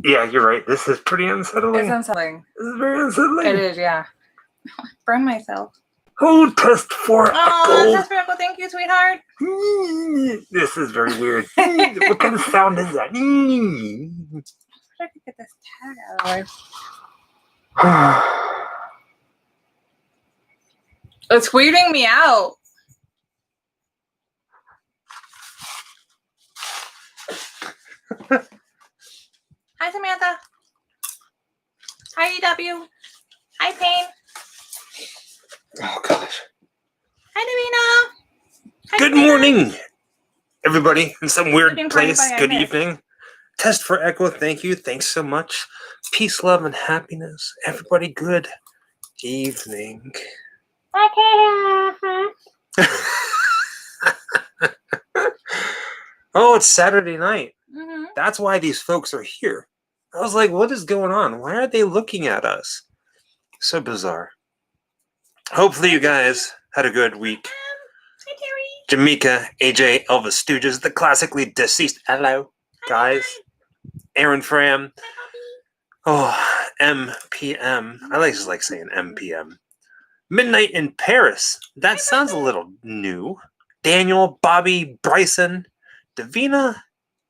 Yeah, you're right. This is pretty unsettling. It's unsettling. This is very unsettling. It is, yeah. Burn myself. Oh, test for echo. Test for echo. Thank you, sweetheart. This is very weird. What kind of sound is that? I could get this tag out of the way. It's weirding me out. Hi, Samantha. Hi, EW. Hi, Payne. Oh, gosh. Hi, Davina. Hi, Good Davina. morning, everybody, in some weird place. Good I evening. Test for echo. Thank you. Thanks so much. Peace, love, and happiness. Everybody, good evening. Oh, it's Saturday night. Mm-hmm. That's why these folks are here. I was like, what is going on? Why are they looking at us? So bizarre. Hopefully you guys had a good week. Hi, Terry. Jamaica, AJ, Elvis Stooges, the classically deceased. Hello, guys. Aaron Fram. Oh, MPM. I just like saying MPM. Midnight in Paris. That sounds a little new. Daniel, Bobby, Bryson, Davina,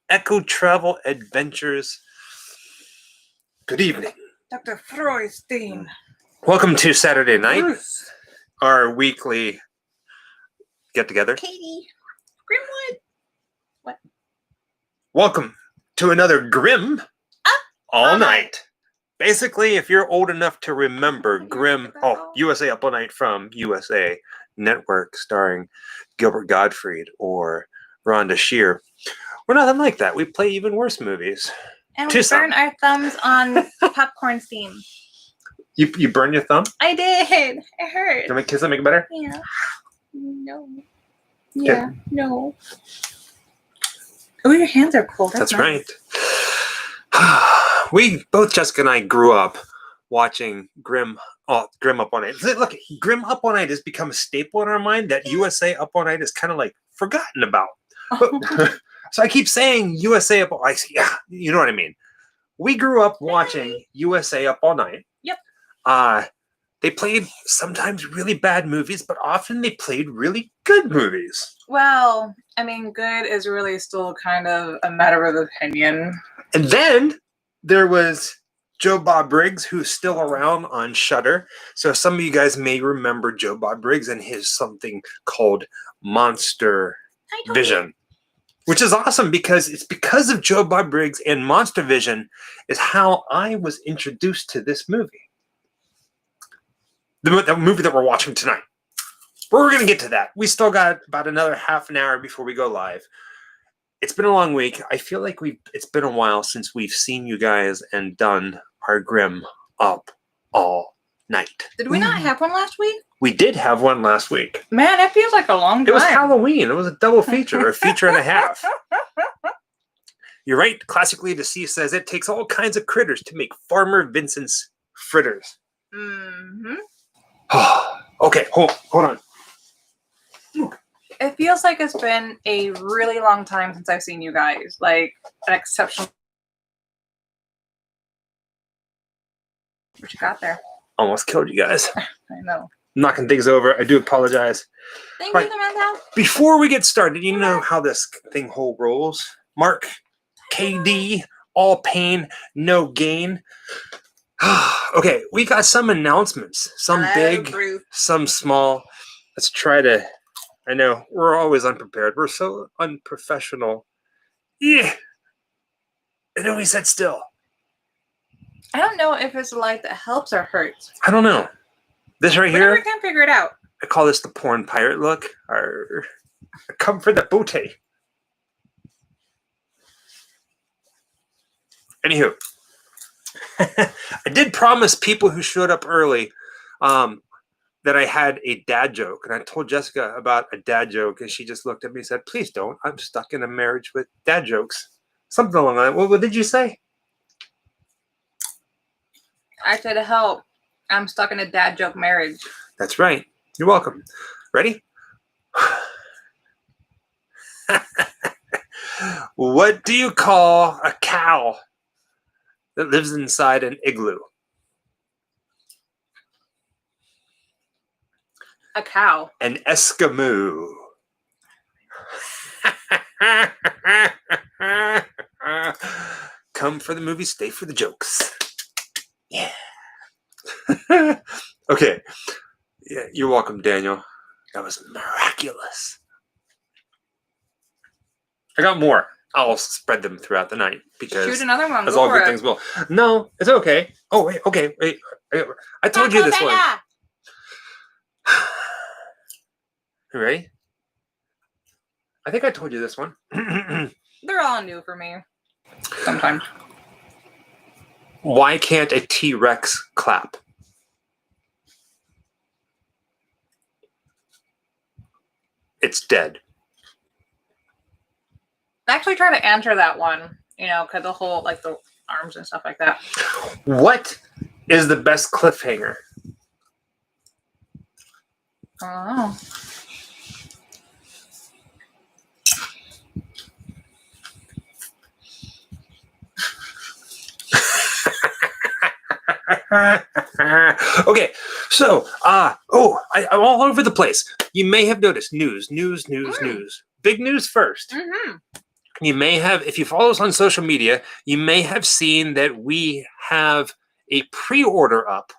Echo Travel Adventures. Good evening. Dr. Freustein. Welcome to Saturday night, our weekly get-together. Katie. Grimwood. What? Welcome to another Grim All Night. Basically, if you're old enough to remember Grim, USA Up All Night from USA Network, starring Gilbert Gottfried or Rhonda Shear, we're nothing like that. We play even worse movies. And we burn our thumbs on popcorn steam. You burn your thumb? I did. It hurt. Can I kiss it, make it better? Yeah. No. Yeah. No. Oh, your hands are cold. That's nice. right. We both, Jessica and I, grew up watching Grim Up All Night. Look, Grim Up All Night has become a staple in our mind that USA Up All Night is kind of like forgotten about. But, so I keep saying USA Up All Night. Yeah, you know what I mean. We grew up watching USA Up All Night. Yep. They played sometimes really bad movies, but often they played really good movies. Well, I mean, good is really still kind of a matter of opinion. And then there was Joe Bob Briggs, who's still around on Shudder. So some of you guys may remember Joe Bob Briggs and his something called Monster Vision, which is awesome because it's because of Joe Bob Briggs and Monster Vision is how I was introduced to this movie. The movie that we're watching tonight. We're going to get to that. We still got about another half an hour before we go live. It's been a long week. I feel like it's been a while since we've seen you guys and done our Grim Up All Night. Did we not have one last week? We did have one last week. Man, it feels like a long time. It was Halloween. It was a double feature, or a feature and a half. You're right. Classically Deceased says it takes all kinds of critters to make Farmer Vincent's fritters. Mm-hmm. Okay, hold on. It feels like it's been a really long time since I've seen you guys. Like, an exceptional... What you got there? Almost killed you guys. I know. Knocking things over. I do apologize. Thank you, Samantha. Before we get started, you know how this thing whole rolls. Mark, KD, all pain, no gain. Okay, we got some announcements. Some big, some small. Let's try to... I know, we're always unprepared. We're so unprofessional. Yeah. I know we sat still. I don't know if it's a light that helps or hurts. I don't know. This right here. We can't figure it out. I call this the porn pirate look. Or come for the booty. Anywho. I did promise people who showed up early that I had a dad joke. And I told Jessica about a dad joke. And she just looked at me and said, please don't. I'm stuck in a marriage with dad jokes. Something along that. What did you say? I said to help. I'm stuck in a dad joke marriage. That's right. You're welcome. Ready? What do you call a cow that lives inside an igloo? A cow. An Eskimo. Come for the movie, stay for the jokes. Yeah. Okay. Yeah, you're welcome, Daniel. That was miraculous. I got more. I'll spread them throughout the night because Shoot another one. as Go all for good it. things will. No, it's okay. Oh wait, okay, wait. I told you this one. You ready? I think I told you this one. They're all new for me. Sometimes. Why can't a T-Rex clap? It's dead. I actually try to answer that one, because the whole, like, the arms and stuff like that. What is the best cliffhanger? Oh. Okay, so I'm all over the place. You may have noticed news. Big news first. Mm-hmm. You may have, if you follow us on social media, you may have seen that we have a pre-order up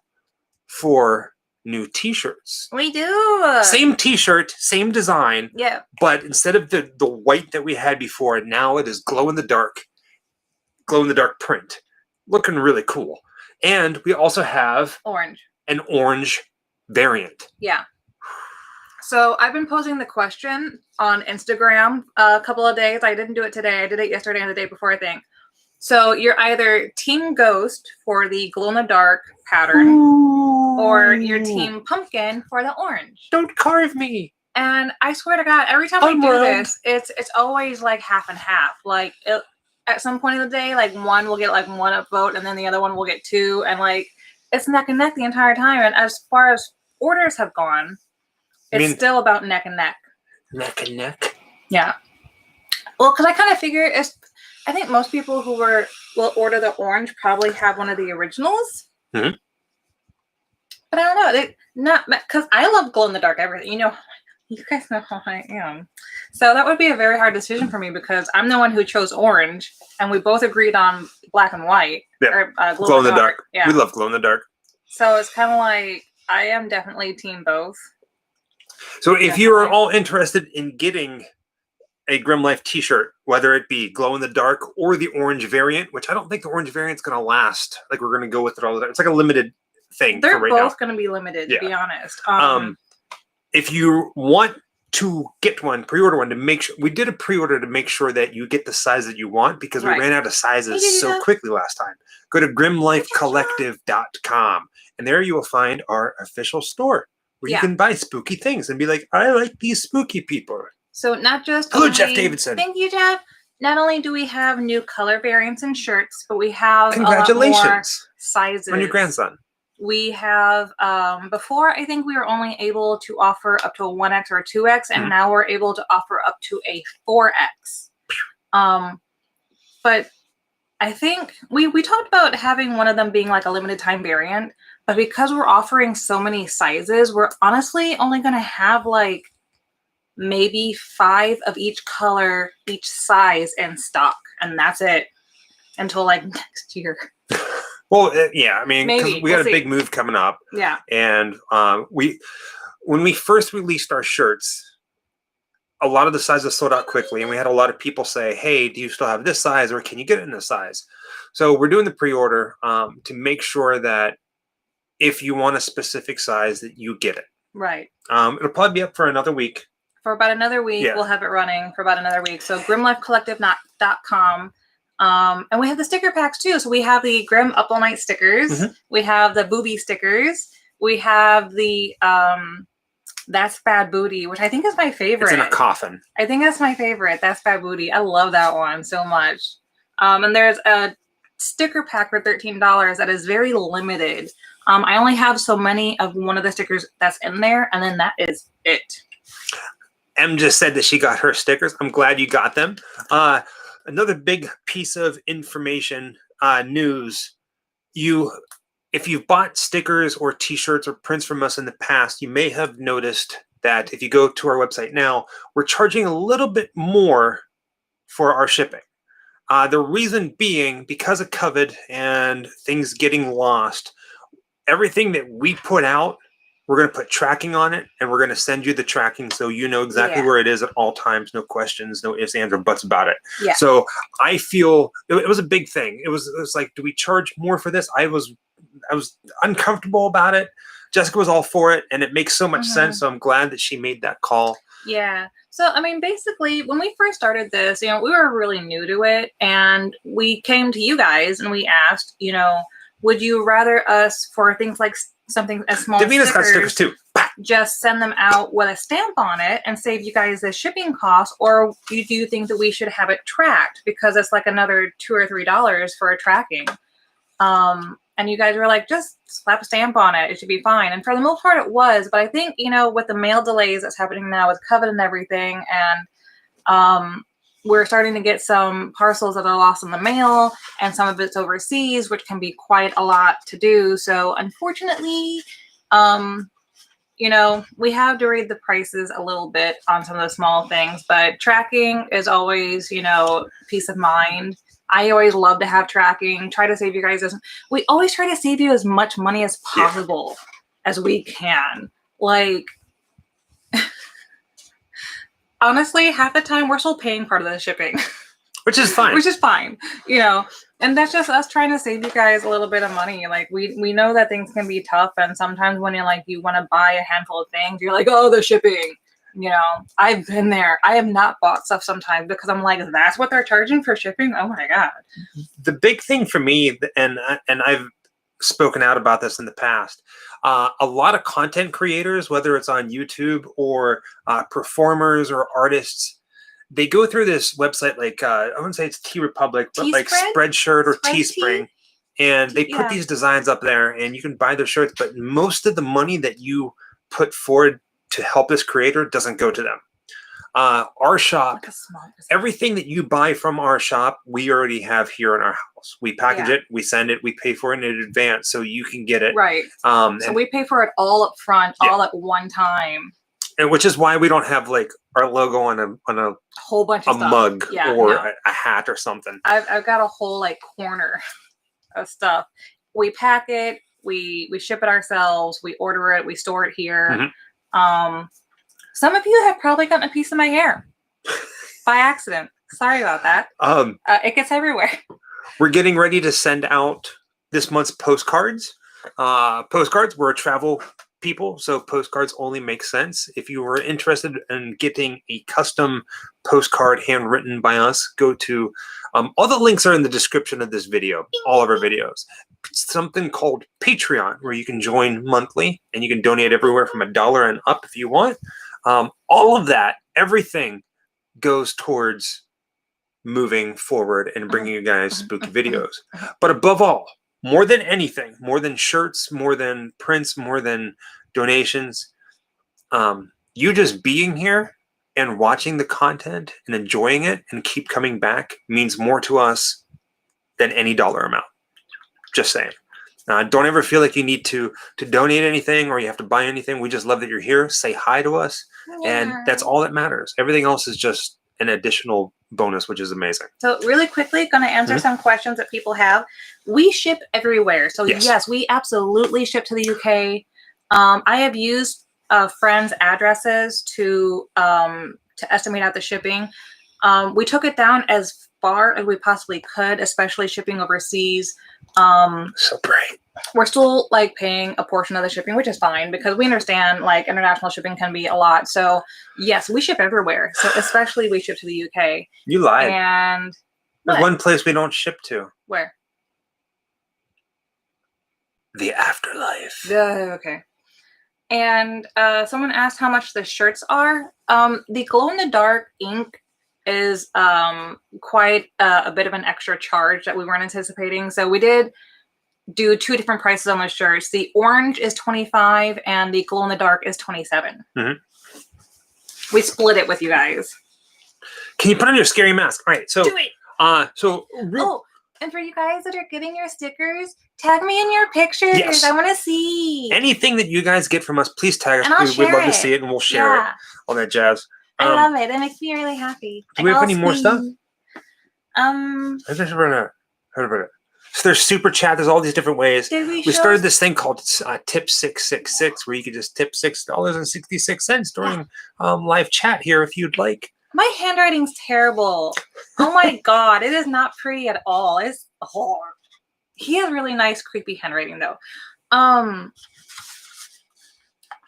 for new t-shirts. We do. Same t-shirt, same design. Yeah. But instead of the white that we had before, now it is glow in the dark print. Looking really cool. And we also have an orange variant. Yeah. So I've been posing the question on Instagram a couple of days. I didn't do it today. I did it yesterday and the day before, I think. So you're either Team Ghost for the glow-in-the-dark pattern, or you're Team Pumpkin for the orange. Don't carve me. And I swear to God, every time we do this, it's always like half and half. Like at some point in the day, like one will get like one vote, and then the other one will get two, and like it's neck and neck the entire time. And as far as orders have gone, it's still about neck and neck. Neck and neck? Yeah. Well, because I kind of figure I think most people who will order the orange probably have one of the originals. Mm-hmm. But I don't know. Not because I love glow in the dark everything. You guys know how I am. So that would be a very hard decision for me because I'm the one who chose orange, and we both agreed on black and white. Yeah. Or, glow in the dark. Yeah. We love glow in the dark. So it's kind of like I am definitely team both. So if you are all interested in getting a Grim Life t-shirt, whether it be glow in the dark or the orange variant, which I don't think the orange variant's going to last. Like we're going to go with it all the time. It's like a limited thing. They're for right both going to be limited, to be honest. If you want to get one, pre-order one to make sure we did a pre-order to make sure that you get the size that you want because we ran out of sizes so quickly last time. Go to grimlifecollective.com and there you will find our official store where you can buy spooky things and be like, I like these spooky people. So not just hello, Jeff Davidson. Thank you, Jeff. Not only do we have new color variants and shirts, but we have congratulations a lot more sizes on your grandson. We have before I think we were only able to offer up to a 1X or a 2X, and now we're able to offer up to a 4X. But I think we talked about having one of them being like a limited time variant, but because we're offering so many sizes, we're honestly only going to have like maybe 5 of each color, each size in stock, and that's it until like next year. Well, yeah, I mean, because we got a big move coming up. Yeah. And when we first released our shirts, a lot of the sizes sold out quickly, and we had a lot of people say, hey, do you still have this size, or can you get it in this size? So we're doing the pre-order to make sure that if you want a specific size, that you get it. Right. It'll probably be up for another week. For about another week. Yeah. We'll have it running for about another week. So grimlifecollective.com. And we have the sticker packs too. So we have the Grim Up All Night stickers. We have the booby stickers. We have the That's Bad Booty, which I think is my favorite. It's in a coffin. I think that's my favorite. That's Bad Booty. I love that one so much. And there's a sticker pack for $13 that is very limited. I only have so many of one of the stickers that's in there, and then that is it. Em just said that she got her stickers. I'm glad you got them. Another big piece of information news, if you've bought stickers or T-shirts or prints from us in the past, you may have noticed that if you go to our website now, we're charging a little bit more for our shipping. The reason being, because of COVID and things getting lost, everything that we put out, we're going to put tracking on it, and we're going to send you the tracking so you know exactly where it is at all times. No questions, no ifs, ands, or buts about it. Yeah. So I feel it was a big thing. It was like, do we charge more for this? I was uncomfortable about it. Jessica was all for it, and it makes so much sense. So I'm glad that she made that call. Yeah. So, I mean, basically, when we first started this, we were really new to it, and we came to you guys and we asked, would you rather us, for things like something as small as Davina's got stickers too, just send them out with a stamp on it and save you guys the shipping costs, or do you think that we should have it tracked because it's like another $2 or $3 for a tracking? And you guys were like, just slap a stamp on it. It should be fine. And for the most part, it was. But I think, with the mail delays that's happening now with COVID and everything, and we're starting to get some parcels that are lost in the mail, and some of it's overseas, which can be quite a lot to do. So unfortunately, we have to raise the prices a little bit on some of the small things, but tracking is always, peace of mind. I always love to have tracking, try to save you guys. We always try to save you as much money as possible as we can. Like, honestly, half the time we're still paying part of the shipping. Which is fine. And that's just us trying to save you guys a little bit of money. Like, we know that things can be tough, and sometimes when you want to buy a handful of things, you're like, oh, the shipping. I've been there. I have not bought stuff sometimes because I'm like, that's what they're charging for shipping? Oh my God. The big thing for me, and I've spoken out about this in the past, a lot of content creators, whether it's on YouTube or performers or artists, they go through this website like, I wouldn't say it's T Republic, but like Spreadshirt or Teespring. And they put these designs up there, and you can buy their shirts, but most of the money that you put forward to help this creator doesn't go to them. Our shop, everything that you buy from our shop, we already have here in our house. We package it, we send it, we pay for it in advance so you can get it. Right. So we pay for it all up front, all at one time. And which is why we don't have like our logo on a whole bunch of stuff. Mug or a hat or something. I've got a whole like corner of stuff. We pack it, we ship it ourselves, we order it, we store it here. Some of you have probably gotten a piece of my hair by accident. Sorry about that. It gets everywhere. We're getting ready to send out this month's postcards. We're a travel people, so postcards only make sense. If you were interested in getting a custom postcard handwritten by us, go to all the links are in the description of this video, all of our videos. Something called Patreon, where you can join monthly and you can donate everywhere from $1 and up if you want. All of that, everything goes towards moving forward and bringing you guys spooky videos. But above all, more than anything, more than shirts, more than prints, more than donations, you just being here and watching the content and enjoying it and keep coming back means more to us than any dollar amount. Just saying. Don't ever feel like you need to donate anything or you have to buy anything. We just love that you're here. Say hi to us. And that's all that matters. Everything else is just an additional bonus, which is amazing. So really quickly, going to answer some questions that people have. We ship everywhere. So yes, we absolutely ship to the UK. I have used friends' addresses to estimate out the shipping. We took it down as far as we possibly could, especially shipping overseas. So great. We're still like paying a portion of the shipping, which is fine because we understand like international shipping can be a lot. So yes, we ship everywhere. So especially we ship to the UK. You lied. And there's one place we don't ship to. Where? The afterlife. Okay. And someone asked how much the shirts are. The glow-in-the-dark ink is quite a bit of an extra charge that we weren't anticipating. So we did do two different prices on the shirts. The orange is $25 and the glow-in-the-dark is $27. We split it with you guys. Can you put on your scary mask? All right. So, do it. And for you guys that are getting your stickers, tag me in your pictures. Yes. I want to see. Anything that you guys get from us, please tag us. And I'll We'd love share to see it, and we'll share it. All that jazz. I love it. It makes me really happy. Do we have any more stuff? I just heard about it. So there's super chat. There's all these different ways. we started this thing called Tip 666, where you could just tip $6.66 during live chat here if you'd like. My handwriting's terrible. Oh my god, it is not pretty at all. It's hard. He has really nice, creepy handwriting though.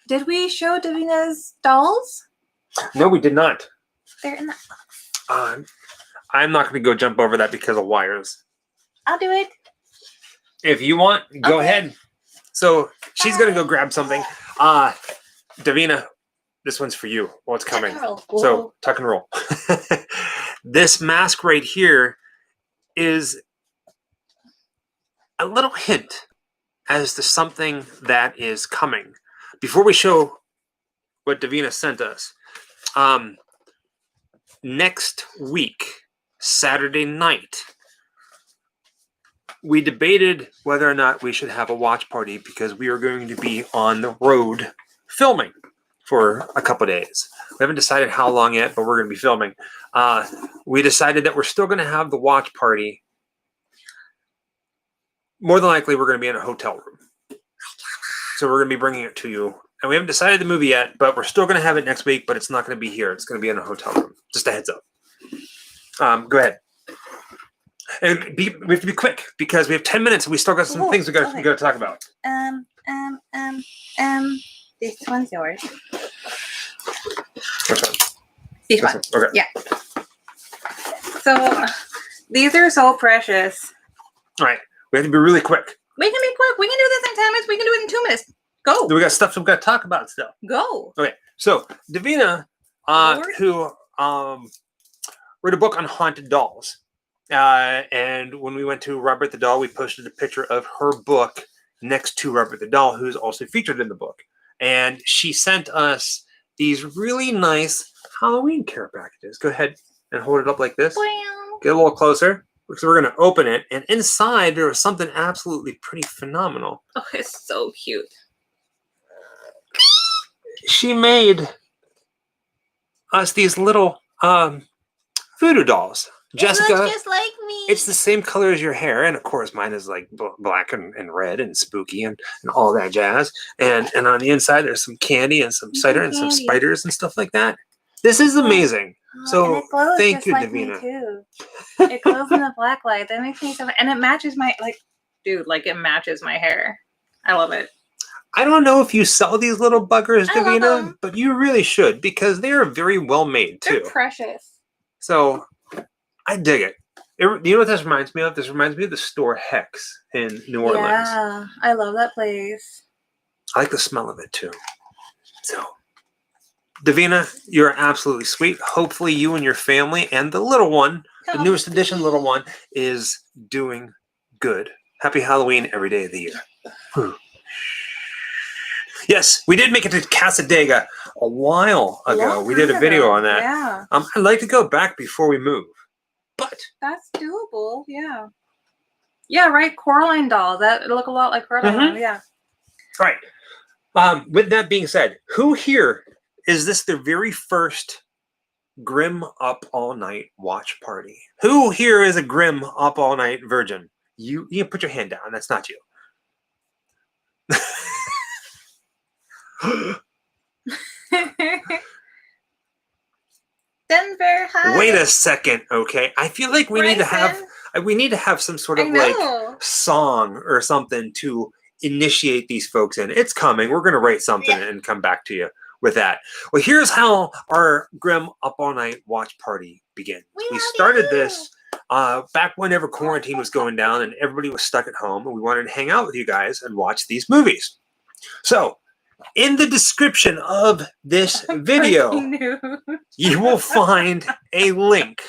Did we show Davina's dolls? No, we did not. They're in that box. I'm not going to go jump over that because of wires. I'll do it. If you want, go ahead. So she's going to go grab something. Davina, this one's for you. Well, it's coming. So tuck and roll. This mask right here is a little hint as to something that is coming. Before we show what Davina sent us, next week, Saturday night, we debated whether or not we should have a watch party because we are going to be on the road filming for a couple days. We haven't decided how long yet, but we're going to be filming. We decided that we're still going to have the watch party. More than likely, we're going to be in a hotel room. So we're going to be bringing it to you. And we haven't decided the movie yet, but we're still going to have it next week, but it's not going to be here. It's going to be in a hotel room. Just a heads up. Go ahead. And we have to be quick because we have 10 minutes and we still got some things we got to talk about. This one's yours. Which one? This one. Okay. Yeah. So these are so precious. All right. We have to be really quick. We can be quick. We can do this in 10 minutes. We can do it in 2 minutes. Go. We got stuff we've got to talk about still. Go. Okay. So Davina, who wrote a book on haunted dolls. And when we went to Robert the Doll, we posted a picture of her book next to Robert the Doll, who's also featured in the book. And she sent us these really nice Halloween care packages. Go ahead and hold it up like this. Wow. Get a little closer. So we're going to open it. And inside, there was something absolutely pretty phenomenal. Oh, it's so cute. She made us these little voodoo dolls. Jessica, it looks just like me. It's the same color as your hair, and of course mine is like black and red and spooky and all that jazz. And on the inside there's some candy and some cider and some spiders and stuff like that. This is amazing. So thank you, Davina. Too. It glows in the black light. That makes me so, and it matches my it matches my hair. I love it. I don't know if you sell these little buggers, Davina, but you really should because they are very well made too. They're precious. So I dig it. You know what this reminds me of? This reminds me of the store Hex in New Orleans. Yeah, I love that place. I like the smell of it too. So, Davina, you're absolutely sweet. Hopefully you and your family and the little one, the newest edition little one, is doing good. Happy Halloween every day of the year. Whew. Yes, we did make it to Casadega a while ago. We did a video on that. Yeah. I'd like to go back before we move. But that's doable, yeah. Yeah, right. Coraline dolls. That look a lot like Coraline. Yeah. All right. With that being said, who here is this the very first Grim Up All Night watch party? Who here is a Grim Up All Night virgin? You can put your hand down. That's not you. Denver, hi. Wait a second, okay? I feel like we need to have some sort of like song or something to initiate these folks in. It's coming. We're gonna write something and come back to you with that. Well, here's how our Grim Up All Night watch party begins. We started this back whenever quarantine was going down and everybody was stuck at home, and we wanted to hang out with you guys and watch these movies. So in the description of this video, you will find a link.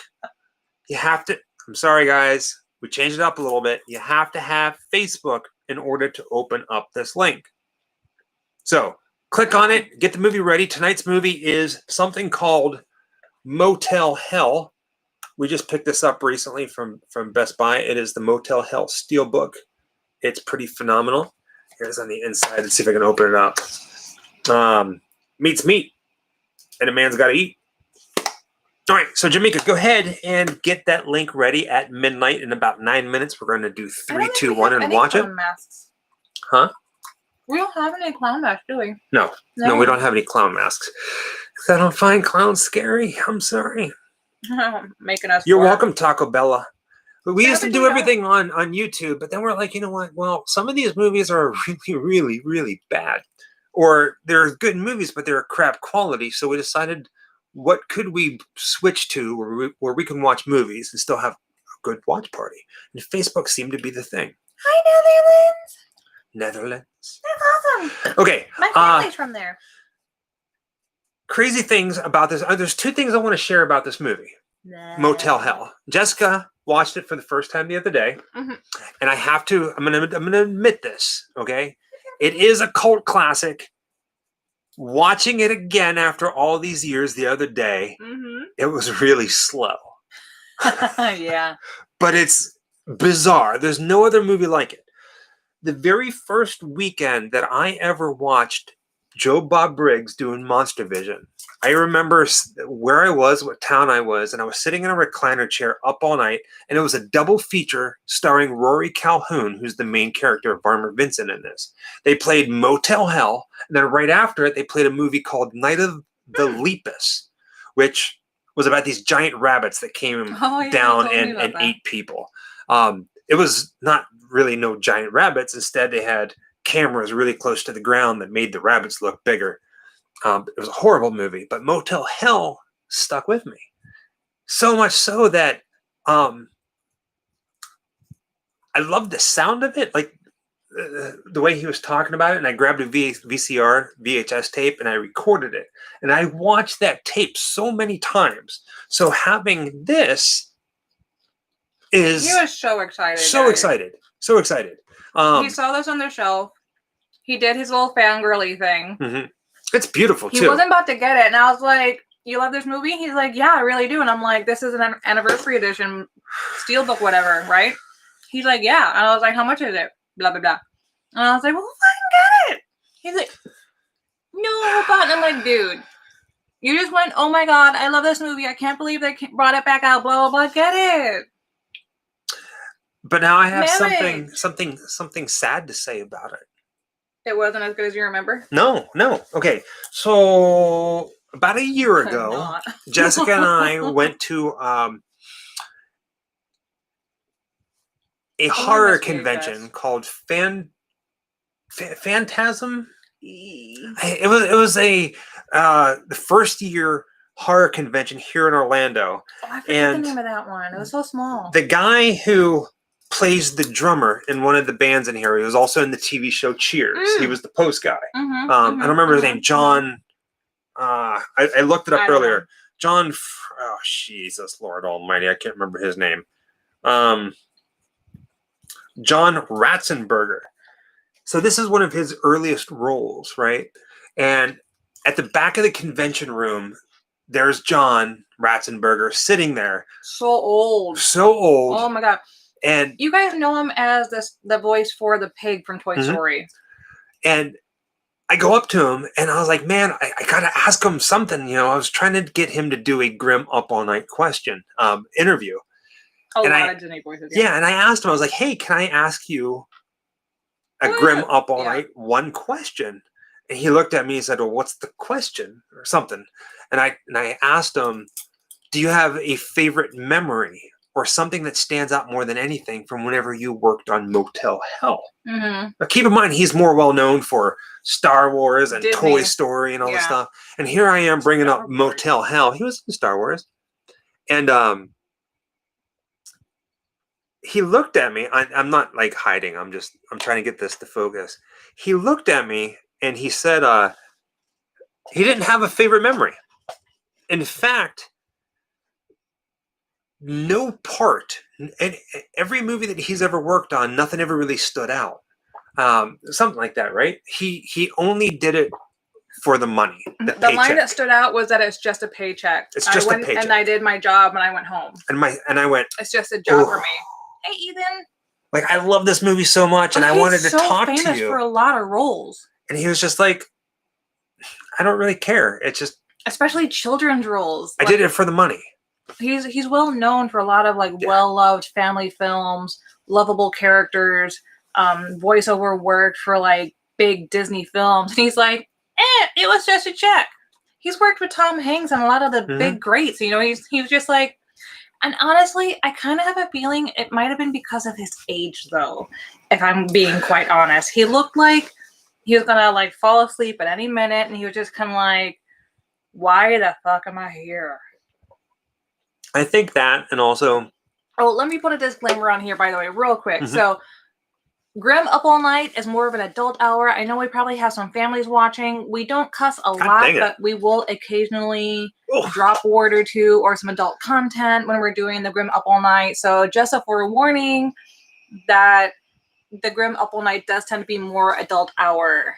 You have to, I'm sorry guys, we changed it up a little bit. You have to have Facebook in order to open up this link. So click on it, get the movie ready. Tonight's movie is something called Motel Hell, We just picked this up recently from Best Buy. It is the Motel Hell Steelbook. It's pretty phenomenal. Here's on the inside. Let's see if I can open it up. Meat's meat, and a man's got to eat. All right, so Jamaica, go ahead and get that link ready at midnight. In about 9 minutes, we're going to do 3, 2, 1, and watch it. Masks. Huh? We don't have any clown masks, do we? No, we don't have any clown masks. I don't find clowns scary. I'm sorry. Making us. You're welcome, Taco Bella. But we used to do Taco. everything on YouTube, but then we're like, you know what? Well, some of these movies are really, really, really bad. Or they're good movies, but they're crap quality. So we decided, what could we switch to where we can watch movies and still have a good watch party? And Facebook seemed to be the thing. Hi, Netherlands. That's awesome. Okay. My family's from there. Crazy things about this. There's 2 things I want to share about this movie. Motel Hell. Jessica watched it for the first time the other day, and I have to. I'm gonna admit this. Okay, it is a cult classic. Watching it again after all these years the other day, it was really slow. Yeah, but it's bizarre. There's no other movie like it. The very first weekend that I ever watched Joe Bob Briggs doing Monster Vision, I remember where I was, what town I was, and I was sitting in a recliner chair up all night, and it was a double feature starring Rory Calhoun, who's the main character of Varmer Vincent in this. They played Motel Hell, and then right after it, they played a movie called Night of the Lepus, which was about these giant rabbits that came down and ate people. It was not really no giant rabbits. Instead, they had cameras really close to the ground that made the rabbits look bigger. It was a horrible movie, but Motel Hell stuck with me. So much so that I loved the sound of it, like the way he was talking about it, and I grabbed a VHS tape, and I recorded it. And I watched that tape so many times. So having this is... He was so excited. So excited. He saw this on the shelf. He did his little fangirly thing. Mm-hmm. It's beautiful, too. He wasn't about to get it, and I was like, you love this movie? He's like, yeah, I really do. And I'm like, this is an anniversary edition, steelbook, whatever, right? He's like, yeah. And I was like, how much is it? Blah, blah, blah. And I was like, well, fucking get it. He's like, no, but... And I'm like, dude, you just went, oh my God, I love this movie. I can't believe they brought it back out, blah, blah, blah. Get it. But now I have something sad to say about it. It wasn't as good as you remember? No. Okay, so about a year ago, Jessica and I went to a horror convention called Phantasm. It was the first year horror convention here in Orlando. Oh, I forgot the name of that one. It was so small. The guy who plays the drummer in one of the bands in here. He was also in the TV show Cheers. He was the post guy. I don't remember his name. John. I looked it up earlier. John. Oh, Jesus, Lord Almighty! I can't remember his name. John Ratzenberger. So this is one of his earliest roles, right? And at the back of the convention room, there's John Ratzenberger sitting there. So old. Oh my God. And you guys know him as the voice for the pig from Toy Story. And I go up to him and I was like, man, I gotta ask him something. You know, I was trying to get him to do a Grim Up All Night question interview. A lot of Disney voices. Yeah, and I asked him, I was like, hey, can I ask you a Grim Up All Night one question? And he looked at me and said, well, what's the question? Or something. And I asked him, do you have a favorite memory or something that stands out more than anything from whenever you worked on Motel Hell? Now, keep in mind, he's more well-known for Star Wars and Disney. Toy Story and all this stuff. And here I am bringing up Motel Hell. He was in Star Wars. And he looked at me. I'm not, like, hiding. I'm trying to get this to focus. He looked at me and he said he didn't have a favorite memory. In fact, no part, and every movie that he's ever worked on, nothing ever really stood out. Something like that, right? He only did it for the money. The line that stood out was that it's just a paycheck. It's just I went a paycheck. and I did my job and I went home. And I went, it's just a job for me. Hey, Ethan. Like, I love this movie so much, and I wanted to talk to you. He's famous for a lot of roles. And he was just like, I don't really care. It's just... Especially children's roles. I did it for the money. He's well known for a lot of, like, well-loved family films, lovable characters, voiceover work for, like, big Disney films. And he's like, it was just a check. He's worked with Tom Hanks on a lot of the big greats. You know, he was just like... And honestly, I kind of have a feeling it might have been because of his age, though, if I'm being quite honest. He looked like he was going to, like, fall asleep at any minute, and he was just kind of like, why the fuck am I here? I think that, and also... Oh, let me put a disclaimer on here, by the way, real quick. So... Grim Up All Night is more of an adult hour. I know we probably have some families watching. We don't cuss a lot, but we will occasionally drop a word or two or some adult content when we're doing the Grim Up All Night. So just a forewarning that the Grim Up All Night does tend to be more adult hour.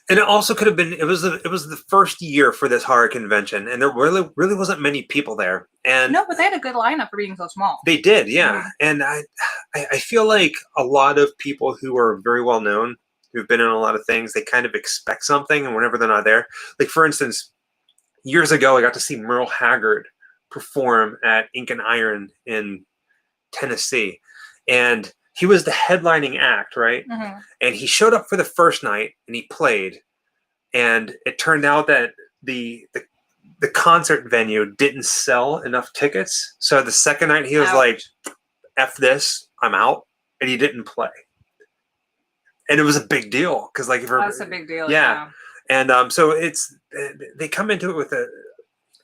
And it also could have been, it was the first year for this horror convention, and there really wasn't many people there. And no, but they had a good lineup for being so small. They did, yeah. And I feel like a lot of people who are very well known, who've been in a lot of things, they kind of expect something, and whenever they're not there, like for instance, years ago I got to see Merle Haggard perform at Ink and Iron in Tennessee, and he was the headlining act, right? And he showed up for the first night and he played. And it turned out that the concert venue didn't sell enough tickets. So the second night he was like, F this, I'm out. And he didn't play. And it was a big deal. Because like, that's a big deal. Yeah. And so they come into it with a...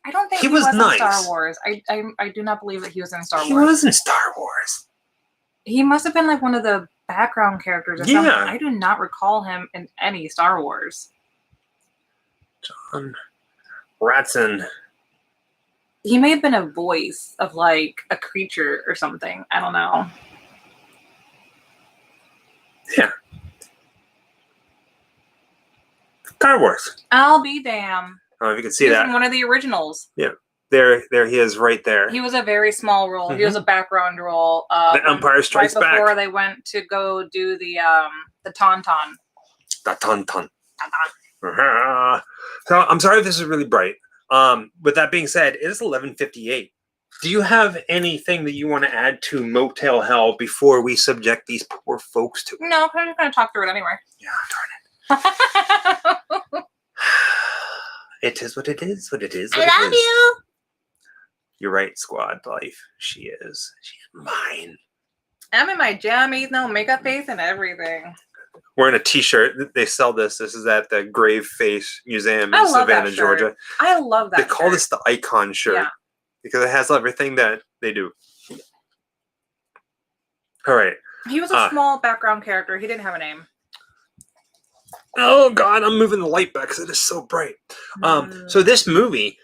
I don't think he was nice. In Star Wars. I do not believe that he was in Star Wars. He was in Star Wars. He must have been like one of the background characters or something. I do not recall him in any Star Wars. John Ratzenberger. He may have been a voice of like a creature or something. I don't know. Yeah. Star Wars. I'll be damned. I don't know if you can see that. In one of the originals. Yeah. There he is right there. He was a very small role. He was a background role. The Empire Strikes Back. Right before they went to go do the Tauntaun. The Tauntaun. So I'm sorry if this is really bright. With that being said, it is 11:58. Do you have anything that you want to add to Motel Hell before we subject these poor folks to it? No, I'm just going to talk through it anyway. Yeah, darn it. It is what it is. What it is. What I love you. You're right, squad life. She is. She's mine. I'm in my jammies, no makeup face and everything. Wearing a t-shirt. They sell this. This is at the Grave Face Museum in Savannah, Georgia. I love that. They call this the icon shirt because it has everything that they do. All right. He was a small background character. He didn't have a name. Oh God, I'm moving the light back because it is so bright. So this movie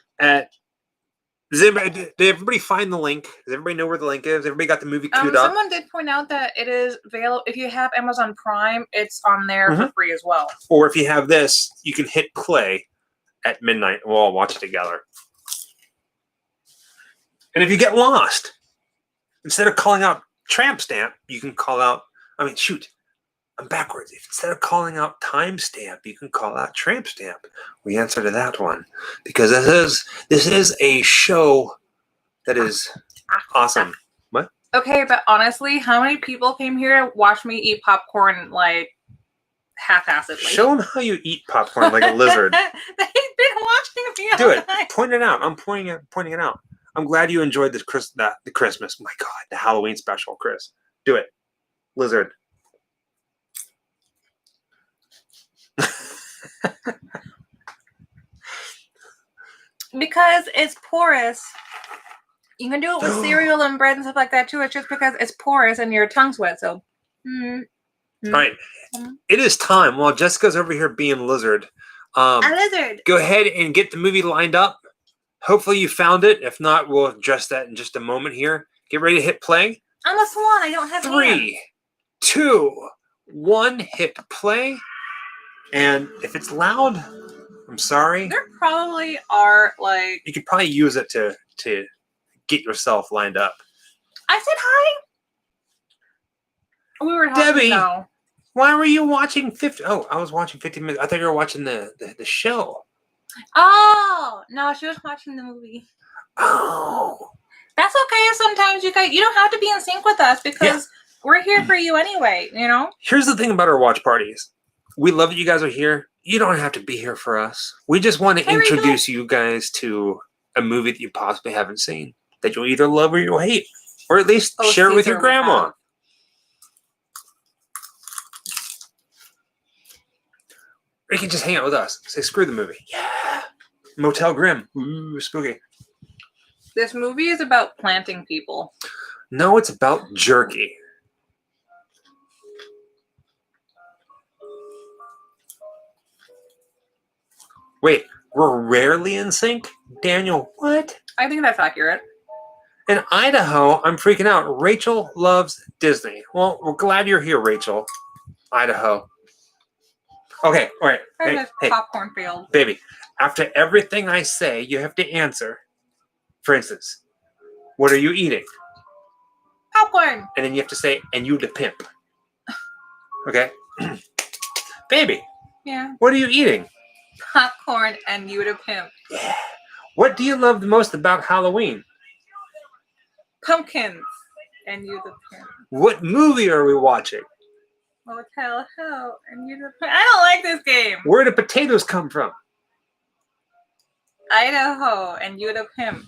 did everybody find the link? Does everybody know where the link is? Everybody got the movie queued up? Someone did point out that it is available. If you have Amazon Prime, it's on there for free as well. Or if you have this, you can hit play at midnight. We'll all watch it together. And if you get lost, instead of calling out tramp stamp, you can call out, I'm backwards. Instead of calling out timestamp, you can call out tramp stamp. We answer to that one because this is a show that is awesome. What? Okay, but honestly, how many people came here to watch me eat popcorn like half-assedly? Show them how you eat popcorn like a lizard. They've been watching me. Do it. Point it out. I'm pointing it out. I'm glad you enjoyed the Christmas. Oh my God, the Halloween special, Chris. Do it, lizard. Because it's porous. You can do it with cereal and bread and stuff like that too. It's just because it's porous and your tongue's wet. So, all right, it is time. While Jessica's over here being lizard, a lizard. Go ahead and get the movie lined up. Hopefully you found it. If not, we'll address that in just a moment here. Get ready to hit play. I'm a swan. I don't have 3, 2, 1. Hit play. And if it's loud, I'm sorry. There probably are like. You could probably use it to get yourself lined up. I said hi. We were talking Debbie, though. why were you watching 50? Oh, I was watching 50 minutes. I thought you were watching the show. Oh no, she was watching the movie. Oh, That's okay. Sometimes you don't have to be in sync with us because we're here for you anyway. You know. Here's the thing about our watch parties. We love that you guys are here. You don't have to be here for us. We just want to introduce you guys to a movie that you possibly haven't seen that you'll either love or you'll hate, or at least share it with your grandma. Or you can just hang out with us. Say, screw the movie. Yeah. Motel Grim. Ooh, spooky. This movie is about planting people. No, it's about jerky. Wait, we're rarely in sync? Daniel, what? I think that's accurate. In Idaho, I'm freaking out. Rachel loves Disney. Well, we're glad you're here, Rachel. Idaho. Okay, all right. Hey, popcorn field. Baby, after everything I say, you have to answer. For instance, what are you eating? Popcorn. And then you have to say, and you the pimp. Okay? Baby. Yeah. What are you eating? Popcorn and you the pimp. Yeah. What do you love the most about Halloween? Pumpkins and you the pimp. What movie are we watching? Motel Hell and you the pimp. I don't like this game. Where do potatoes come from? Idaho and you the pimp.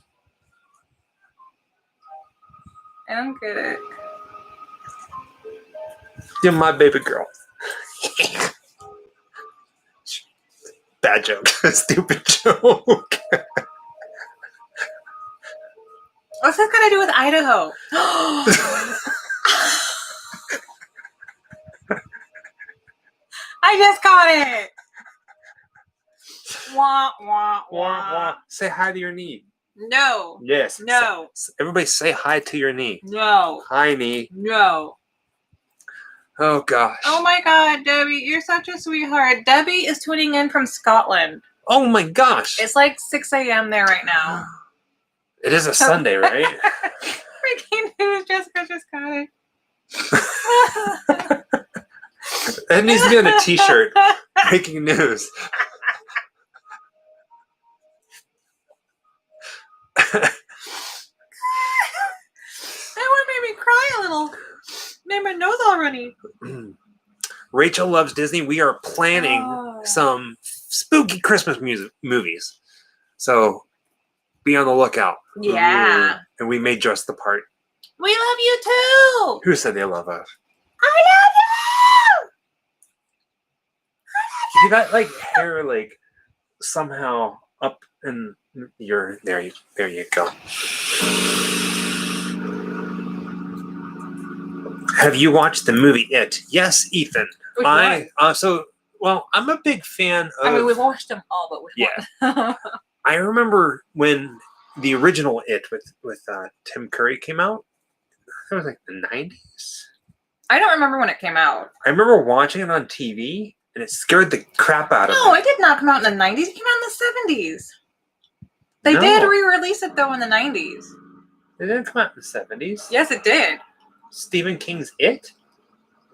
I don't get it. You're my baby girl. Bad joke. Stupid joke. What's that got to do with Idaho? I just got it. Wah, wah, wah. Say hi to your knee. No. Yes. No. Everybody say hi to your knee. No. Hi, knee. No. Oh, gosh. Oh, my God, Debbie. You're such a sweetheart. Debbie is tuning in from Scotland. Oh, my gosh. It's like 6 a.m. there right now. It is a Sunday, right? Breaking news. Jessica just got it. That needs to be on a t-shirt. Breaking news. That one made me cry a little. Made my nose all runny. Rachel loves Disney. We are planning some spooky Christmas movies. So be on the lookout. Yeah. And we may dress the part. We love you too. Who said they love us? I love you. You got like hair like somehow up in your there you go. Have you watched the movie It? Yes, Ethan. Which one? I'm a big fan of. I mean, we've watched them all, but which one? I remember when the original It with Tim Curry came out. It was like the 90s. I don't remember when it came out. I remember watching it on TV, and it scared the crap out of me. No, it did not come out in the 90s. It came out in the 70s. They did re-release it, though, in the 90s. It didn't come out in the 70s. Yes, it did. Stephen King's It?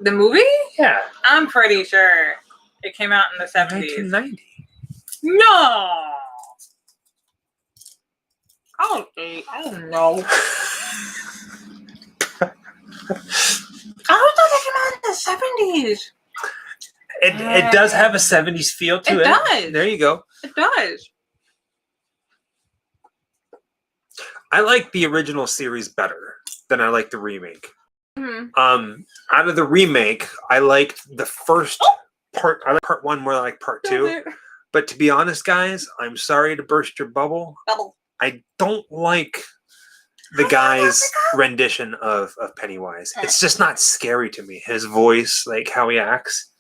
The movie? Yeah. I'm pretty sure it came out in the 70s. 1990. No! I don't know. I thought it came out in the 70s. It does have a 70s feel to it. It does. There you go. It does. I like the original series better than I like the remake. Mm-hmm. Out of the remake, I liked the first part. I like part one more than I like part two. But to be honest, guys, I'm sorry to burst your bubble. I don't like the guy's rendition of Pennywise. It's just not scary to me. His voice, like how he acts.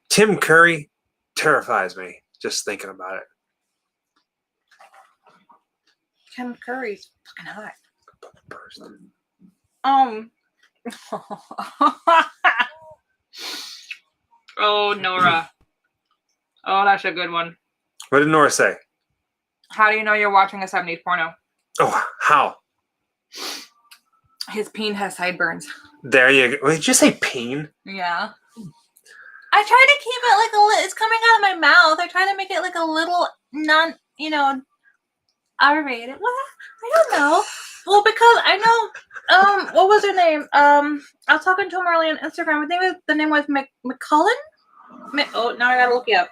Tim Curry terrifies me just thinking about it. Tim Curry's fucking hot. Person. Oh, Nora. Oh, that's a good one. What did Nora say? How do you know you're watching a 70s porno? Oh, how? His peen has sideburns. There you go. Did you say peen? Yeah. I try to keep it like it's coming out of my mouth. I try to make it like a little R-rated. What? I don't know. Well, because I know, what was her name? I was talking to him earlier on Instagram. I think the name was McCullen? Oh, now I gotta look it up.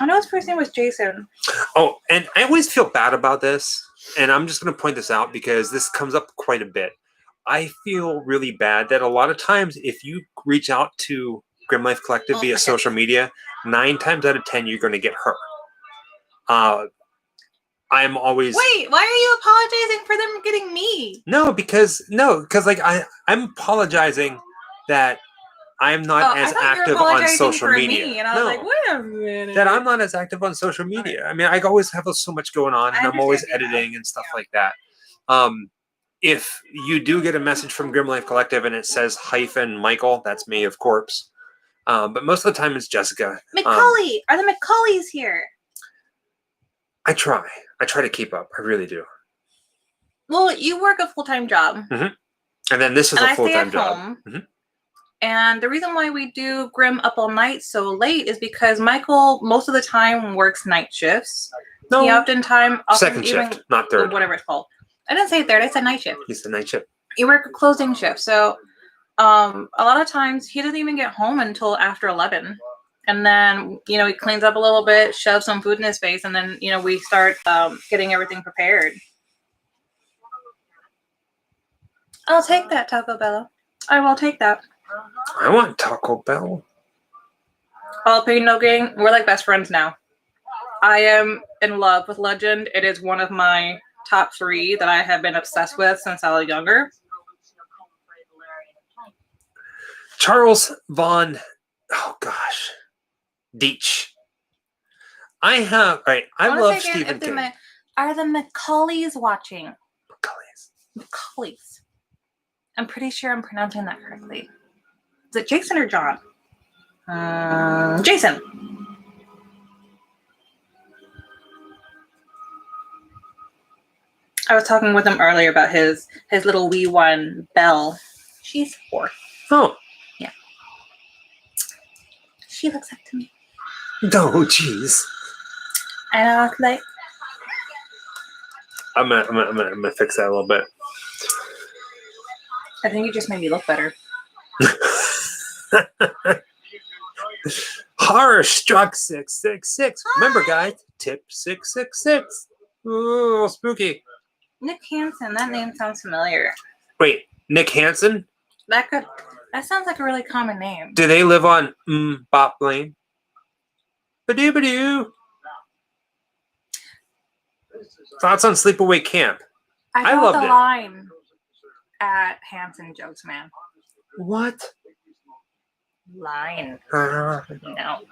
I know his first name was Jason. Oh, and I always feel bad about this, and I'm just going to point this out because this comes up quite a bit. I feel really bad that a lot of times if you reach out to Grim Life Collective via social media, 9 times out of 10 you're going to get hurt. I'm always... Wait, why are you apologizing for them getting me? No, because like I'm apologizing that I'm not as active on social media. Me, and I was like, wait a minute. That I'm not as active on social media. I mean, I always have so much going on, and I'm always editing and stuff like that. If you do get a message from Grim Life Collective and it says -Michael, that's me, of course. But most of the time it's Jessica. McCauley! Are the McCauleys here? I try to keep up. I really do. Well, you work a full-time job. Mm-hmm. And then this is a full-time job. Mm-hmm. And the reason why we do Grim Up All Night so late is because Michael, most of the time, works night shifts. No. He oftentimes... Second shift, not third. Whatever it's called. I didn't say third, I said night shift. He said night shift. You work a closing shift. So a lot of times he doesn't even get home until after 11. And then, he cleans up a little bit, shoves some food in his face, and then, we start getting everything prepared. I'll take that, Taco Bell. I will take that. I want Taco Bell. Jalapeno gang, we're like best friends now. I am in love with Legend. It is one of my top 3 that I have been obsessed with since I was younger. Charles Von, oh gosh, Deitch. I love Stephen King. Are the Macaulays watching? Macaulays. I'm pretty sure I'm pronouncing that correctly. Is it Jason or John? Jason. I was talking with him earlier about his little wee one, Belle. She's 4. Oh. Yeah. She looks up to me. Oh, jeez. And I was like... I'm gonna fix that a little bit. I think you just made me look better. Horror struck 666. Remember, guys, tip 666. Ooh, spooky. Nick Hansen. That name sounds familiar. Wait, Nick Hansen? That sounds like a really common name. Do they live on Bop Lane? Badoo. Thoughts on Sleepaway Camp? I loved the line at Hansen Jokes, man. What? Line. No.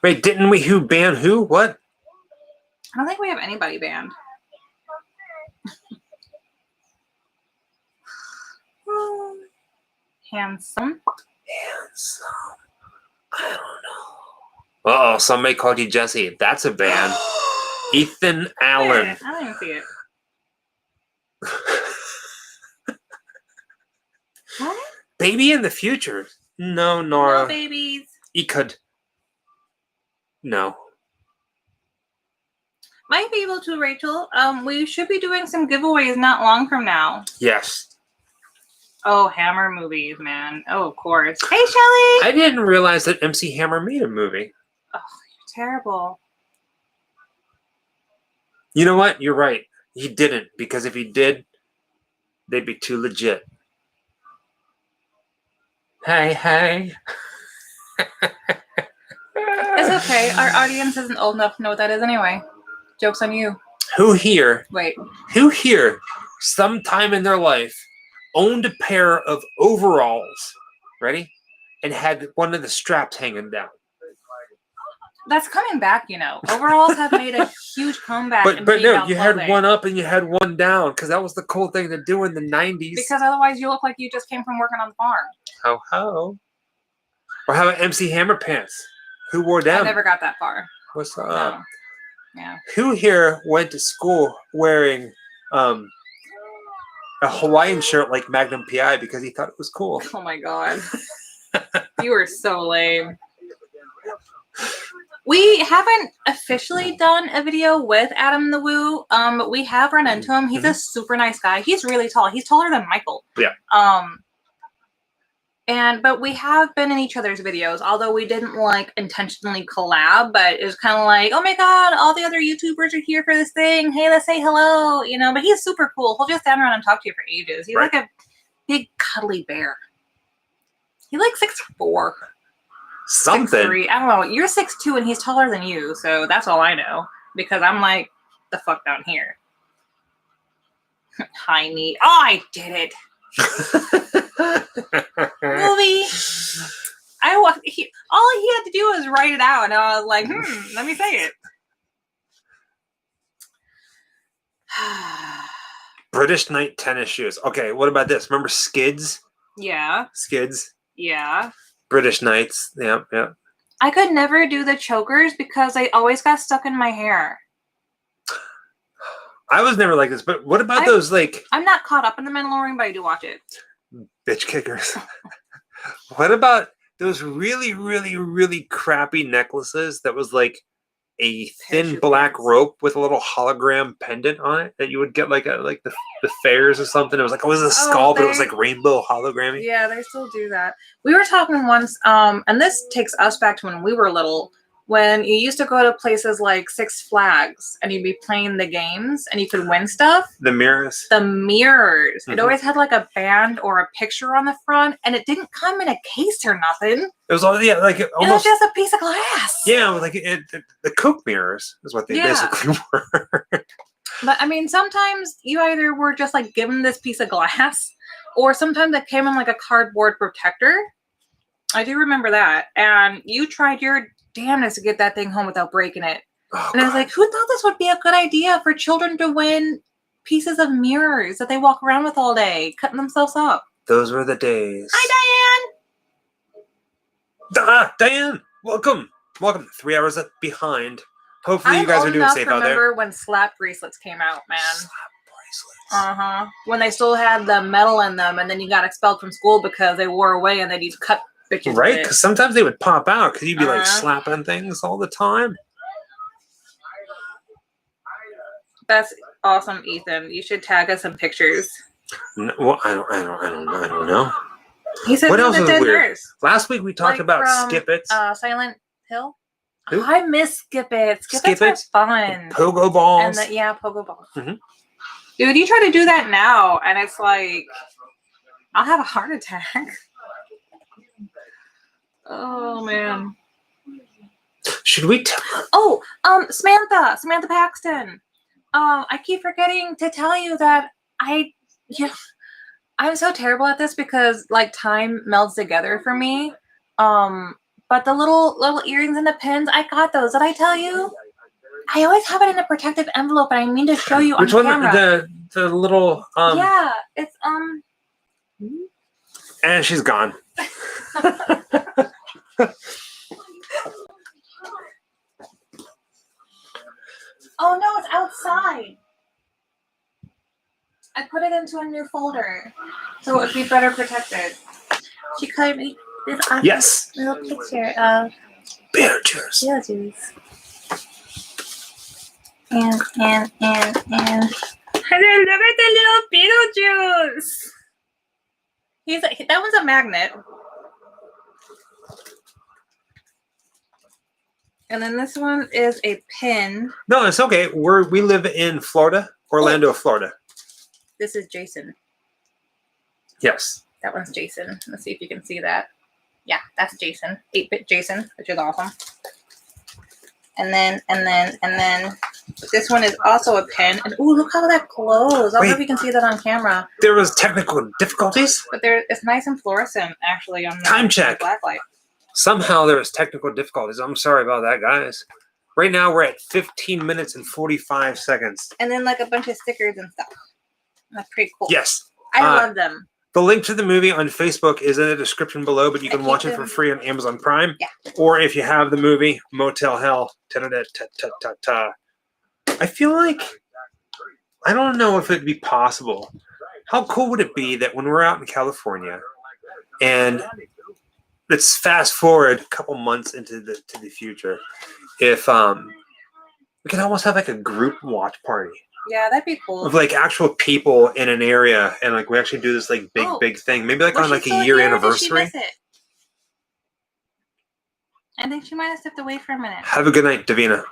Wait, didn't we ban who? What? I don't think we have anybody banned. Handsome. I don't know. Uh-oh, somebody called you Jesse. That's a ban. Ethan Allen. I don't even see it. What? Baby in the future. No, Nora. No babies. He could. No. Might be able to, Rachel. We should be doing some giveaways not long from now. Yes. Oh, Hammer movies, man. Oh, of course. Hey, Shelly! I didn't realize that MC Hammer made a movie. Oh, you're terrible. You know what? You're right. He didn't, because if he did, they'd be too legit. Hey. It's okay. Our audience isn't old enough to know what that is anyway. Joke's on you. Who here, Wait. sometime in their life, owned a pair of overalls, ready? And had one of the straps hanging down. That's coming back, Overalls have made a huge comeback. But no, you had one up and you had one down, because that was the cool thing to do in the 90s. Because otherwise you look like you just came from working on the farm. Ho ho. Or how about MC Hammer Pants? Who wore I them? never got that far. What's up? No. Yeah. Who here went to school wearing a Hawaiian shirt like Magnum PI because he thought it was cool? Oh my god. You are so lame. We haven't officially done a video with Adam the Woo, but we have run into him. He's a super nice guy. He's really tall. He's taller than Michael. Yeah. But we have been in each other's videos, although we didn't like intentionally collab, but it was kind of like, oh my god, all the other YouTubers are here for this thing. Hey, let's say hello, you know, but he's super cool. He'll just stand around and talk to you for ages. He's like a big cuddly bear. He's like 6'4". Something. 6'3". I don't know. You're 6'2" and he's taller than you, so that's all I know. Because I'm like the fuck down here. High knee. Oh, I did it. Movie. All he had to do was write it out, and I was like, let me say it. British Knight tennis shoes. Okay, what about this? Remember Skids? Yeah. Skids. Yeah. British Knights. Yeah, yeah. I could never do the chokers because they always got stuck in my hair. I was never like this, but what about those, like... I'm not caught up in The Mandalorian, but I do watch it. Bitch kickers. What about those really, really, really crappy necklaces that was like a thin black rope with a little hologram pendant on it that you would get like at like the fairs or something? It was like, it was a skull, but it was like rainbow hologrammy. Yeah, they still do that. We were talking once, and this takes us back to when we were little, when you used to go to places like Six Flags and you'd be playing the games and you could win stuff. The mirrors. The mirrors. It always had like a band or a picture on the front, and it didn't come in a case or nothing. It was all, yeah, like almost. It was just a piece of glass. Yeah, like the Coke mirrors is what they basically were. But I mean, sometimes you either were just like given this piece of glass, or sometimes it came in like a cardboard protector. I do remember that. And you tried your damnedest to get that thing home without breaking it. Oh, and I was like, who thought this would be a good idea for children to win pieces of mirrors that they walk around with all day, cutting themselves up? Those were the days. Hi, Diane! Diane! Welcome! 3 hours behind. Hopefully you guys are doing safe out there. I remember when slap bracelets came out, man. Slap bracelets. When they still had the metal in them, and then you got expelled from school because they wore away and they'd cut bitches. Right? Because sometimes they would pop out because you'd be like slapping things all the time. That's awesome, Ethan. You should tag us some pictures. No, well, I don't know. He said, what else was weird? Nurse. Last week we talked about Skip It. Silent Hill. Who? I miss Skip It. Skip It's fun. Pogo balls. And pogo balls. Dude, you try to do that now, and it's like, I'll have a heart attack. Oh man. Should we? Samantha Paxton. I keep forgetting to tell you that I'm so terrible at this because like time melds together for me. But the little earrings and the pins, I got those. Did I tell you? I always have it in a protective envelope, and I mean to show you on camera. Which one? The little. Yeah, it's And she's gone. Oh no, it's outside. I put it into a new folder, so it would be better protected. She cut me this little picture of Beetlejuice. And I look at the little Beetlejuice. That one's a magnet. And then this one is a pin. No, it's okay. We live in Florida, Orlando, Florida. This is Jason. Yes. That one's Jason. Let's see if you can see that. Yeah, that's Jason. 8-bit Jason, which is awesome. And then this one is also a pin. And ooh, look how that glows. I don't know if you can see that on camera. There was technical difficulties? But it's nice and fluorescent, actually, on the time check. Blacklight. Somehow there was technical difficulties. I'm sorry about that, guys. Right now we're at 15 minutes and 45 seconds. And then like a bunch of stickers and stuff. That's pretty cool. Yes. I love them. The link to the movie on Facebook is in the description below, but you can watch it for free on Amazon Prime. Yeah. Or if you have the movie Motel Hell. Ta-da-da-ta-ta-ta-ta. I feel like, I don't know if it'd be possible. How cool would it be that when we're out in California and let's fast forward a couple months into the future, if we could almost have like a group watch party. Yeah, that'd be cool. Of like actual people in an area, and like we actually do this like big thing. Maybe like on like a year anniversary. Did she miss it? I think she might have stepped away for a minute. Have a good night, Davina.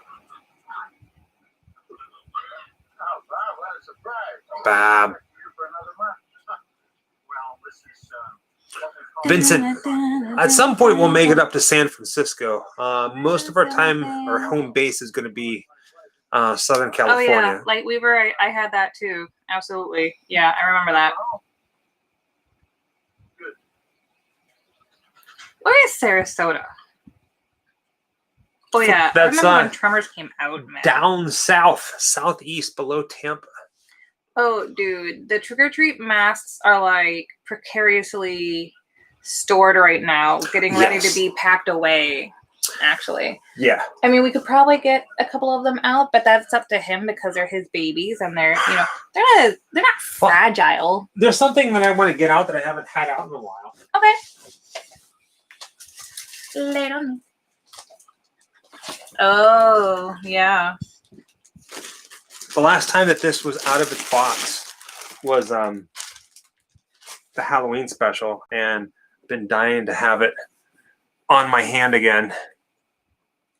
Bab. Vincent, at some point we'll make it up to San Francisco. Most of our time, our home base is going to be Southern California. Oh yeah, like I had that too. Absolutely. Yeah, I remember that. Where is Sarasota? Oh yeah, That's, I remember when Tremors came out, man. Down south, southeast below Tampa. Oh, dude, the trick-or-treat masks are like precariously stored right now, getting ready to be packed away. Actually, yeah. I mean, we could probably get a couple of them out, but that's up to him because they're his babies and they're not fragile. There's something that I want to get out that I haven't had out in a while. Okay. Lay it on me. Oh yeah. The last time that this was out of its box was the Halloween special, and I've been dying to have it on my hand again.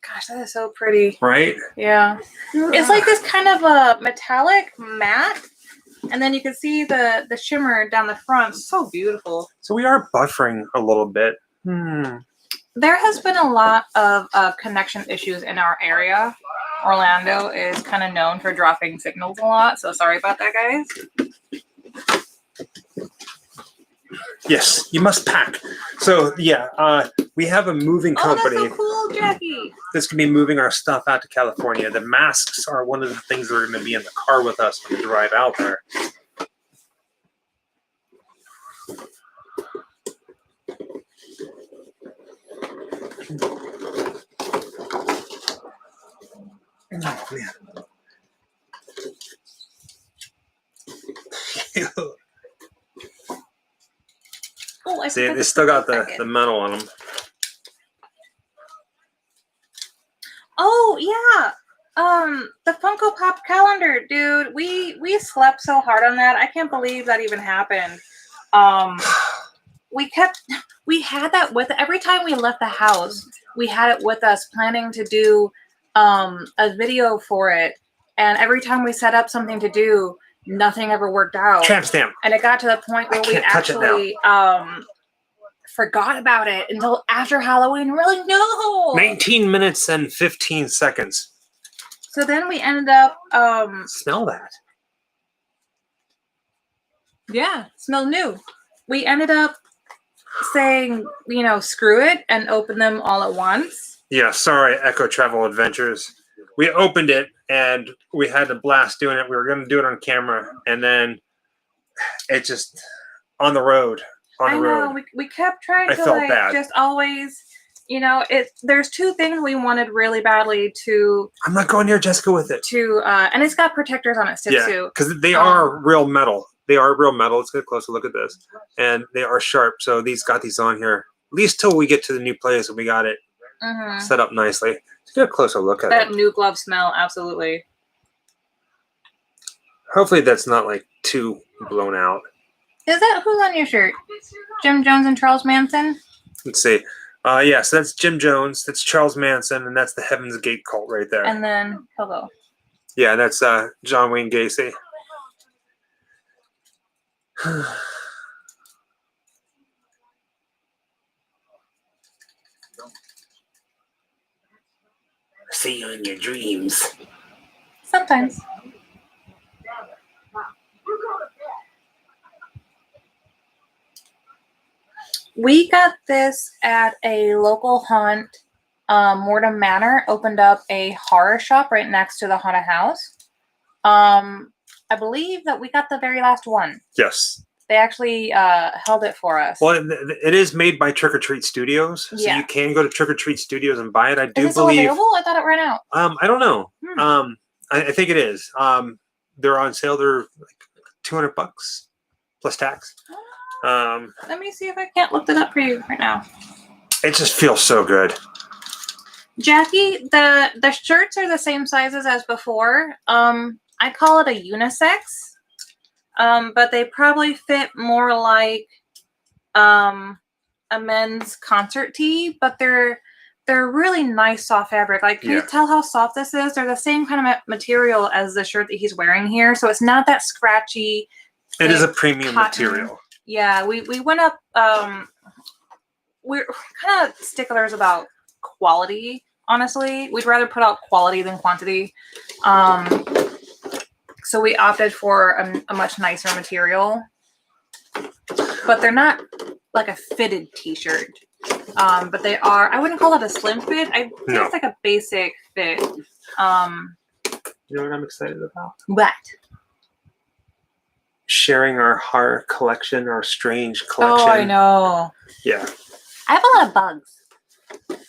Gosh, that is so pretty. Right? Yeah. It's like this kind of a metallic matte, and then you can see the shimmer down the front. So beautiful. So we are buffering a little bit. There has been a lot of connection issues in our area. Orlando is kind of known for dropping signals a lot, so sorry about that, guys. Yes, you must pack. So yeah, we have a moving company. Oh, that's so cool, Jackie. That's going to be moving our stuff out to California. The masks are one of the things that are going to be in the car with us when we drive out there. Oh, man. Oh, I See, they still got the metal on them. Oh yeah, the Funko Pop calendar, dude. We slept so hard on that. I can't believe that even happened. We had that with every time we left the house. We had it with us, planning to do a video for it, and every time we set up something to do, nothing ever worked out. Tramp stamp. And it got to the point where we actually forgot about it until after Halloween. We're like, no. 19 minutes and 15 seconds. So then we ended up smell that. Yeah, smell new. We ended up saying, screw it and open them all at once. Yeah, sorry, Echo Travel Adventures. We opened it and we had a blast doing it. We were going to do it on camera, and then it just on the road. I know. We kept trying to bad. Just always, there's two things we wanted really badly to. I'm not going near Jessica with it. And it's got protectors on it too. Yeah, because they are real metal. They are real metal. Let's get a closer look at this, and they are sharp. So got these on here at least till we get to the new place and we got it set up nicely. Let's get a closer look at that new glove smell. Absolutely. Hopefully that's not like too blown out. Is that who's on your shirt? Jim Jones and Charles Manson? Let's see. Yeah, so that's Jim Jones, that's Charles Manson, and that's the Heaven's Gate cult right there. And then hello. Yeah, that's John Wayne Gacy. See you in your dreams. Sometimes. We got this at a local haunt. Mortem Manor opened up a horror shop right next to the haunted house. I believe that we got the very last one. Yes. They actually held it for us. Well, it is made by Trick or Treat Studios, so Yeah. you can go to Trick or Treat Studios and buy it. I do Is it still believe. available? I thought it ran out. I don't know. Hmm. I think it is. They're on sale. They're like $200 plus tax. Let me see if I can't look that up for you right now. It just feels so good. Jackie, the shirts are the same sizes as before. I call it a unisex. But they probably fit more like a men's concert tee, but they're really nice soft fabric. Like, can you tell how soft this is? They're the same kind of material as the shirt that he's wearing here, so it's not that scratchy. It is a premium material. Yeah, we went up. We're kind of sticklers about quality. Honestly, we'd rather put out quality than quantity. So we opted for a much nicer material, but they're not like a fitted t-shirt. But they are, I wouldn't call it a slim fit. I think it's like a basic fit. You know what I'm excited about? What? Sharing our horror collection, our strange collection. Oh, I know. Yeah. I have a lot of bugs.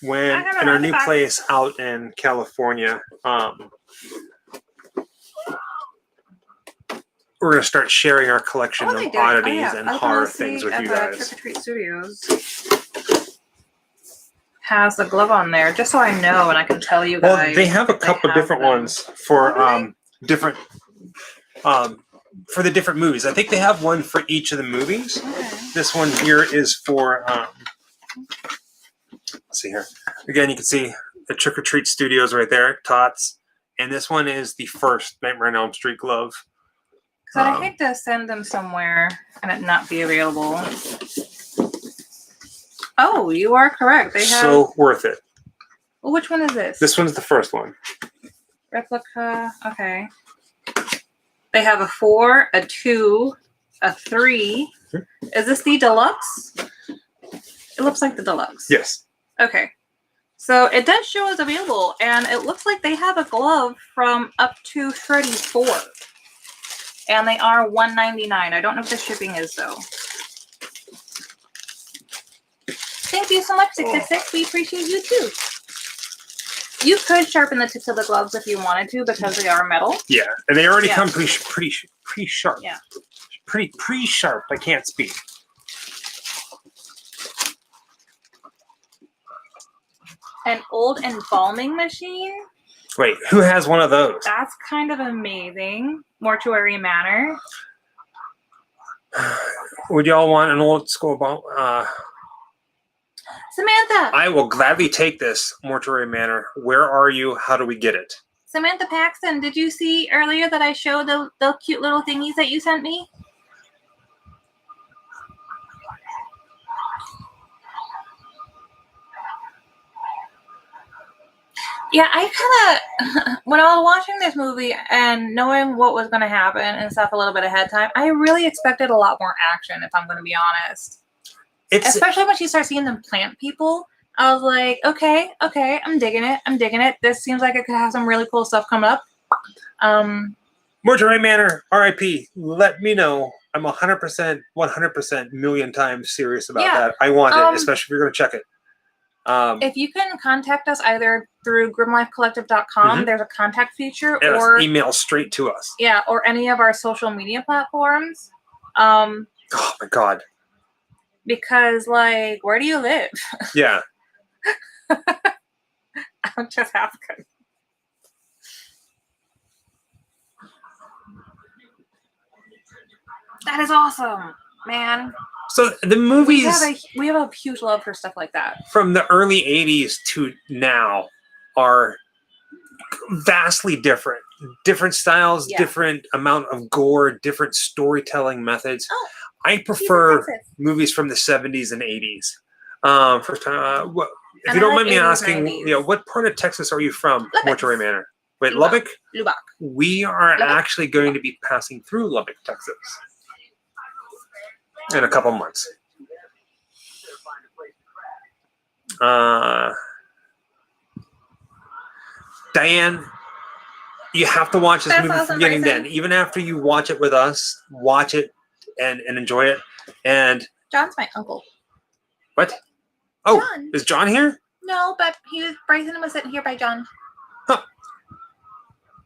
When in our new place out in California, we're going to start sharing our collection of oddities and horror things with you guys. Trick or Treat Studios has the glove on there, just so I know and I can tell you guys. Well, they have a couple different ones for different for the different movies. I think they have one for each of the movies. Okay. This one here is for let's see here. Again, you can see the Trick or Treat Studios right there, Tots, and this one is the first Nightmare on Elm Street glove. Because I hate to send them somewhere and it not be available. Oh, you are correct. They have so worth it. Well, which one is this? This one's the first one. Replica. Okay. They have a 4, a 2, a 3. Is this the deluxe? It looks like the deluxe. Yes. Okay. So it does show as available, and it looks like they have a glove from up to 34. And they are $1.99. I don't know if the shipping is, though. Thank you so much, 666. We appreciate you, too. You could sharpen the tips of the gloves if you wanted to, because they are metal. Yeah, and they already come pretty sharp. Yeah. Pretty sharp. I can't speak. An old embalming machine? Wait, who has one of those? That's kind of amazing. Mortuary Manor. Would y'all want an old school Samantha! I will gladly take this Mortuary Manor. Where are you? How do we get it? Samantha Paxton, did you see earlier that I showed the cute little thingies that you sent me? Yeah, I kind of, when I was watching this movie and knowing what was going to happen and stuff a little bit ahead of time, I really expected a lot more action, if I'm going to be honest. Especially when you start seeing them plant people. I was like, okay, I'm digging it. This seems like it could have some really cool stuff coming up. Mortuary Manor, RIP. Let me know. I'm 100% million times serious about that. I want it, especially if you're going to check it. If you can contact us either through grimlifecollective.com, there's a contact feature, or email straight to us. Yeah, or any of our social media platforms. Oh my God. Because, like, where do you live? Yeah. I'm just asking. That is awesome, man. So the movies... We have a huge love for stuff like that. From the early 80s to now are vastly different. Different styles, different amount of gore, different storytelling methods. Oh, I prefer movies from the 70s and 80s. First time, if you don't mind me asking, what part of Texas are you from, Mortuary Manor? Wait, Lubbock? Lubbock. We are actually going to be passing through Lubbock, Texas in a couple months. Diane, you have to watch this movie from beginning to end. Even after you watch it with us, watch it and enjoy it. And John's my uncle. what? Oh, John. is John here? No, but Bryson was sitting here by John. Huh.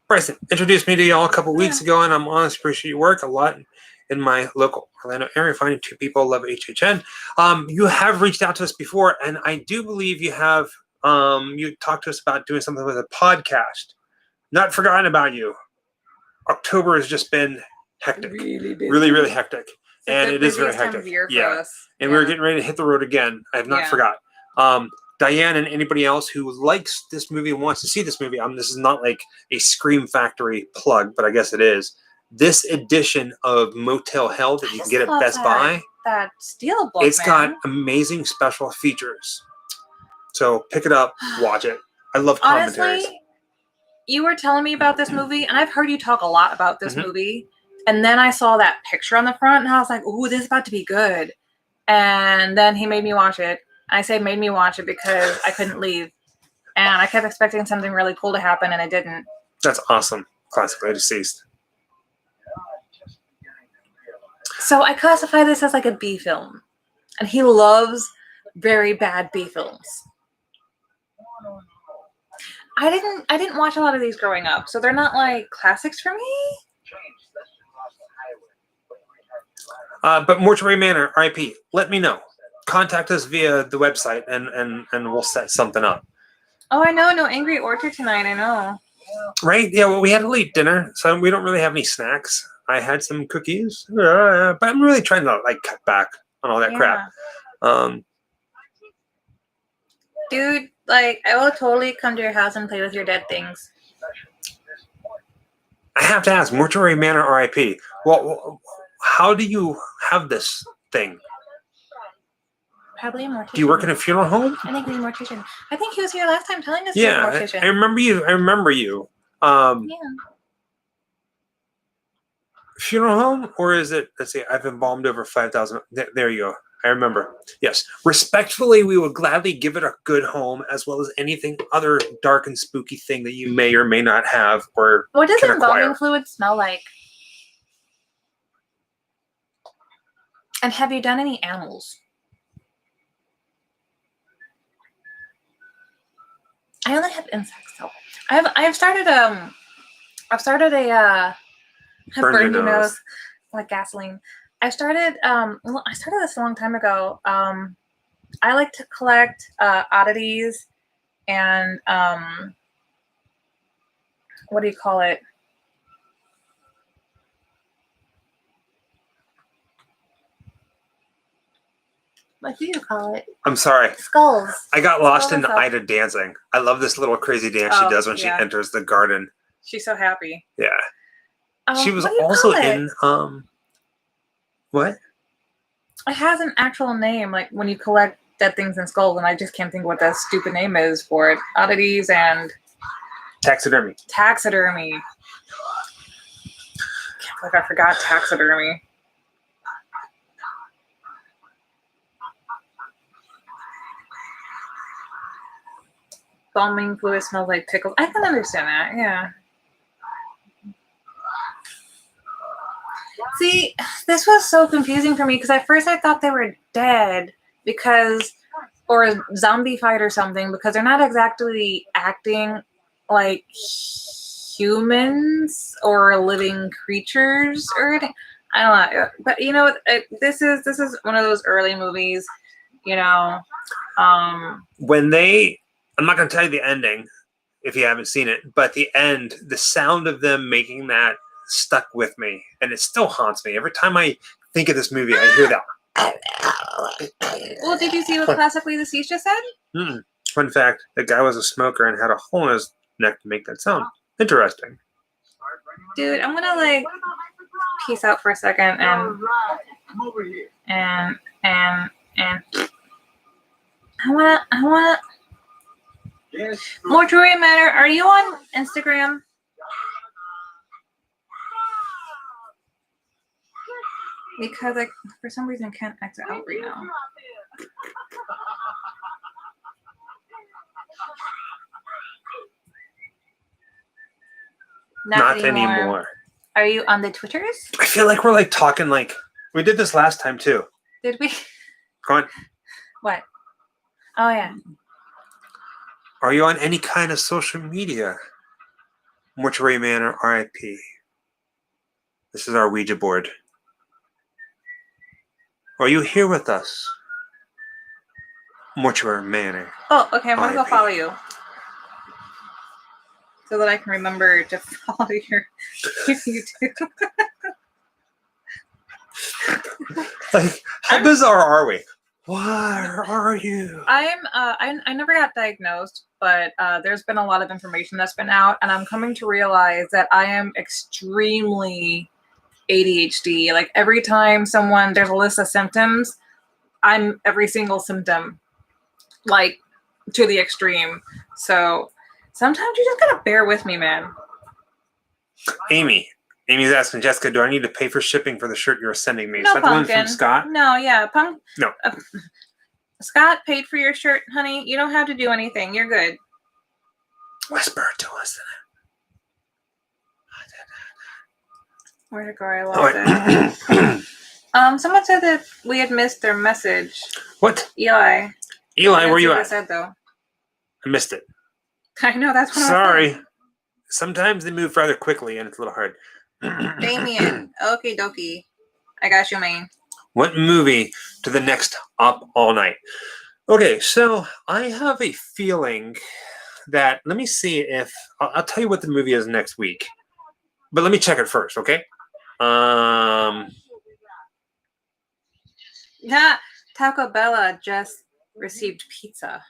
Bryson introduced me to y'all a couple weeks ago, and I'm honestly appreciate your work a lot in my local Orlando area. Finding two people love HHN. You have reached out to us before, and I do believe you have. You talked to us about doing something with a podcast. Not forgotten about you. October has just been hectic, really hectic, and it is very hectic. Yeah, and we're getting ready to hit the road again. I have not forgot. Diane and anybody else who likes this movie and wants to see this movie, this is not like a Scream Factory plug, but I guess it is. This edition of Motel Hell that you can get at Best Buy, that Steelbook, it's got amazing special features. So pick it up, watch it. I love commentaries. Honestly, you were telling me about this movie, and I've heard you talk a lot about this movie. And then I saw that picture on the front, and I was like, "Ooh, this is about to be good." And then he made me watch it. I say made me watch it because I couldn't leave. And I kept expecting something really cool to happen, and it didn't. That's awesome. Classically Deceased. So I classify this as like a B film. And he loves very bad B films. I didn't watch a lot of these growing up, so they're not like classics for me. But Mortuary Manor, RIP, let me know. Contact us via the website and we'll set something up. Oh, I know. No Angry Orchard tonight. I know. Right? Yeah, well, we had a late dinner, so we don't really have any snacks. I had some cookies, but I'm really trying to like cut back on all that crap. Dude, like, I will totally come to your house and play with your dead things. I have to ask, Mortuary Manor, RIP. Well, how do you have this thing? Probably a mortician. Do you work in a funeral home? I think he's a mortician. I think he was here last time telling us he was a mortician. I remember you. Funeral home, or is it? Let's see. I've embalmed over 5,000. There you go. I remember. Yes. Respectfully, we would gladly give it a good home, as well as anything other dark and spooky thing that you may or may not have or what does can embalming acquire. Fluid smell like? And have you done any animals? I only have insects though. I've started a burn your nose like gasoline. I started this a long time ago. I like to collect oddities and what do you call it? What do you call it? I'm sorry. Skulls. I got lost in Ida dancing. I love this little crazy dance she does when she enters the garden. She's so happy. Yeah. She was also in what? It has an actual name, like when you collect dead things and skulls, and I just can't think what that stupid name is for it. Oddities and taxidermy. Taxidermy. Like I forgot taxidermy. Embalming fluid smells like pickles. I can understand that, yeah. See, this was so confusing for me because at first I thought they were dead or a zombie fight or something, because they're not exactly acting like humans or living creatures or anything. I don't know, but you know, this is one of those early movies, you know. When I'm not going to tell you the ending if you haven't seen it, but the end, the sound of them making that stuck with me, and it still haunts me. Every time I think of this movie, I hear that. Well, did you see what Classically Deceased just said? Mm-mm. Fun fact, the guy was a smoker and had a hole in his neck to make that sound. Interesting. Dude, I'm gonna like peace out for a second and I wanna Mortuary Manor, are you on Instagram? Because I, for some reason, can't exit out right now. Not anymore. Are you on the Twitters? I feel like we're like talking like We did this last time too. Did we? Go on. What? Oh yeah. Are you on any kind of social media? Mortuary Manor RIP. This is our Ouija board. Are you here with us? Mortuary Manor. Oh, okay. I'm gonna go RIP. follow you, so that I can remember to follow your YouTube. Like, how bizarre are we? Where are you? I never got diagnosed, but there's been a lot of information that's been out, and I'm coming to realize that I am extremely ADHD. Like every time there's a list of symptoms, I'm every single symptom, like to the extreme. So sometimes you just gotta bear with me, man. Amy's asking Jessica, do I need to pay for shipping for the shirt you're sending me? No, Is that the one Pumpkin. from Scott? No, yeah, No. Scott paid for your shirt, honey. You don't have to do anything. You're good. Whisper to us. Where'd it go? I lost it. Someone said that we had missed their message. What? Eli, where you at? Said, though. I missed it. I know, that's what Sorry. Sometimes they move rather quickly and it's a little hard. Damien. Okie dokie. I got you, man. What movie to the next up all night? Okay, so I have a feeling that, let me see if, I'll tell you what the movie is next week. But let me check it first, okay? Yeah, Taco Bella just received pizza.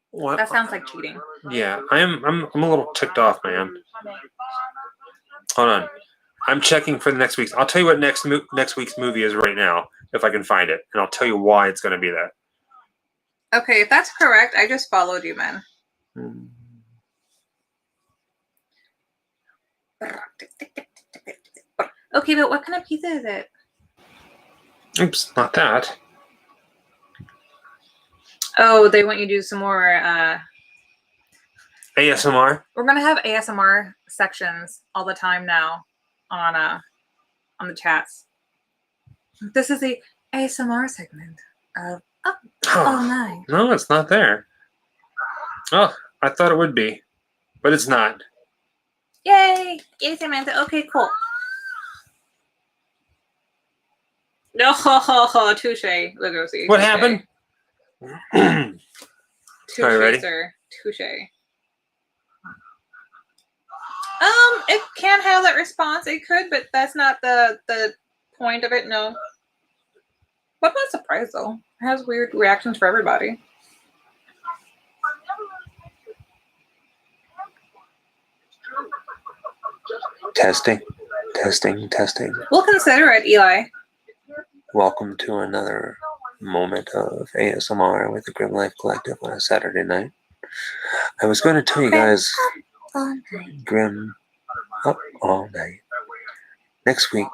What? That sounds like cheating. Yeah, I'm a little ticked off, man. Hold on. I'm checking for the next week's. I'll tell you what next week's movie is right now, if I can find it. And I'll tell you why it's going to be that. Okay, if that's correct, I just followed you, man. Okay, but what kind of pizza is it? Oops, not that. Oh, they want you to do some more ASMR? We're gonna have ASMR sections all the time now on the chats. This is the ASMR segment of Up All Night. No, it's not there. Oh, I thought it would be, but it's not. Yay! Yay, Samantha. Okay, cool. No, touche. Look, go see. What happened? Touche, Are you ready? sir. Touche. It can have that response. It could, but that's not the point of it. No. But I'm not surprised though. It has weird reactions for everybody. Testing. We'll consider it, Eli. Welcome to another moment of ASMR with the Grim Life Collective on a Saturday night. I was going to tell you guys Grim Up All Night. Next week,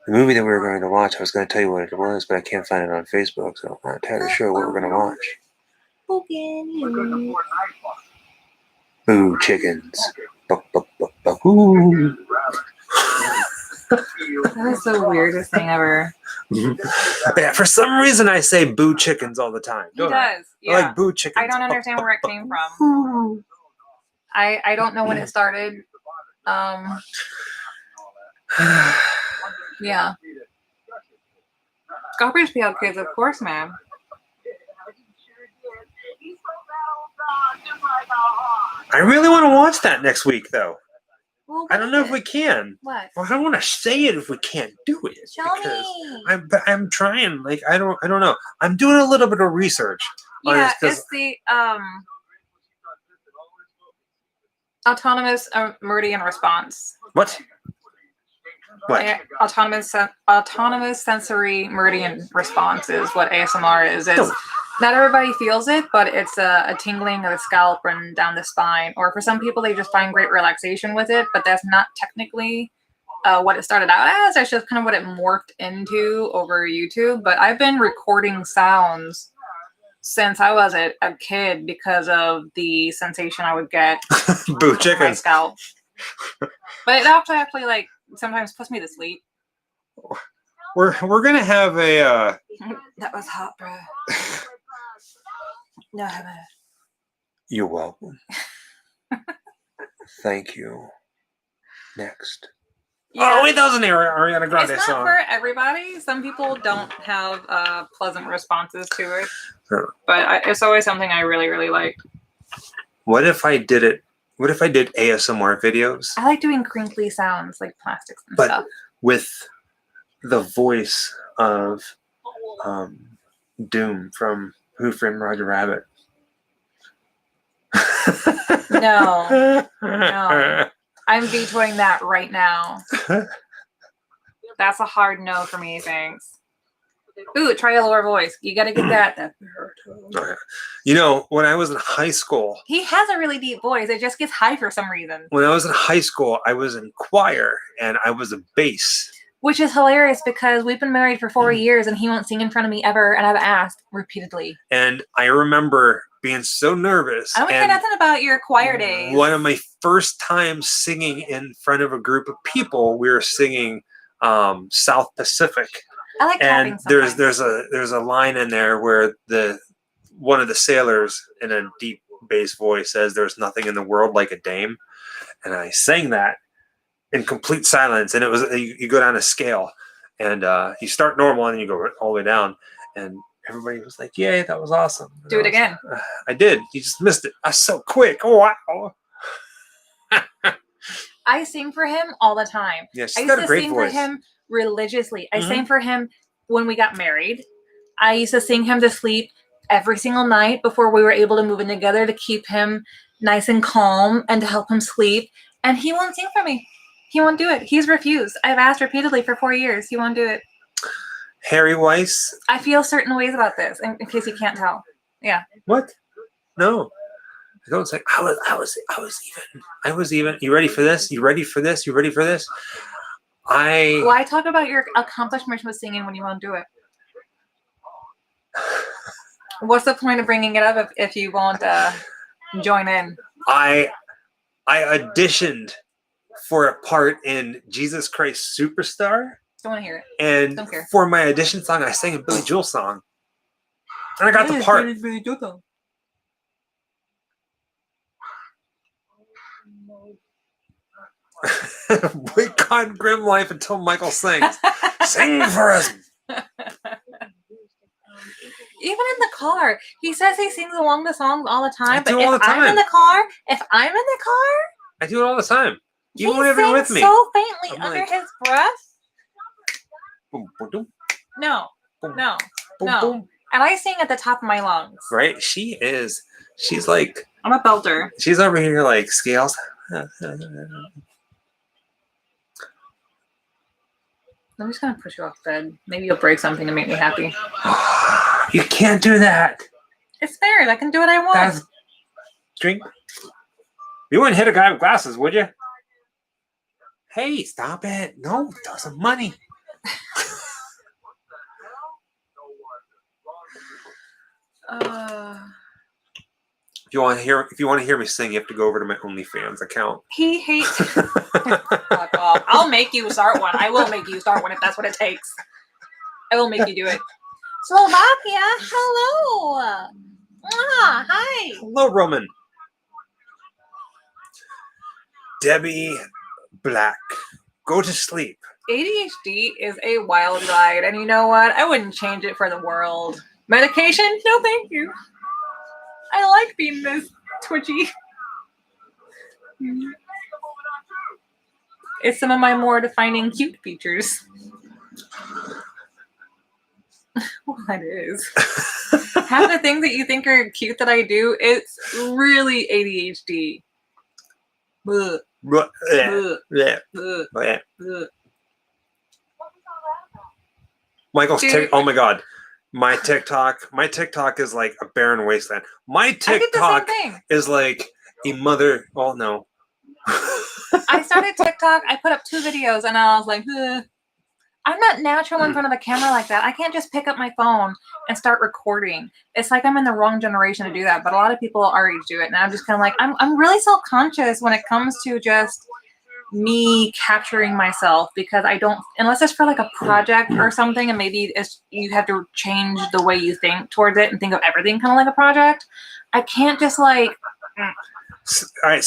the movie that we were going to watch, I was going to tell you what it was, but I can't find it on Facebook, so I'm not entirely sure what we're going to watch. Boo chickens. Boo. That is the weirdest thing ever. Yeah, for some reason I say boo chickens all the time. He does. Yeah. I like boo chickens. I don't understand where it came from. I don't know when it started. Yeah. Garbage Pail Kids, of course, man. I really want to watch that next week, though. Well, I don't know if we can. What? Well, I don't want to say it if we can't do it. Show me. I'm trying. Like I don't know. I'm doing a little bit of research. Yeah, it's the autonomous meridian response. What? What? Autonomous sensory meridian response is what ASMR is. It's not everybody feels it, but it's a tingling of the scalp and down the spine. Or for some people, they just find great relaxation with it, but that's not technically what it started out as. It's just kind of what it morphed into over YouTube. But I've been recording sounds since I was a kid because of the sensation I would get Boo with chickens. my scalp. But it actually like sometimes puts me to sleep. we're gonna have a. That was hot, bro. No, You're welcome. Thank you. Next. yeah. Oh wait, that was an Ariana Grande It's not song. for everybody. Some people don't have pleasant responses to it, Huh. but it's always something I really, really like. What if I did it? What if I did ASMR videos I like doing crinkly sounds like plastics and But- stuff. with the voice of Doom from Who Framed Roger Rabbit? No. No. I'm vetoing that right now. That's a hard no for me, thanks. Ooh, try a lower voice. You gotta get that. You know, when I was in high school, He has a really deep voice. It just gets high for some reason. I was in choir and I was a bass. Which is hilarious because we've been married for 4 years and he won't sing in front of me ever, and I've asked repeatedly. And I remember being so nervous. I don't care and nothing about your choir days. One of my first times singing in front of a group of people, we were singing South Pacific. I like tapping And sometimes. there's a line in there where one of the sailors in a deep bass voice says, "There's nothing in the world like a dame," and I sang that in complete silence. And it was you go down a scale, and you start normal and you go all the way down, and everybody was like, "Yay, that was awesome!" And Do it again. I did. You just missed it. I was so quick. Oh wow. I sing for him all the time. Yeah, I she's used got a to great sing voice. for him religiously. I Mhm. sang for him when we got married. I used to sing him to sleep every single night before we were able to move in together to keep him nice and calm and to help him sleep. And he won't sing for me. He won't do it. He's refused. I've asked repeatedly for 4 years. He won't do it. Harry Weiss. I feel certain ways about this, in case you can't tell. Yeah. What? No. I don't say I was even. You ready for this? You ready for this? You ready for this? Why talk about your accomplishments with singing when you won't do it? What's the point of bringing it up if you won't join in? I auditioned for a part in Jesus Christ Superstar, Don't want to hear it. and Don't care. for my audition song, I sang a Billy Joel song, and I got the part. Wait on Grim Life until Michael sings. Sing for us. Even in the car, he says he sings along the songs all the time. I But do all if the I'm in time. the car, I do it all the time. Even he whenever you're sings with me. so faintly I'm under like- his breath. Boom, boom, boom, No, boom, no, boom, no. boom. And I sing at the top of my lungs. Right? She's like, I'm a belter. she's over here like scales. I'm just gonna push you off bed. Maybe you'll break something to make me happy. You can't do that. It's fair. I can do what I want. That's drink. You wouldn't hit a guy with glasses, would you? Hey, stop it. No, throw some money. If you want to hear me sing, you have to go over to my OnlyFans account. He hates. Fuck off. I'll make you start one. I will make you start one if that's what it takes. I will make you do it. Slovakia, hello. Hi. Hello, Roman. Debbie Black. Go to sleep. ADHD is a wild ride, and you know what? I wouldn't change it for the world. Medication? No, thank you. I like being this twitchy. It's some of my more defining cute features. Well, it is. Half the things that you think are cute that I do, it's really ADHD. Ugh, Bleh, ugh, bleh, ugh, bleh. ugh. Michael's Dude. oh my god. My TikTok is like a barren wasteland. My I did the same TikTok thing. is like a mother. Oh no. I started TikTok. I put up 2 videos, and I was like, ugh. I'm not natural in front of the camera like that. I can't just pick up my phone and start recording. It's like I'm in the wrong generation to do that, but a lot of people already do it. And I'm just kind of like, I'm really self-conscious when it comes to just me capturing myself, because I don't, unless it's for like a project or something, and maybe it's you have to change the way you think towards it and think of everything kind of like a project. I can't just like. All right,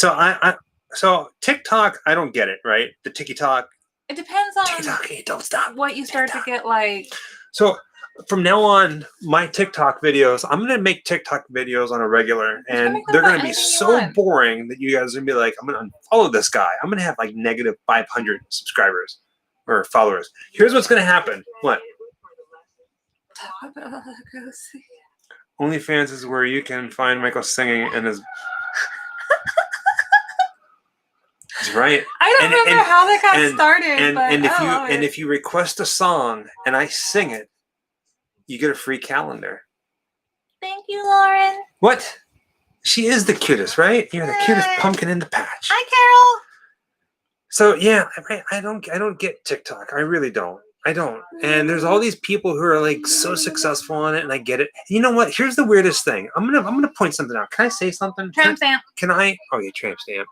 so TikTok, I don't get it, right? The TikTok. It depends on TikTok, don't stop. what you start TikTok. to get like. So from now on, my TikTok videos, I'm gonna make TikTok videos on a regular, and they're gonna be so boring that you guys are gonna be like, I'm gonna unfollow this guy. I'm gonna have like negative 500 subscribers or followers. Here's what's gonna happen. What? OnlyFans is where you can find Michael singing and his. That's right. I don't remember how that got started. And if you request a song and I sing it, you get a free calendar. Thank you, Lauren. What? She is the cutest, right? You're the cutest pumpkin in the patch. Hi, Carol. So yeah, I don't get TikTok. I really don't. I don't. And there's all these people who are like so successful on it, and I get it. You know what? Here's the weirdest thing. I'm gonna point something out. Can I say something? Tramp stamp. Can I? Oh yeah, tramp stamp.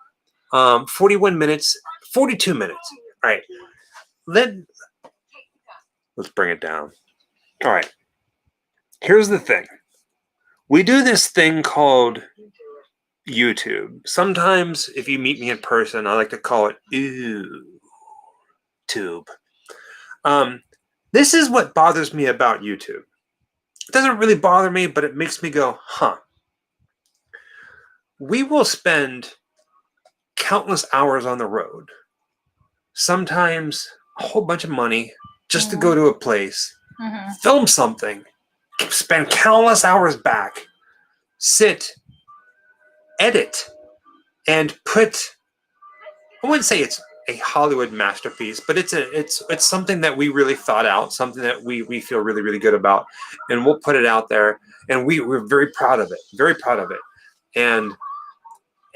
41 minutes, 42 minutes. All right. Let's bring it down. All right. Here's the thing. We do this thing called YouTube. Sometimes if you meet me in person, I like to call it tube. This is what bothers me about YouTube. It doesn't really bother me, but it makes me go, huh. We will spend countless hours on the road, sometimes a whole bunch of money just to go to a place, film something, spend countless hours back, sit, edit, and put, I wouldn't say it's a Hollywood masterpiece, but it's something that we really thought out, something that we feel really, really good about, and we'll put it out there, and we're very proud of it, and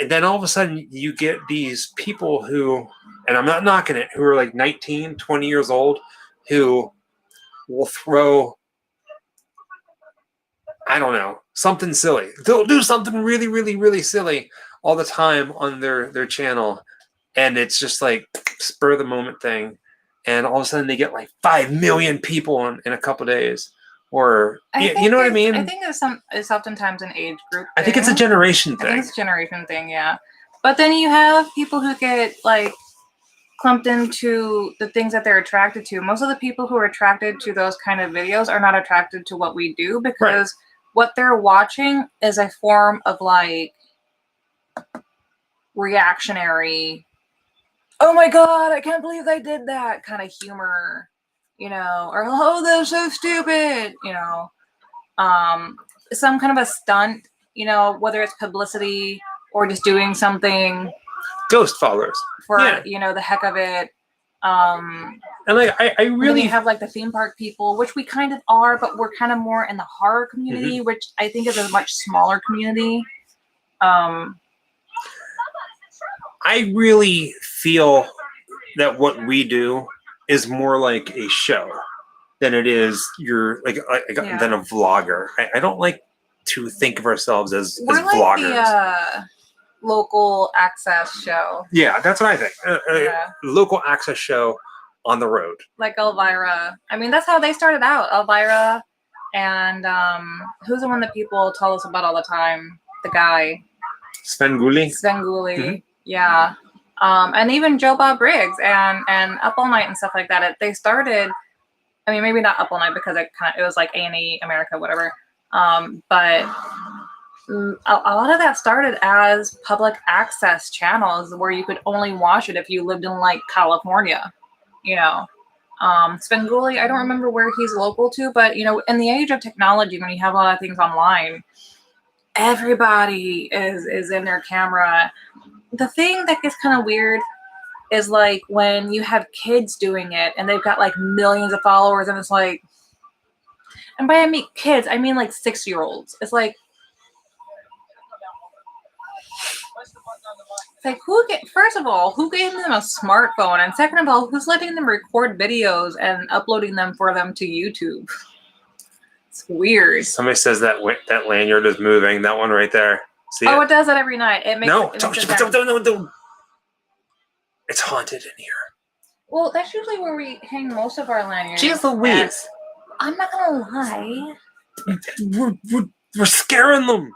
then all of a sudden you get these people who, and I'm not knocking it, who are like 19, 20 years old, who will throw, I don't know, something silly. They'll do something really, really, really silly all the time on their channel. And it's just like spur of the moment thing. And all of a sudden they get like 5 million people in a couple of days. Or, you know what I mean? I think it's oftentimes an age group thing. I think it's a generation thing. I think it's a generation thing, yeah. But then you have people who get like clumped into the things that they're attracted to. Most of the people who are attracted to those kind of videos are not attracted to what we do, because what they're watching is a form of like reactionary, oh my God, I can't believe they did that kind of humor. You know, or oh, they're so stupid, you know, some kind of a stunt, you know, whether it's publicity or just doing something. Ghost followers. For, you know, the heck of it. And like, I really have like the theme park people, which we kind of are, but we're kind of more in the horror community, which I think is a much smaller community. I really feel that what we do is more like a show than it is than a vlogger. I don't like to think of ourselves as vloggers. The local access show. Yeah, that's what I think. Local access show on the road. Like Elvira. I mean, that's how they started out. Elvira and who's the one that people tell us about all the time? The guy. Svengoolie. Mm-hmm. Yeah. And even Joe Bob Briggs and Up All Night and stuff like that. They started, I mean, maybe not Up All Night because it was like A&E America, whatever. But a lot of that started as public access channels where you could only watch it if you lived in like California, you know. Svengoolie, I don't remember where he's local to, but you know, in the age of technology, when you have a lot of things online, everybody is in their camera. The thing that gets kind of weird is like when you have kids doing it and they've got like millions of followers, and it's like, and by kids, I mean like 6-year-olds. It's like first of all, who gave them a smartphone? And second of all, who's letting them record videos and uploading them for them to YouTube? It's weird. Somebody says that lanyard is moving. That one right there. See it does that every night. It makes don't. It's haunted in here. Well, that's usually where we hang most of our lanyards. Jeez Louise. I'm not gonna lie. We're scaring them.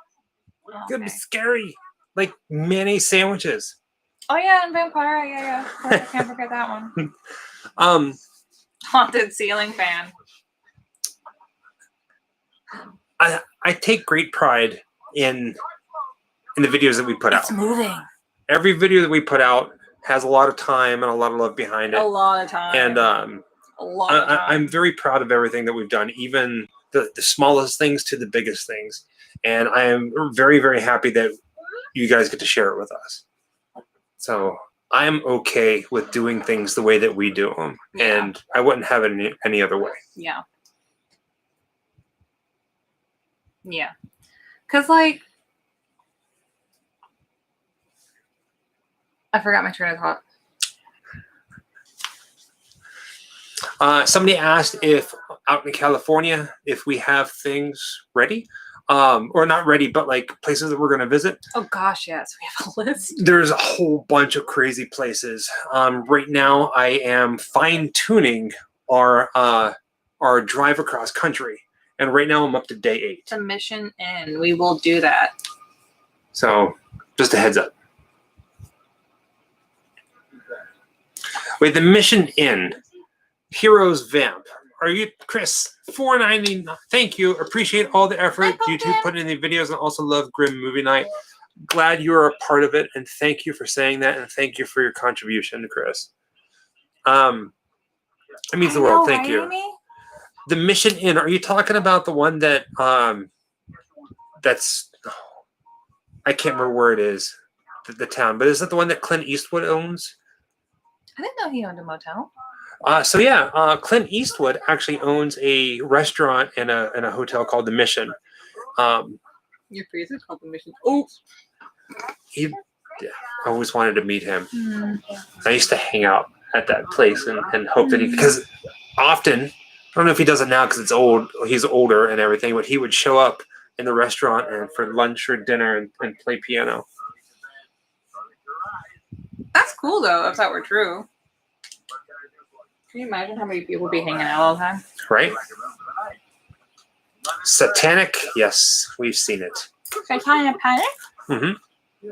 Okay. It's gonna be scary. Like mayonnaise sandwiches. Oh yeah, and Vampire. Yeah. Of course, I can't forget that one. Haunted ceiling fan. I take great pride in the videos that we put out. It's moving. Every video that we put out has a lot of time and a lot of love behind it. A lot of time. And a lot of time. I'm very proud of everything that we've done, even the smallest things to the biggest things. And I am very, very happy that you guys get to share it with us. So I am okay with doing things the way that we do them. Yeah. And I wouldn't have it any other way. Yeah. Yeah. Because, like, I forgot my train of thought. Somebody asked if out in California, if we have things ready, or not ready, but like places that we're going to visit. Oh gosh, yes, we have a list. There's a whole bunch of crazy places. Right now, I am fine tuning our drive across country, and right now I'm up to day 8. The Mission Inn. We will do that. So, just a heads up. Wait, the Mission Inn. Heroes Vamp. Are you, Chris? $4.99. Thank you. Appreciate all the effort you two put in the videos, and also love Grim Movie Night. Glad you are a part of it, and thank you for saying that, and thank you for your contribution, Chris. It means the world. Thank you. Amy? The Mission Inn. Are you talking about the one that that's? I can't remember where it is, the town, but is that the one that Clint Eastwood owns? I didn't know he owned a motel. Clint Eastwood actually owns a restaurant and a hotel called The Mission. Your face is called The Mission. Oh, I always wanted to meet him. Mm. I used to hang out at that place and hope that because often, I don't know if he does it now because he's older and everything, but he would show up in the restaurant and for lunch or dinner and play piano. That's cool though, if that were true. Can you imagine how many people would be hanging out all the time? Right? Satanic, yes, we've seen it. Satanic Panic? Mm-hmm.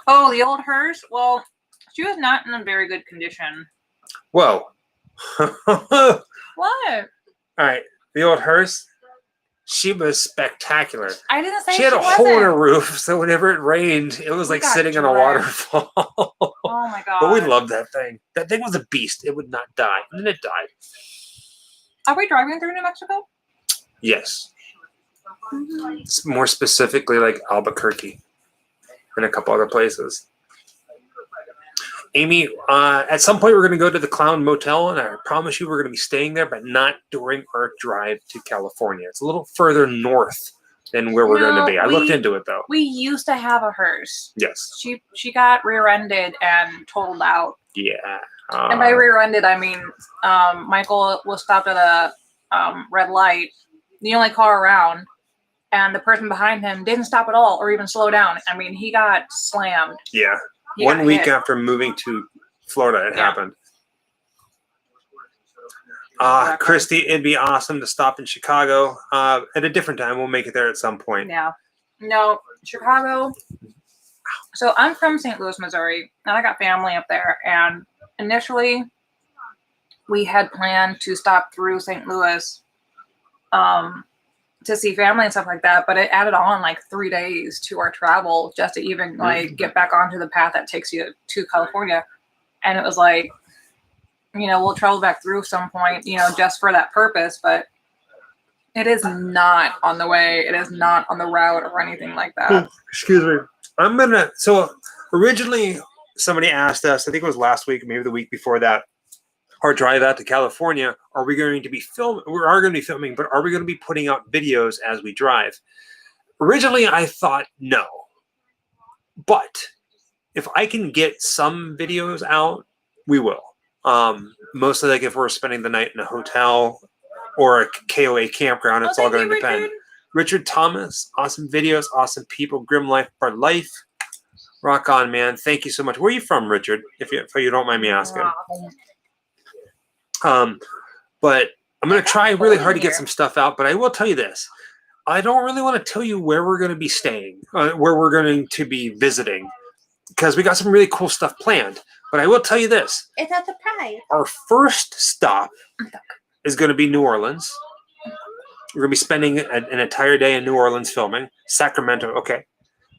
Oh, the old hearse? Well, she was not in a very good condition. Whoa. What? All right, the old hearse. She was spectacular. I didn't say she had a hole in her roof, so whenever it rained, it was like sitting in a waterfall. Oh my god! But we loved that thing. That thing was a beast. It would not die, and then it died. Are we driving through New Mexico? Yes. Mm-hmm. More specifically, like Albuquerque and a couple other places. Amy, at some point we're going to go to the Clown Motel, and I promise you we're going to be staying there, but not during our drive to California. It's a little further north than where we're going to be. I looked into it, though. We used to have a hearse. Yes. She got rear-ended and totaled out. Yeah. And by rear-ended, I mean Michael was stopped at a red light, the only car around, and the person behind him didn't stop at all or even slow down. I mean, he got slammed. Yeah. 1 week after moving to Florida, it happened. Christy, it'd be awesome to stop in Chicago at a different time. We'll make it there at some point. Yeah. No, Chicago. So I'm from St. Louis, Missouri, and I got family up there. And initially, we had planned to stop through St. Louis to see family and stuff like that, but it added on like 3 days to our travel just to even like get back onto the path that takes you to California. And it was like, we'll travel back through some point, just for that purpose, but it is not on the way. It is not on the route or anything like that. Excuse me. So originally somebody asked us, I think it was last week, maybe the week before that, our drive out to California, are we going to be filming? We are going to be filming, but are we going to be putting out videos as we drive? Originally, I thought no. But if I can get some videos out, we will. Mostly like if we're spending the night in a hotel or a KOA campground, it's all going to depend. Richard Thomas, awesome videos, awesome people, Grim Life for Life. Rock on, man. Thank you so much. Where are you from, Richard? If you don't mind me asking. But I'm going to try really hard to get some stuff out, but I will tell you this. I don't really want to tell you where we're going to be staying, where we're going to be visiting, because we got some really cool stuff planned. But I will tell you this. It's a surprise. Our first stop is going to be New Orleans. We're going to be spending an entire day in New Orleans filming. Sacramento, okay.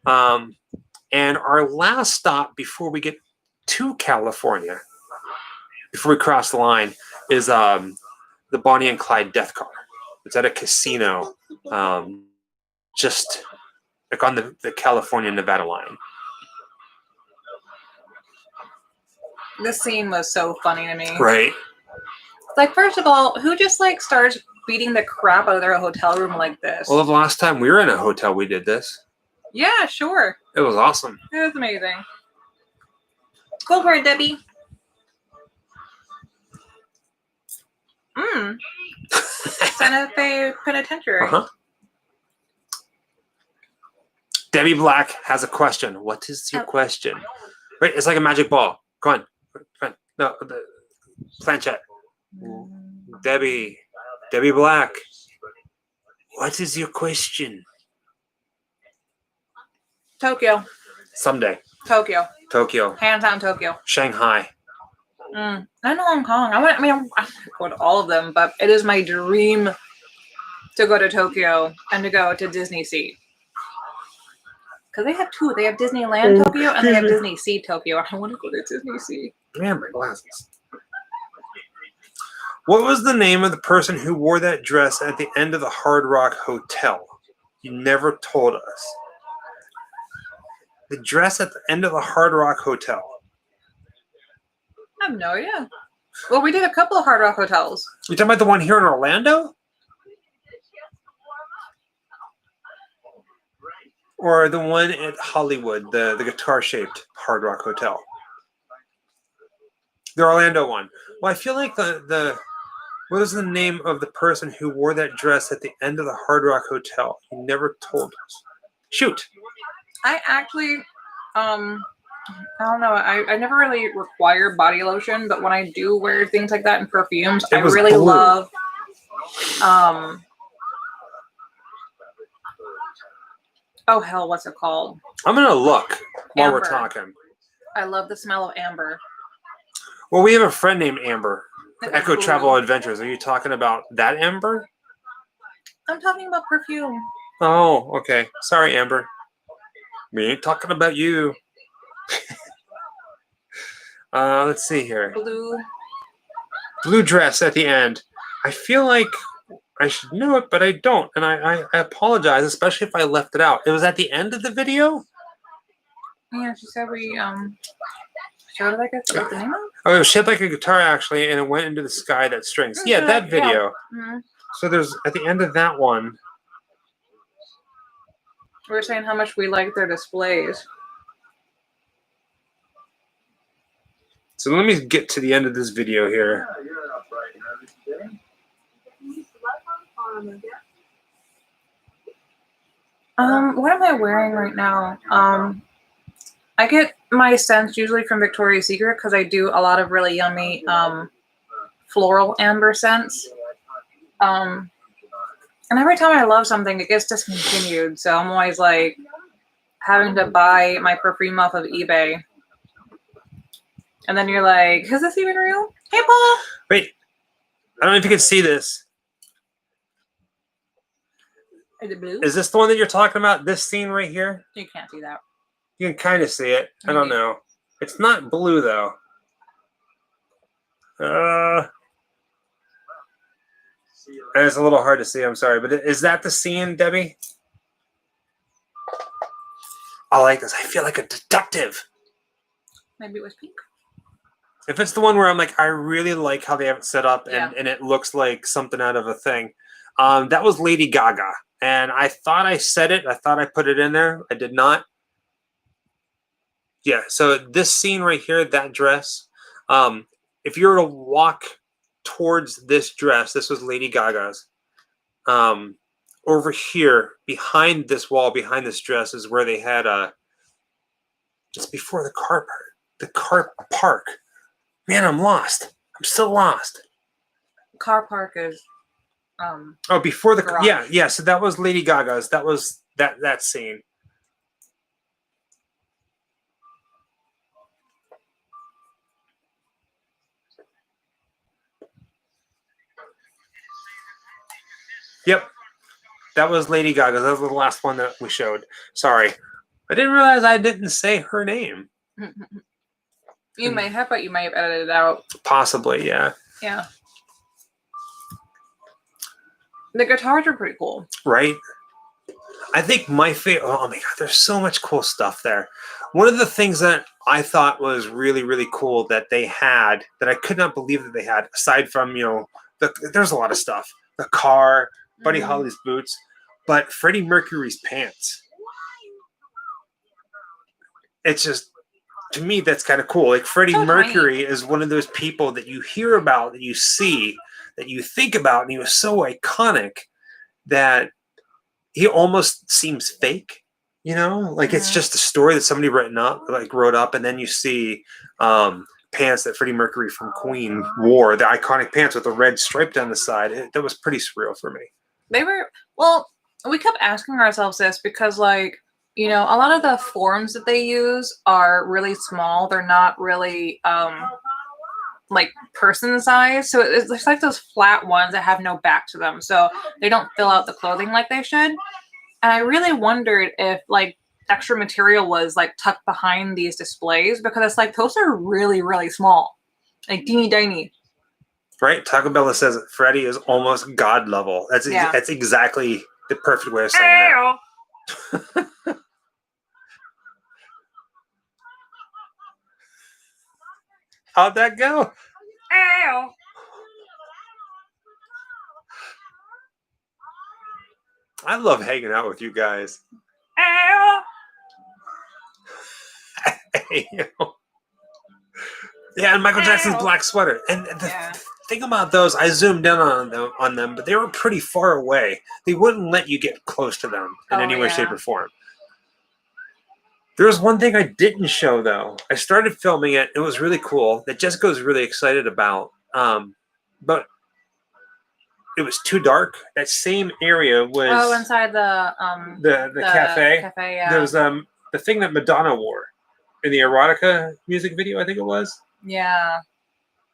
And our last stop before we get to California, before we cross the line, is the Bonnie and Clyde death car. It's at a casino, just like on the California-Nevada line. This scene was so funny to me. Right. Like, first of all, who just like starts beating the crap out of their hotel room like this? Well, the last time we were in a hotel, we did this. Yeah, sure. It was awesome. It was amazing. Go for it, Debbie. Santa Fe Penitentiary. Uh-huh. Debbie Black has a question. What is your question? Wait, it's like a magic ball. Come on. Come on. No, the planchette. Debbie Black. What is your question? Tokyo. Someday. Tokyo. Hands down Tokyo. Shanghai. I know Hong Kong. I go to all of them, but it is my dream to go to Tokyo and to go to Disney Sea. Because they have two. They have Disneyland Tokyo and they have Disney Sea Tokyo. I want to go to Disney Sea. Man, my glasses. What was the name of the person who wore that dress at the end of the Hard Rock Hotel? You never told us. The dress at the end of the Hard Rock Hotel. I have no idea. Well, we did a couple of Hard Rock hotels. You talking about the one here in Orlando? Or the one at Hollywood, the guitar-shaped Hard Rock Hotel? The Orlando one. Well, I feel like what is the name of the person who wore that dress at the end of the Hard Rock Hotel? You never told us. Shoot. I actually, I don't know. I never really require body lotion, but when I do wear things like that in perfumes, I really love. Oh hell, what's it called? I'm gonna look while we're Amber. talking. I love the smell of amber. Well, we have a friend named Amber. That's Echo cool. Travel Adventures. Are you talking about that Amber? I'm talking about perfume. Oh, okay. Sorry, Amber. We ain't talking about you. Let's see here. Blue dress at the end. I feel like I should know it, but I don't. And I apologize, especially if I left it out. It was at the end of the video? Yeah, she said we showed it, I guess. What's the name of? Oh, it was shaped like a guitar, actually, and it went into the sky that strings. Yeah, that video. Yeah. So there's, at the end of that one. We were saying how much we like their displays. So let me get to the end of this video here. What am I wearing right now? I get my scents usually from Victoria's Secret because I do a lot of really yummy floral amber scents. And every time I love something, it gets discontinued. So I'm always like having to buy my perfume off of eBay. And then you're like, is this even real? Hey, Paul. Wait. I don't know if you can see this. Is it blue? Is this the one that you're talking about? This scene right here? You can't see that. You can kind of see it. I don't know. It's not blue, though. It's a little hard to see. I'm sorry. But is that the scene, Debbie? I like this. I feel like a detective. Maybe it was pink. If it's the one where I'm like, I really like how they have it set up and, Yeah. and it looks like something out of a thing. That was Lady Gaga. And I thought I said it. I thought I put it in there. I did not. Yeah, so this scene right here, that dress, if you were to walk towards this dress, this was Lady Gaga's. Over here, behind this wall, behind this dress, is where they had It's before the car park. The car park. Man, I'm lost. I'm still lost. Car park is Oh, before the garage. yeah. So that was Lady Gaga's. That was that scene. Yep, that was Lady Gaga. That was the last one that we showed. Sorry, I didn't realize I didn't say her name. You may have, but you may have edited it out. Possibly, yeah. Yeah. The guitars are pretty cool. Right? I think my favorite... Oh, my God. There's so much cool stuff there. One of the things that I thought was really, really cool that they had, that I could not believe that they had, aside from, there's a lot of stuff. The car, Buddy Holly's boots, but Freddie Mercury's pants. It's just... To me, that's kind of cool. Like, Freddie Mercury is one of those people that you hear about, that you see, that you think about, and he was so iconic that he almost seems fake, Like, it's just a story that somebody wrote up, and then you see pants that Freddie Mercury from Queen wore, the iconic pants with the red stripe down the side. That was pretty surreal for me. They were, well, we kept asking ourselves this because, like, a lot of the forms that they use are really small. They're not really like person size. So it's like those flat ones that have no back to them. So they don't fill out the clothing like they should. And I really wondered if like extra material was like tucked behind these displays, because it's like those are really, really small. Like teeny tiny. Right? Taco Bella says that Freddie is almost God level. That's exactly the perfect way of saying that. How'd that go? Ow. I love hanging out with you guys. Ow. Yeah, and Michael Jackson's black sweater. And the thing about those, I zoomed in on them, but they were pretty far away. They wouldn't let you get close to them in any way, shape, or form. There was one thing I didn't show, though. I started filming it. It was really cool. That Jessica was really excited about. But it was too dark. That same area was... inside the cafe. Cafe, yeah. There was the thing that Madonna wore in the erotica music video, I think it was. Yeah.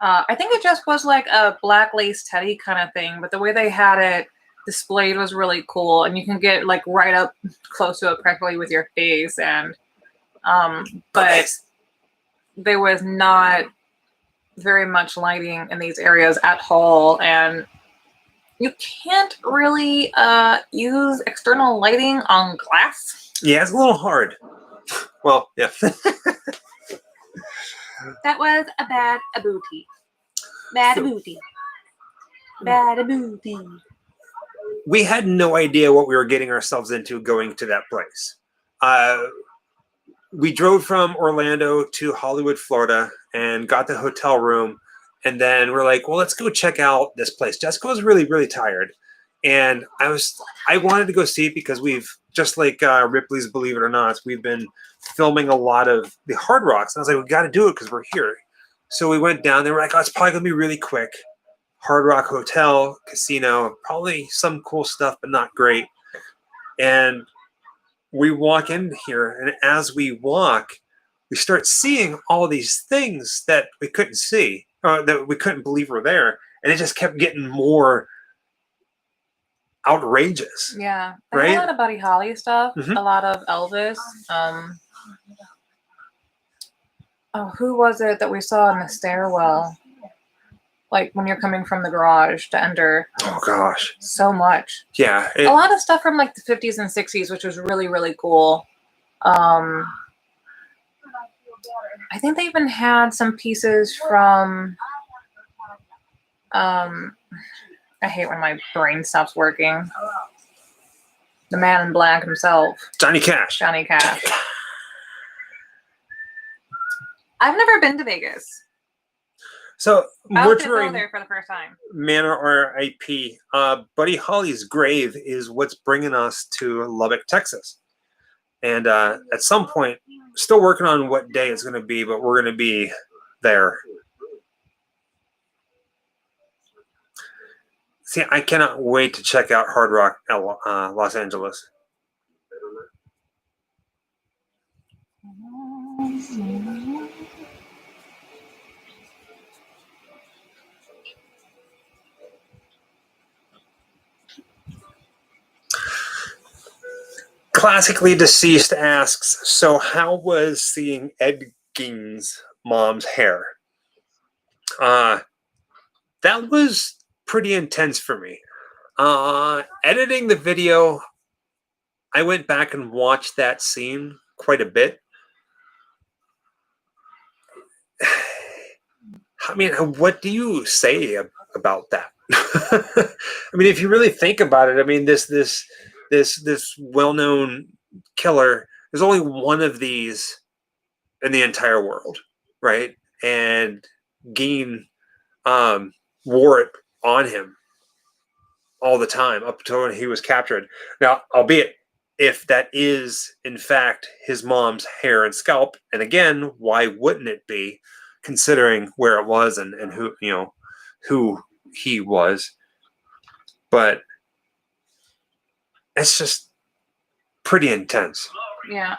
I think it just was like a black lace teddy kind of thing, but the way they had it displayed was really cool, and you can get like right up close to it practically with your face, and but there was not very much lighting in these areas at all, and you can't really use external lighting on glass. Yeah, it's a little hard. Well, yeah. That was a bad booty. Bad booty. Bad booty. We had no idea what we were getting ourselves into going to that place. We drove from Orlando to Hollywood, Florida, and got the hotel room. And then we're like, well, let's go check out this place. Jessica was really, really tired. And I wanted to go see it because we've, just like Ripley's Believe It or Not, we've been filming a lot of the Hard Rocks. And I was like, we got to do it because we're here. So we went down there. We're like, oh, it's probably going to be really quick. Hard Rock Hotel, casino, probably some cool stuff, but not great. And we walk in here, and as we walk, we start seeing all these things that we couldn't see, or that we couldn't believe were there. And it just kept getting more outrageous. Yeah. Right? A lot of Buddy Holly stuff, a lot of Elvis. Who was it that we saw in the stairwell? Like when you're coming from the garage to enter. Oh gosh. So much. Yeah. A lot of stuff from like the 50s and 60s, which was really, really cool. I think they even had some pieces from I hate when my brain stops working. The Man in Black himself. Johnny Cash. Johnny Cash. I've never been to Vegas. So, I was going to go there for the first time. Manor R.I.P. Buddy Holly's grave is what's bringing us to Lubbock, Texas. And at some point, still working on what day it's going to be, but we're going to be there. See, I cannot wait to check out Hard Rock Los Angeles. Classically Deceased asks, so how was seeing Ed Gein's mom's hair? That was pretty intense for me. Editing the video, I went back and watched that scene quite a bit. I mean, what do you say about that? I mean, if you really think about it, I mean, this well-known killer, there's only one of these in the entire world, right? And Gein wore it on him all the time up until when he was captured. Now, albeit if that is in fact his mom's hair and scalp, and again, why wouldn't it be, considering where it was and who who he was? But it's just pretty intense. Yeah.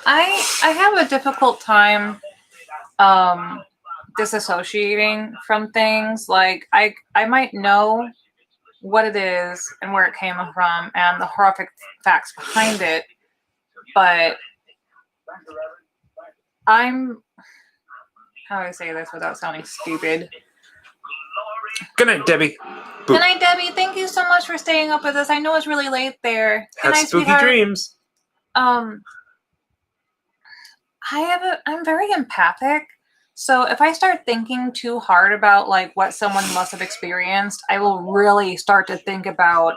I have a difficult time disassociating from things. Like I might know what it is and where it came from and the horrific facts behind it, but how do I say this without sounding stupid? Good night, Debbie. Boop. Good night, Debbie. Thank you so much for staying up with us. I know it's really late there. Have night, spooky sweetheart. dreams. I'm very empathic. So if I start thinking too hard about like what someone must have experienced, I will really start to think about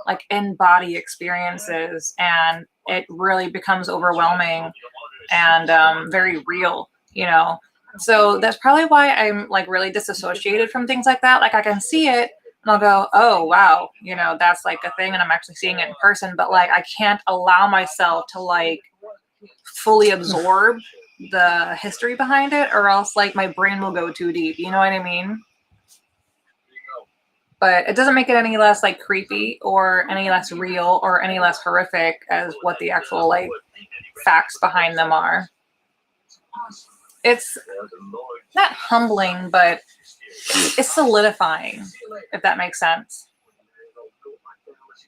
like in-body experiences, and it really becomes overwhelming and very real, So that's probably why I'm like really disassociated from things like that. Like I can see it and I'll go, oh wow, that's like a thing and I'm actually seeing it in person, but like I can't allow myself to like fully absorb the history behind it, or else like my brain will go too deep. You know what I mean? But it doesn't make it any less like creepy or any less real or any less horrific as what the actual like facts behind them are. It's not humbling, but it's solidifying, if that makes sense.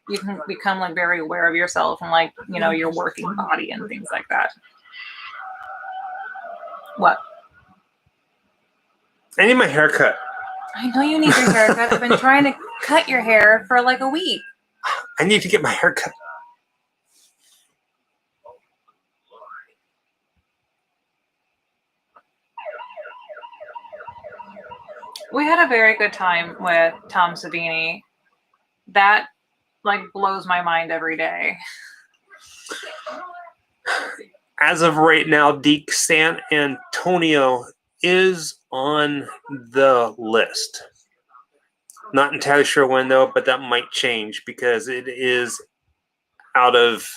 You can become like very aware of yourself and like, your working body and things like that. What? I need my haircut. I know you need your haircut. I've been trying to cut your hair for like a week. I need to get my haircut. We had a very good time with Tom Savini. That like blows my mind every day. As of right now, Deke San Antonio is on the list. Not entirely sure when though, but that might change because it is out of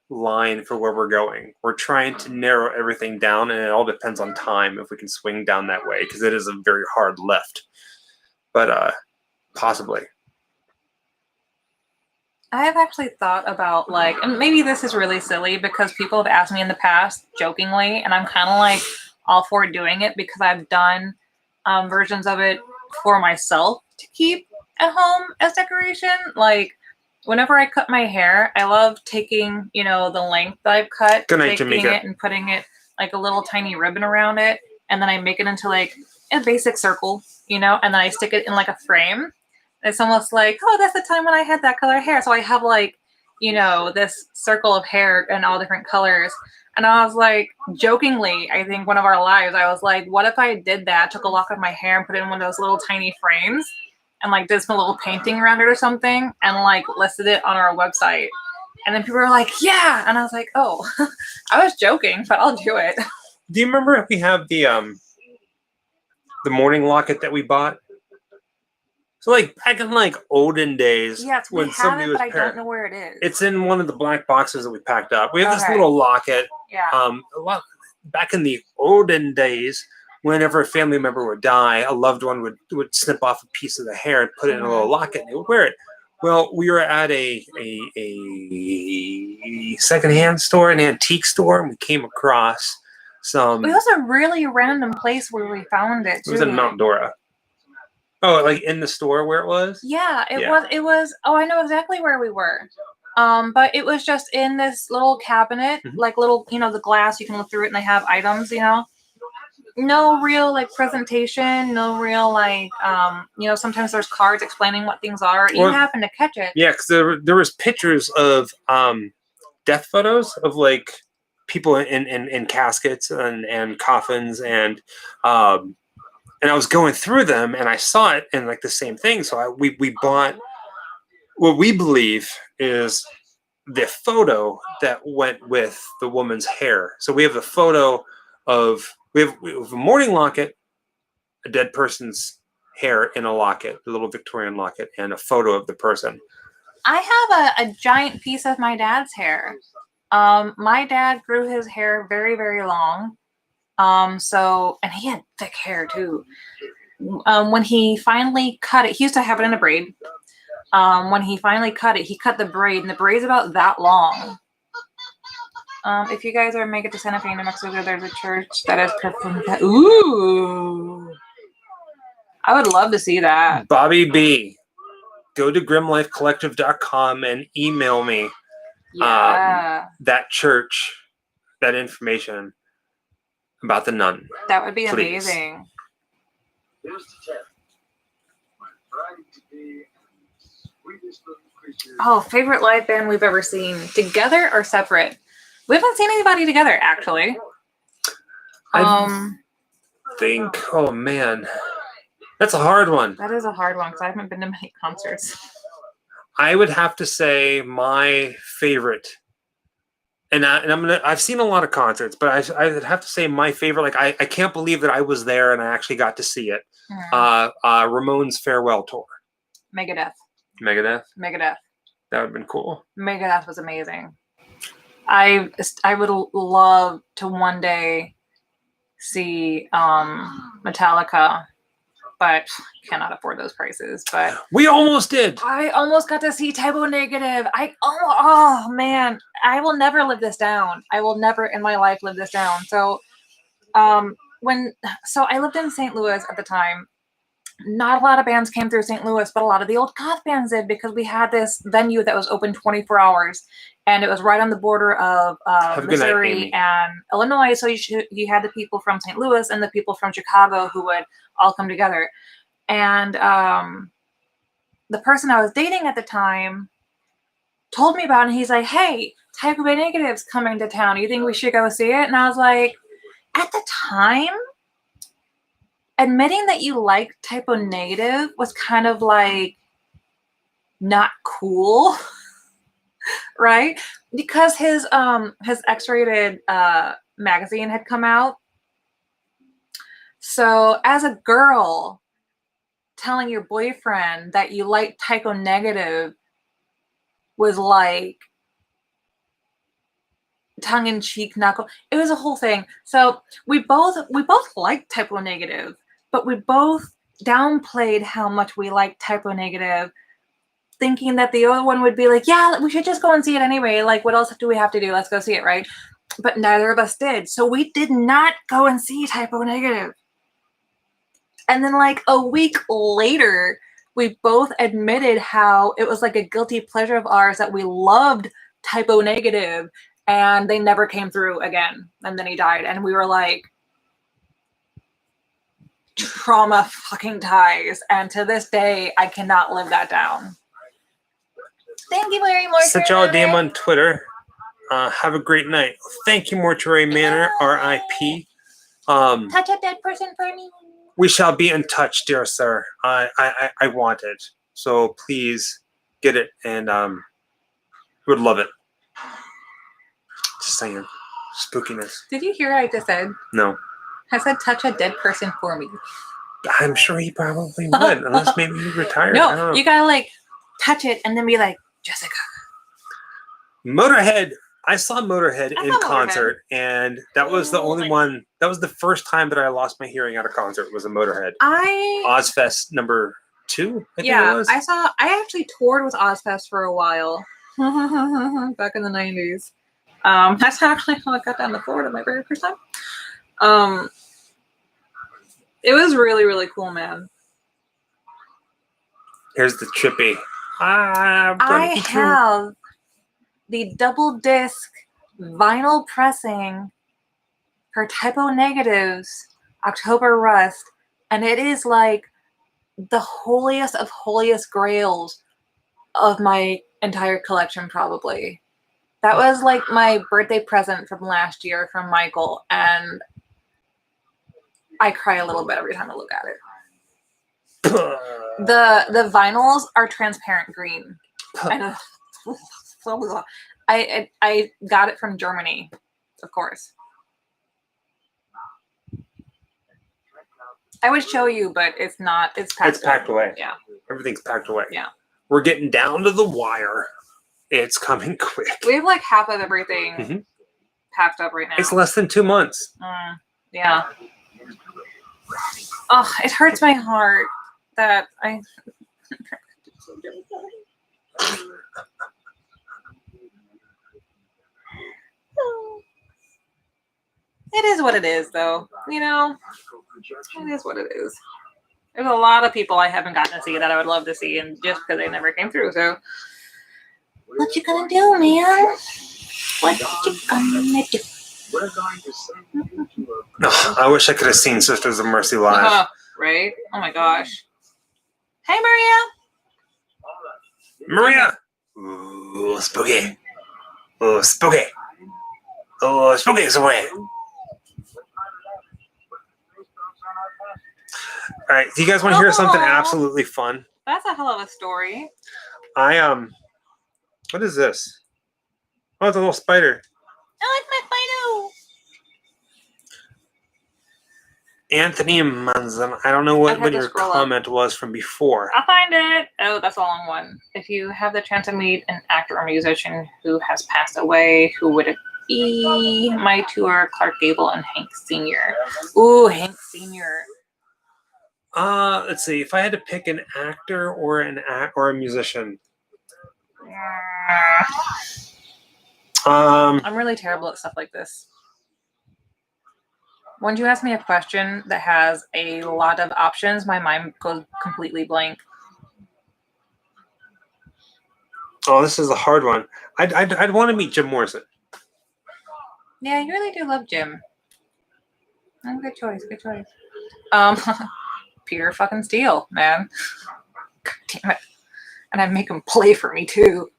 line for where we're going. We're trying to narrow everything down, and it all depends on time if we can swing down that way, because it is a very hard left. But possibly. I have actually thought about like, and maybe this is really silly because people have asked me in the past jokingly, and I'm kind of like all for doing it because I've done versions of it for myself to keep at home as decoration. Like whenever I cut my hair, I love taking, the length that I've cut, Good night, taking Jamaica. it and putting it like a little tiny ribbon around it. And then I make it into like a basic circle, and then I stick it in like a frame. It's almost like, oh, that's the time when I had that color hair. So I have like, this circle of hair in all different colors. And I was like, jokingly, I think one of our lives, I was like, what if I did that, took a lock of my hair and put it in one of those little tiny frames and like did some little painting around it or something and like listed it on our website. And then people were like, yeah. And I was like, oh, I was joking, but I'll do it. Do you remember if we have the morning locket that we bought? So like back in like olden days, Yes, we when have somebody it, was but I don't know where it is. it's in one of the black boxes that we packed up. We have this Okay. little locket. Yeah. Back in the olden days, whenever a family member would die, a loved one would snip off a piece of the hair and put it in a little locket, and they would wear it. Well, we were at a secondhand store, an antique store, and we came across some. It was a really random place where we found it, It too. was in Mount Dora. Oh, like in the store where it was? Yeah, it was. Oh, I know exactly where we were. But it was just in this little cabinet, like little, the glass, you can look through it and they have items, No real like presentation, no real like sometimes there's cards explaining what things are. You happen to catch it. Yeah, because there was pictures of death photos of like people in caskets and coffins and I was going through them and I saw it and like the same thing. So we bought what we believe is the photo that went with the woman's hair. So we have a photo of we have a mourning locket, a dead person's hair in a locket, a little Victorian locket, and a photo of the person. I have a giant piece of my dad's hair. My dad grew his hair very, very long. And he had thick hair too. When he finally cut it, he used to have it in a braid. When he finally cut it, he cut the braid, and the braid's about that long. If you guys ever make it to Santa Fe, New Mexico, there's a church that is perfect. Ooh. I would love to see that. Bobby B. Go to grimlifecollective.com and email me that church, that information about the nun. That would be please. Amazing. Oh, favorite live band we've ever seen. Together or separate? We haven't seen anybody together, actually. I think, oh man. That's a hard one. That is a hard one because I haven't been to many concerts. I would have to say my favorite, I've seen a lot of concerts, but I would have to say my favorite. Like I can't believe that I was there and I actually got to see it. Ramones farewell tour. Megadeth. Megadeth. That would have been cool. Megadeth was amazing. I would love to one day see Metallica. But cannot afford those prices. But we almost did. I almost got to see Typo Negative. Oh man, I will never live this down. I will never in my life live this down. So, I lived in St. Louis at the time. Not a lot of bands came through St. Louis, but a lot of the old goth bands did because we had this venue that was open 24 hours, and it was right on the border of Missouri and Illinois. So you had the people from St. Louis and the people from Chicago who would all come together. And the person I was dating at the time told me about it, and he's like, "Hey, Typo Negative's coming to town. You think we should go see it?" And I was like, at the time, admitting that you like Typo Negative was kind of like not cool, right? Because his X-rated magazine had come out. So as a girl, telling your boyfriend that you like Typo Negative was like tongue-in-cheek knuckle. It was a whole thing. So we both liked Typo Negative, but we both downplayed how much we liked Typo Negative, thinking that the other one would be like, yeah, we should just go and see it anyway. Like, what else do we have to do? Let's go see it, right? But neither of us did. So we did not go and see Typo Negative. And then like a week later, we both admitted how it was like a guilty pleasure of ours that we loved Typo Negative, and they never came through again. And then he died. And we were like, trauma fucking ties. And to this day, I cannot live that down. Thank you very much. Set y'all a DM on Twitter. Have a great night. Thank you, Mortuary Manor, RIP. Touch a dead person for me. We shall be in touch, dear sir. I want it. So please get it, and would love it. Just saying. Spookiness. Did you hear what I just said? No. I said touch a dead person for me. I'm sure he probably would, unless maybe he retired. I don't No, know. you gotta like touch it and then be like, Jessica. Motorhead. I saw Motorhead I in saw Motorhead. concert, and that was the only one. That was the first time that I lost my hearing at a concert. Was a Motorhead. Ozfest number 2. I think it was. I actually toured with Ozfest for a while. Back in the 90s. That's actually how I got down to Florida my very first time. It was really, really cool, man. Here's the trippy. I have the double disc vinyl pressing for Typo Negatives October Rust, and it is like the holiest of holiest grails of my entire collection, probably. That was like my birthday present from last year from Michael, and I cry a little bit every time I look at it. The vinyls are transparent green. I got it from Germany, of course. I would show you, but it's not. It's packed away. Yeah. Everything's packed away. Yeah. We're getting down to the wire. It's coming quick. We have like half of everything packed up right now. It's less than 2 months. Yeah. Oh, it hurts my heart that I. It is what it is, though. You know, it is what it is. There's a lot of people I haven't gotten to see that I would love to see, and just because they never came through. So, what you gonna do, man? What you gonna do? Oh, I wish I could have seen Sisters of Mercy live. Right? Oh my gosh. Hey, Maria. Maria. Ooh, spooky. Oh, spooky. Oh, spooky is away. All right, do you guys want to hear something absolutely fun? That's a hell of a story. What is this? Oh, it's a little spider. I like my Fido. Anthony Manzan. I don't know what your comment was from before. I'll find it. Oh, that's a long one. If you have the chance to meet an actor or musician who has passed away, who would it be? My two are Clark Gable and Hank Sr. Ooh, Hank Sr. Let's see. If I had to pick an actor or a musician. I'm really terrible at stuff like this. When you ask me a question that has a lot of options, my mind goes completely blank. Oh, this is a hard one. I'd want to meet Jim Morrison. Yeah, you really do love Jim. Oh, good choice. Good choice. Peter fucking Steele, man. God damn it. And I'd make him play for me, too.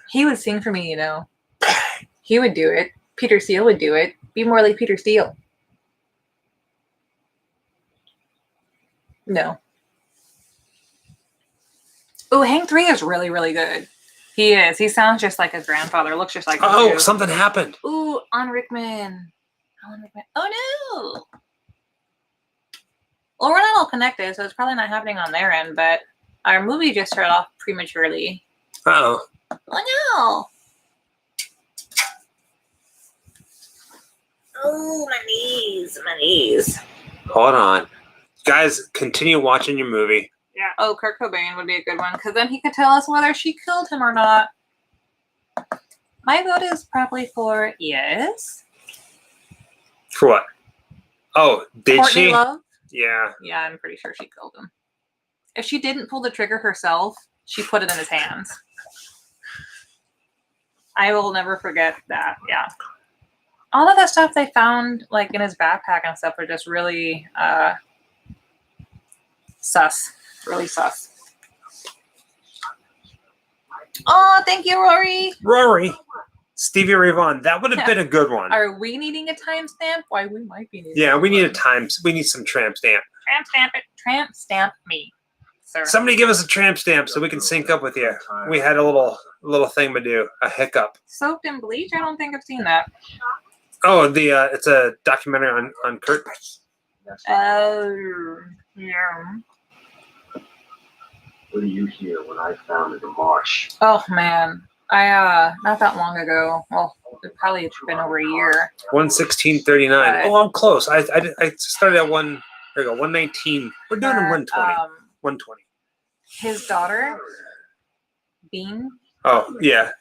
He would sing for me, you know. He would do it. Peter Steele would do it. Be more like Peter Steele. No. Oh, Hank 3 is really, really good. He is. He sounds just like his grandfather. Looks just like him. Oh, too. Something happened. Ooh, Alan Rickman. Oh, no. Well, we're not all connected, so it's probably not happening on their end, but our movie just started off prematurely. Uh-oh. Oh, no. Oh, my knees. Hold on. Guys, continue watching your movie. Yeah. Oh, Kurt Cobain would be a good one, because then he could tell us whether she killed him or not. My vote is probably for yes. For what? Oh, did Courtney she? Love? Yeah. Yeah, I'm pretty sure she killed him. If she didn't pull the trigger herself, she put it in his hands. I will never forget that. Yeah. All of that stuff they found like in his backpack and stuff are just really sus. Really sus. Oh, thank you, Rory. Rory. Stevie Ray Vaughan. That would have been a good one. Are we needing a timestamp? Why, we might be needing. Yeah, we need a time. We need some tramp stamp. Tramp stamp it. Tramp stamp me, sir. Somebody give us a tramp stamp so we can sync up with you. We had a little thing to do. A hiccup. Soaked in bleach? I don't think I've seen that. Oh, it's a documentary on Kurt. Oh, Yeah. What do you hear when I founded the marsh? Oh man, I not that long ago. Well, it probably it's been over a year. 116.39. Right. Oh, I'm close. I started at 1. There we go. 119. We're doing a That, 120. 120. His daughter, Bean, Oh yeah.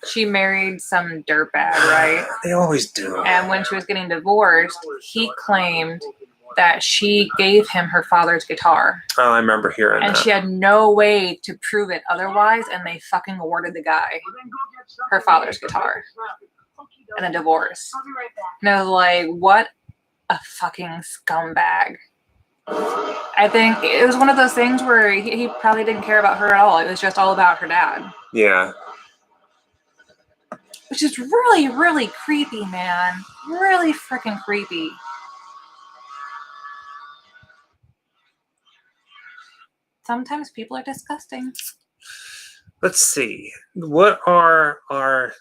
she married some dirtbag, right? They always do. And when she was getting divorced, he claimed that she gave him her father's guitar. Oh, I remember hearing And that. she had no way to prove it otherwise, and they fucking awarded the guy her father's guitar and a divorce. And I was like, what a fucking scumbag. I think it was one of those things where he probably didn't care about her at all. It was just all about her dad. Yeah. Which is really, really creepy, man. Really freaking creepy. Sometimes people are disgusting. Let's see. What are our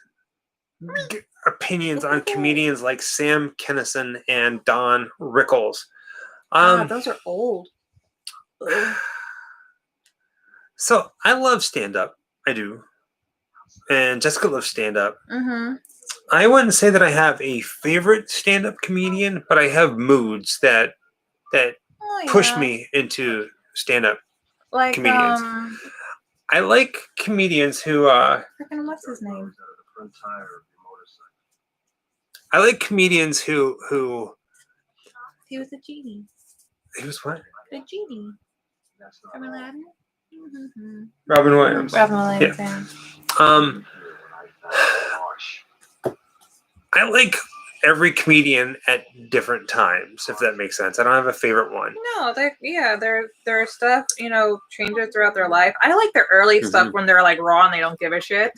opinions on comedians like Sam Kinison and Don Rickles? Those are old. So I love stand-up. I do. And Jessica loves stand-up. Mm-hmm. I wouldn't say that I have a favorite stand-up comedian, but I have moods that push me into stand-up like comedians. I like comedians who freaking what's his name? I like comedians who He was a genie. he was what? A genie. From Aladdin? Mm-hmm. Robin Williams. Robin Williams, Yeah. yeah. I like every comedian at different times, if that makes sense. I don't have a favorite one. No, their stuff, changes throughout their life. I like their early stuff when they're like raw and they don't give a shit.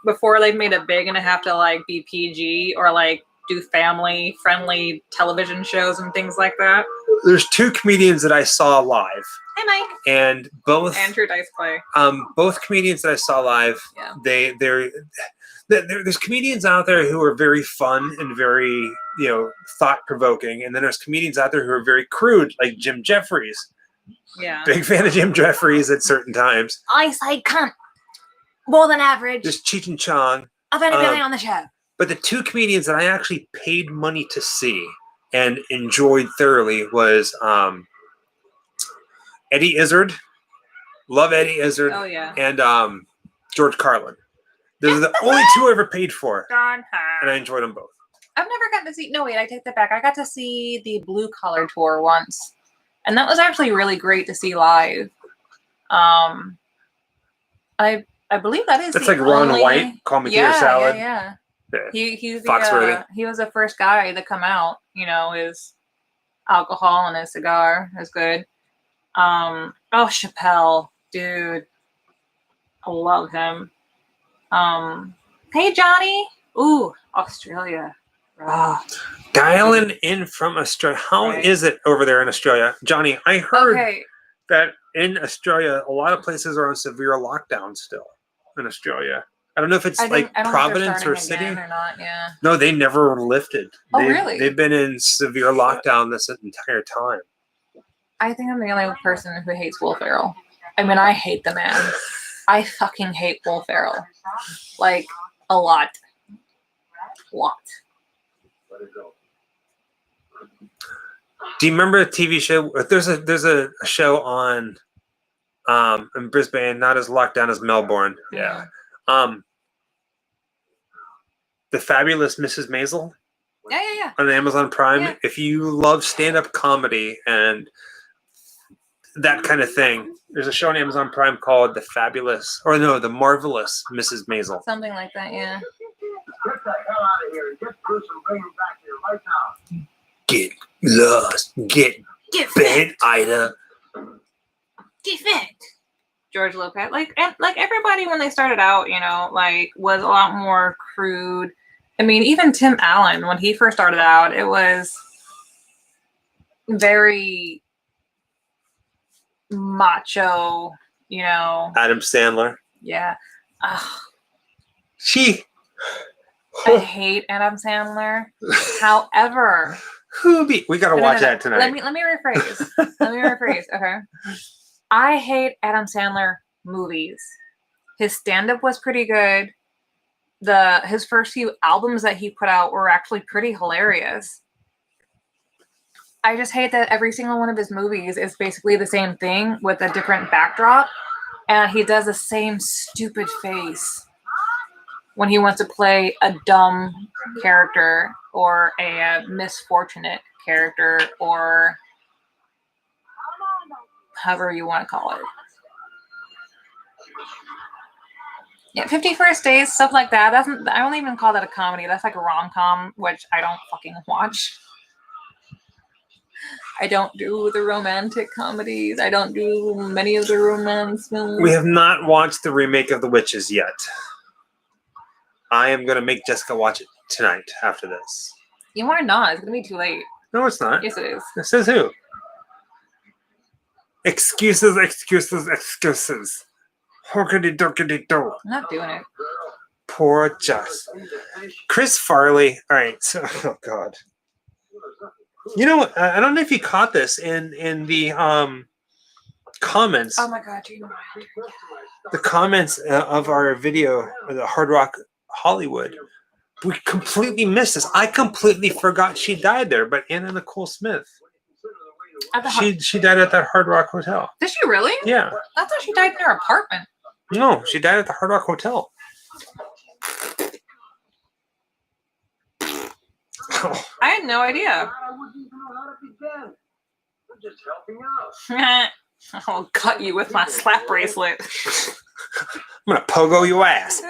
Before they've made it big and have to like be PG or like do family friendly television shows and things like that. There's two comedians that I saw live. Hey, Mike. And both Andrew Dice Clay. Both comedians that I saw live, there's comedians out there who are very fun and very, thought provoking, and then there's comedians out there who are very crude, like Jim Jeffries. Yeah. Big fan of Jim Jeffries at certain times. I say cunt. More than average. Just Cheech and Chong. Of anybody on the show. But the two comedians that I actually paid money to see and enjoyed thoroughly was Eddie Izzard. Love Eddie Izzard. Oh, yeah. And George Carlin. Those are the only two I ever paid for. And I enjoyed them both. I've never gotten to see... No, wait, I take that back. I got to see the Blue Collar Tour once. And that was actually really great to see live. I believe that is. It's like Ron White, Call Me Tater Salad. Yeah. He was the first guy to come out. His alcohol and his cigar is good. Chappelle, dude, I love him. Hey Johnny, ooh, Australia. Dialing in from Australia. How is it over there in Australia, Johnny? I heard that in Australia, a lot of places are on severe lockdown still. In Australia, I don't know if it's Providence or City or not. Yeah. No, they never lifted. Really? They've been in severe lockdown this entire time. I think I'm the only person who hates Will Ferrell. I mean, I hate the man. I fucking hate Will Ferrell, like a lot. Do you remember a TV show? There's a show on in Brisbane, not as locked down as Melbourne. Yeah. The Fabulous Mrs. Maisel. Yeah. On Amazon Prime. Yeah. If you love stand-up comedy and that kind of thing, there's a show on Amazon Prime called The Marvelous Mrs. Maisel. Something like that, yeah. Get the hell out of here and get Bruce and bring him back here right now. Get lost. Get bent, Ida. Get fit. George Lopez, like everybody when they started out, was a lot more crude. I mean, even Tim Allen, when he first started out, it was very macho, Adam Sandler. Yeah. I hate Adam Sandler. However, Hoobie. We gotta watch that tonight. Let me rephrase. Okay. I hate Adam Sandler movies. His stand-up was pretty good. His first few albums that he put out were actually pretty hilarious. I just hate that every single one of his movies is basically the same thing with a different backdrop, and he does the same stupid face when he wants to play a dumb character or a misfortunate character or however you want to call it. Yeah, 50 First Days, stuff like that. I don't even call that a comedy. That's like a rom-com, which I don't fucking watch. I don't do the romantic comedies. I don't do many of the romance films. We have not watched the remake of The Witches yet. I am gonna make Jessica watch it tonight after this. You are not. It's gonna be too late. No, it's not. Yes, it is. This is who? Excuses, excuses, excuses. Hookity dookity do. I'm not doing it. Poor Jess. Chris Farley. All right. So, oh God. You know what? I don't know if you caught this in the comments. Oh my God, you know what? The comments of our video, the Hard Rock Hollywood. We completely missed this. I completely forgot she died there. But Anna Nicole Smith. At the She died at that Hard Rock Hotel. Did she really? Yeah. I thought she died in her apartment. No, she died at the Hard Rock Hotel. Oh. I had no idea. I wouldn't even know how to begin. I'm just helping out. I'll cut you with my slap bracelet. I'm gonna pogo your ass.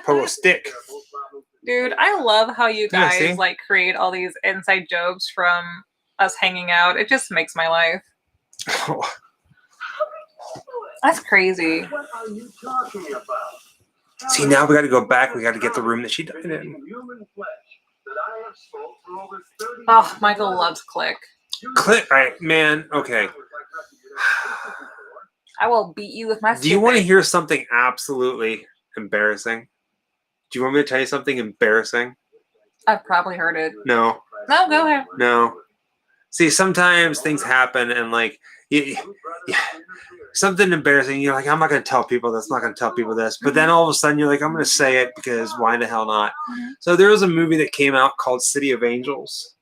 Pogo stick. Dude, I love how you Yeah, guys see? like create all these inside jokes from us hanging out. It just makes my life. Oh. That's crazy. What are you talking about? See, now we got to go back. We got to get the room that she died in. Human flesh that I have smoked for over 30 Oh, Michael loves Click. Click. All right, man. Okay. I will beat you with my Do you want to stick. hear something absolutely embarrassing? Do you want me to tell you something embarrassing? I've probably heard it. No. No, go ahead. No. See, sometimes things happen and like something embarrassing. You're like, I'm not going to tell people this. I'm not going to tell people this. But then all of a sudden you're like, I'm going to say it because why the hell not? Mhm. So there was a movie that came out called City of Angels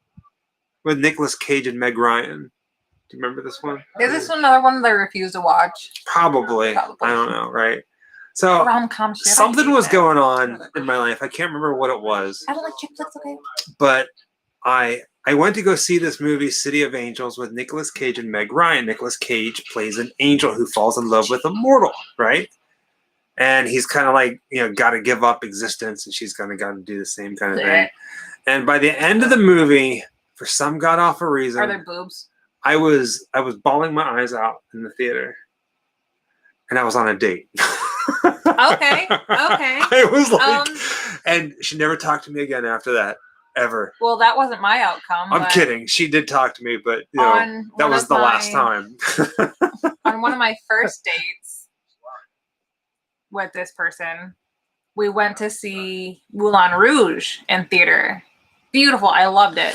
with Nicolas Cage and Meg Ryan. Do you remember this one? Is this another one that I refuse to watch? Probably. I don't know. Right. So Rom-com shit. I something hate was that. going on in my life. I can't remember what it was. I don't like chick flicks, okay? But I went to go see this movie, City of Angels, with Nicolas Cage and Meg Ryan. Nicolas Cage plays an angel who falls in love with a mortal, right? And he's kind of like, got to give up existence, and she's got to do the same kind of thing. And by the end of the movie, for some god-awful reason, Are there boobs? I was bawling my eyes out in the theater, and I was on a date. Okay. I was like, and she never talked to me again after that. Ever. Well, that wasn't my outcome. I'm but kidding. She did talk to me, but on that one was of the last my- time. On one of my first dates with this person, we went to see Moulin Rouge in theater. Beautiful. I loved it.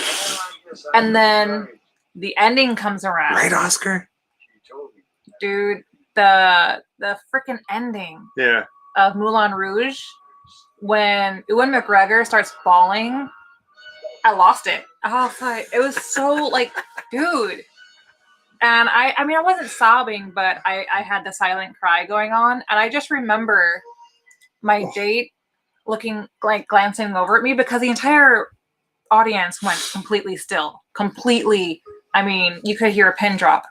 And then the ending comes around. Right, Oscar? Dude, the freaking ending Yeah. of Moulin Rouge, when Ewan McGregor starts bawling, I lost it. I was like, it was so like, dude. And I mean, I wasn't sobbing, but I had the silent cry going on. And I just remember my date looking, like, glancing over at me because the entire audience went completely still. Completely. I mean, you could hear a pin drop.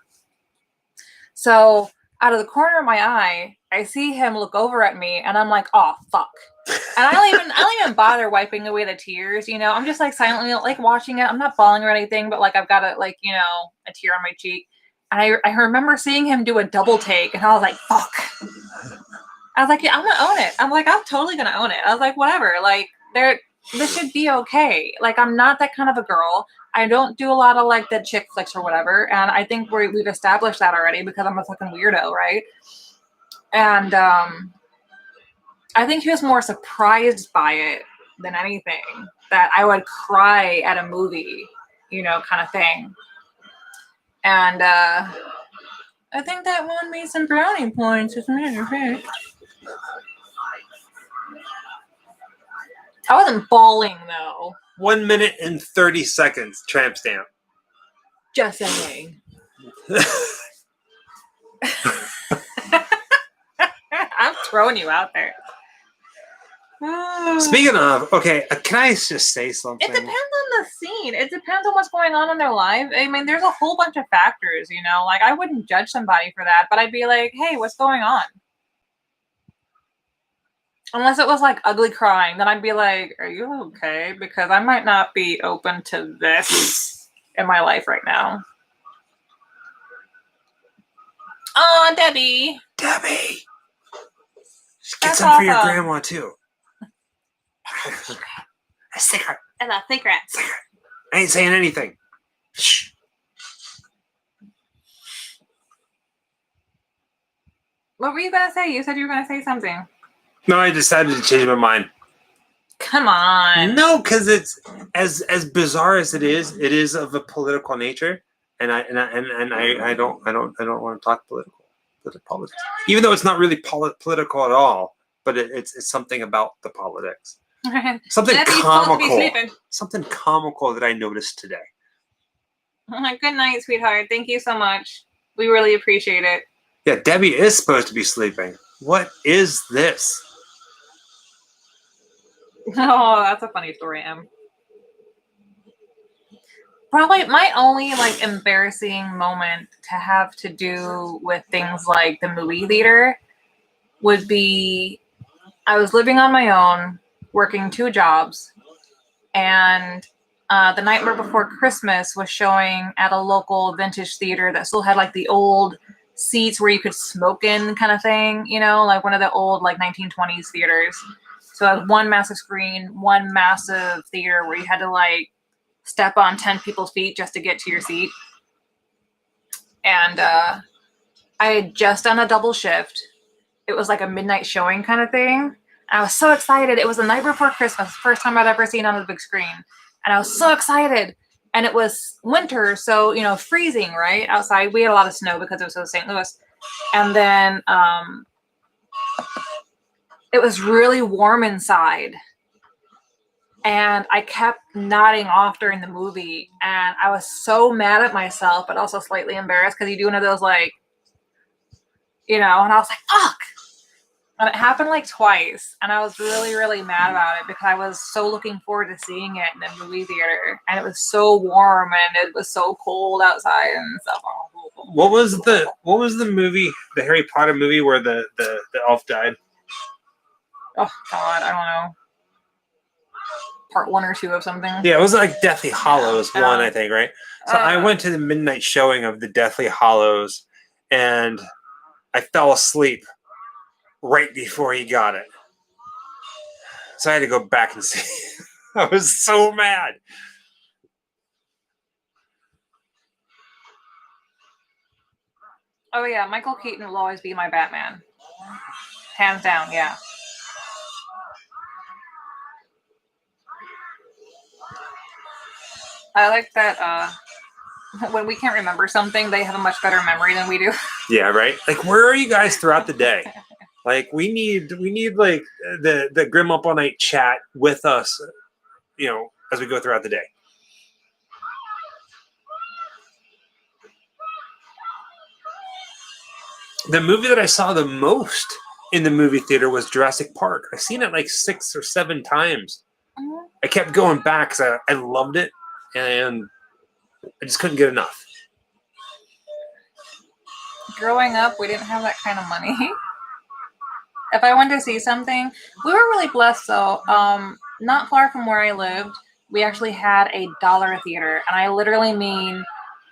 So out of the corner of my eye, I see him look over at me and I'm like, oh, fuck. And I don't even bother wiping away the tears, I'm just like silently like watching it. I'm not bawling or anything, but like I've got a tear on my cheek. And I remember seeing him do a double take and I was like, fuck. I was like, yeah, I'm gonna own it. I'm like, I'm totally gonna own it. I was like, whatever, like this should be okay. Like, I'm not that kind of a girl. I don't do a lot of like the chick flicks or whatever. And I think we've established that already because I'm a fucking weirdo, right? And I think he was more surprised by it than anything, that I would cry at a movie kind of thing. And I think that won me some brownie points, as a matter of fact. I wasn't bawling, though. 1 minute and 30 seconds, tramp stamp. Just saying. I'm throwing you out there. Speaking of, okay, can I just say something? It depends on the scene. It depends on what's going on in their life. I mean, there's a whole bunch of factors, Like, I wouldn't judge somebody for that, but I'd be like, hey, what's going on? Unless it was, like, ugly crying, then I'd be like, are you okay? Because I might not be open to this in my life right now. Oh, Debbie. Debbie! Get That's some for your awesome. grandma, too. A secret. And a secret. I ain't saying anything. Shh. What were you going to say? You said you were going to say something. No, I decided to change my mind. Come on. No, because it's as bizarre as it is of a political nature, and I don't want to talk politics, even though it's not really political at all. But it's something about the politics, something comical that I noticed today. Good night, sweetheart. Thank you so much. We really appreciate it. Yeah, Debbie is supposed to be sleeping. What is this? Oh, that's a funny story, Em. Probably my only embarrassing moment to have to do with things like the movie theater would be I was living on my own, working 2 jobs, and the Nightmare Before Christmas was showing at a local vintage theater that still had the old seats where you could smoke in kind of thing, like one of the old 1920s theaters. So it was one massive screen, one massive theater where you had to step on 10 people's feet just to get to your seat. And I had just done a double shift. It was like a midnight showing kind of thing. And I was so excited. It was the night before Christmas, first time I'd ever seen it on the big screen. And I was so excited. And it was winter, so, freezing, right? Outside. We had a lot of snow because it was St. Louis. And then it was really warm inside. And I kept nodding off during the movie. And I was so mad at myself, but also slightly embarrassed because you do one of those, and I was like, fuck. And it happened twice. And I was really, really mad about it because I was so looking forward to seeing it in the movie theater. And it was so warm and it was so cold outside and stuff. What was the movie, the Harry Potter movie where the elf died? Oh, God, I don't know. Part 1 or 2 of something. Yeah, it was Deathly Hallows 1, I think, right? So I went to the midnight showing of the Deathly Hallows, and I fell asleep right before he got it. So I had to go back and see. I was so mad. Oh, yeah, Michael Keaton will always be my Batman. Hands down, yeah. I like that when we can't remember something, they have a much better memory than we do. Yeah, right? Where are you guys throughout the day? We need the Grim Up All Night chat with us, as we go throughout the day. The movie that I saw the most in the movie theater was Jurassic Park. I've seen it 6 or 7 times. Mm-hmm. I kept going back because I loved it, and I just couldn't get enough. Growing up, we didn't have that kind of money. If I wanted to see something, we were really blessed though. Not far from where I lived, we actually had a dollar theater, and I literally mean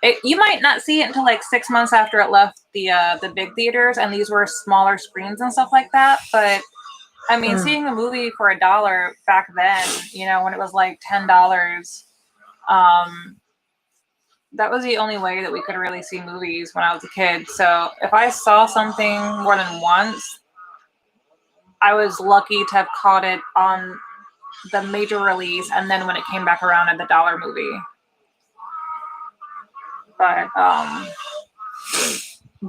it. You might not see it until 6 months after it left the big theaters, and these were smaller screens and stuff like that. But I mean, seeing a movie for $1 back then, when it was $10, that was the only way that we could really see movies when I was a kid. So if I saw something more than once, I was lucky to have caught it on the major release and then when it came back around at the dollar movie. But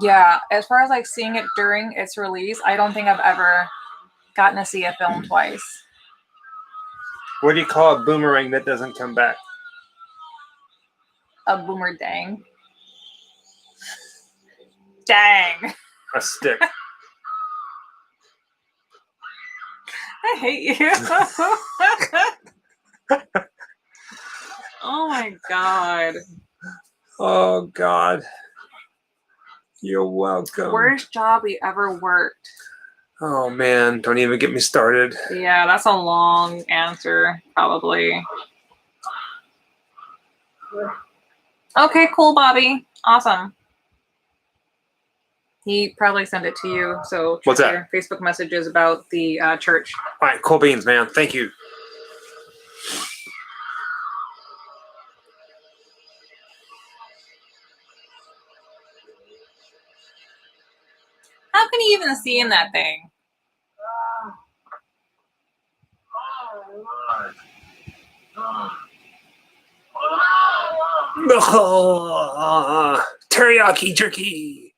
yeah, as far as like seeing it during its release, I don't think I've ever gotten to see a film twice. What do you call a boomerang that doesn't come back? A boomer dang. Dang. A stick. I hate you. Oh my god. Oh, God. You're welcome. Worst job we ever worked. Oh, man. Don't even get me started. Yeah, that's a long answer, probably. Okay, cool, Bobby. Awesome. He probably sent it to you, so What's check that? your Facebook messages about the church. All right, cool beans, man. Thank you. How can you even see in that thing? Teriyaki jerky.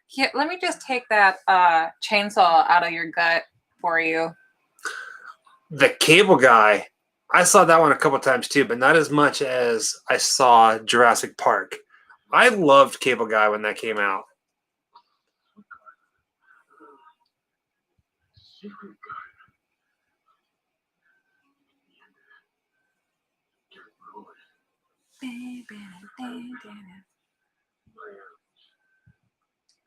Here, let me just take that chainsaw out of your gut for you. The Cable Guy. I saw that one a couple times too, but not as much as I saw Jurassic Park. I loved Cable Guy when that came out.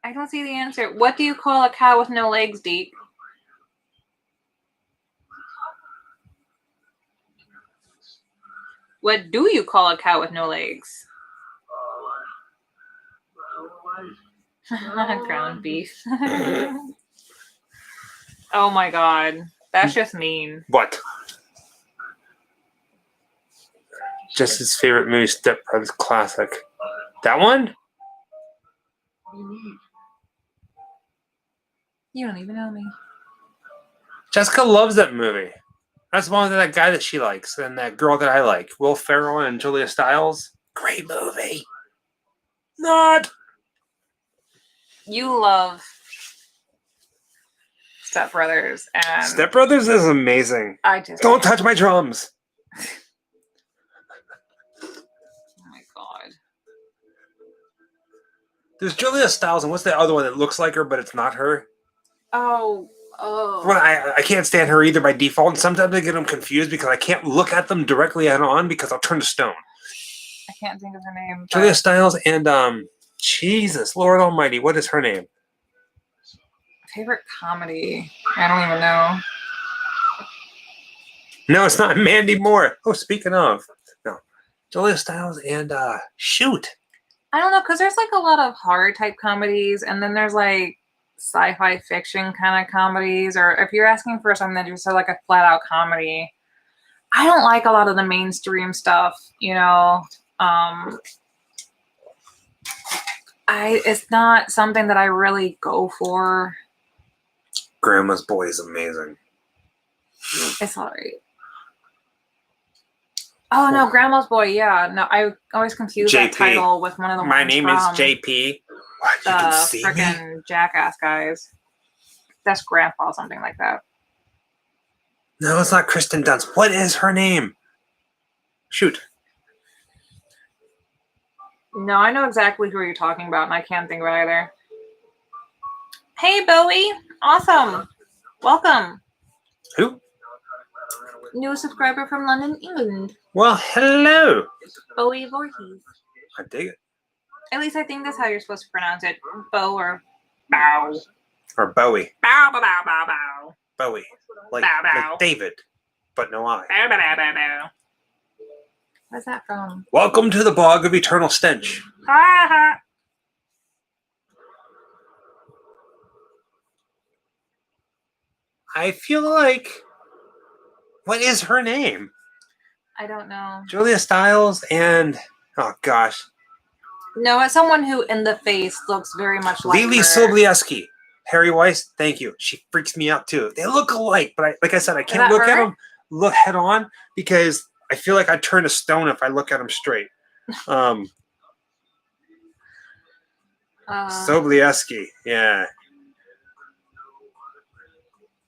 I don't see the answer. What do you call a cow with no legs, Deep? What do you call a cow with no legs? Ground beef. Oh my god. That's just mean. What? Just his favorite movie, Step Brothers classic. That one? You don't even know me. Jessica loves that movie. That's one with that guy that she likes and that girl that I like. Will Ferrell and Julia Stiles. Great movie. Not. You love Step Brothers and Step Brothers is amazing. I just Don't touch my drums. Oh my god. There's Julia Stiles, and what's the other one that looks like her, but it's not her? Oh. Well, I can't stand her either by default, and sometimes I get them confused because I can't look at them directly head on because I'll turn to stone. I can't think of her name. Julia Stiles and Jesus, Lord Almighty, what is her name? Favorite comedy? I don't even know. No, it's not Mandy Moore. Oh, speaking of, no, Julia Stiles and shoot. I don't know, because there's like a lot of horror type comedies, and then there's like sci-fi fiction kind of comedies, or if you're asking for something that just like a flat out comedy, I don't like a lot of the mainstream stuff, you know. It's not something that I really go for. Grandma's Boy is amazing. It's alright. Oh no, Grandma's Boy, yeah. No, I always confuse that JP. title with one of the My ones name from is JP. What, you can the see me? freaking Jackass guys. That's Grandpa, something like that. No, it's not Kristen Dunst. What is her name? Shoot. No, I know exactly who you're talking about, and I can't think of it either. Hey, Bowie. Awesome. Welcome. Who? New subscriber from London, England. Well, hello. Bowie Voorhees. I dig it. At least I think that's how you're supposed to pronounce it. Bow or bow. Or Bowie. Bow, bow, bow, bow, bow. Bowie. Like, Bow, bow. like David, but no I. Bow, bow, bow, bow, bow. What's that from? Welcome to the Bog of Eternal Stench. Ha ha. I feel like... What is her name? I don't know. Julia Stiles and... Oh, gosh. No, it's someone who in the face looks very much like Lily her. Sobieski. Harry Weiss, thank you. She freaks me out too. They look alike, but like I said, I can't that look at her? them head on because I feel like I turn to stone if I look at them straight. Soblieski. Yeah.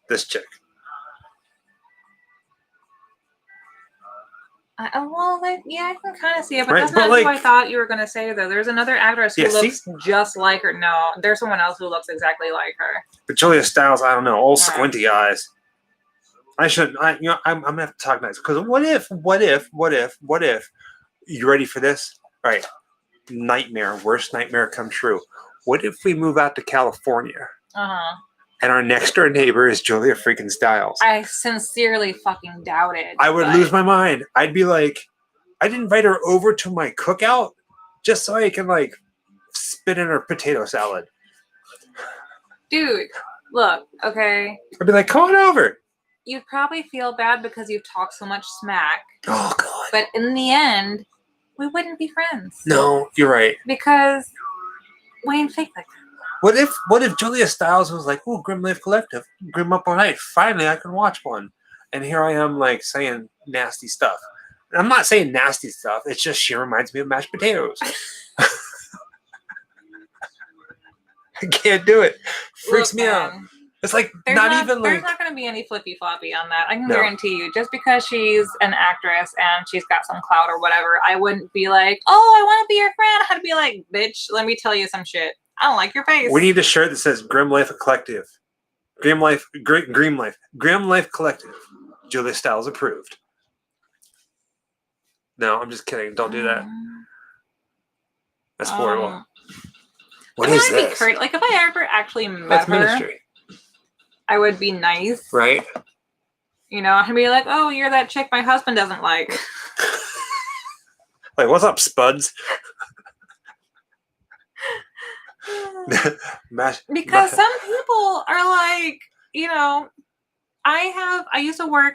This chick. I can kind of see it, but Right, that's but not who I like- thought you were going to say, though. There's another actress who Yeah, see? looks just like her. No, there's someone else who looks exactly like her. But Julia Stiles, I don't know. All Yeah. squinty eyes. I shouldn't. I'm gonna have to talk nice because what if? You ready for this? All right. Nightmare, worst nightmare come true. What if we move out to California Uh-huh. and our next door neighbor is Julia freaking Stiles? I sincerely fucking doubt it. I would but- lose my mind. I'd be like, I'd invite her over to my cookout just so I can like spit in her potato salad. Dude, look, okay. I'd be like, come on over. You'd probably feel bad because you've talked so much smack, Oh God. but in the end, we wouldn't be friends. No, you're right. Because we ain't fake like that. What if Julia Stiles was like, oh, Grim Life Collective, Grim Up All Night, finally I can watch one. And here I am like saying nasty stuff. And I'm not saying nasty stuff, it's just she reminds me of mashed potatoes. I can't do it. Freaks Look, me out. man, It's like There's not even there's like not going to be any flippy floppy on that. I can No. guarantee you. Just because she's an actress and she's got some clout or whatever, I wouldn't be like, oh, I want to be your friend. I'd be like, bitch, let me tell you some shit. I don't like your face. we need a shirt that says Grim Life Collective. Grim Life Collective. Julia Stiles approved. No, I'm just kidding. Don't do that. That's horrible. What is this? Like if I ever actually met That's her, ministry, I would be nice. right? You know, I'd be like, oh, you're that chick my husband doesn't like. Like, what's up, Spuds? Because some people are like, you know, I used to work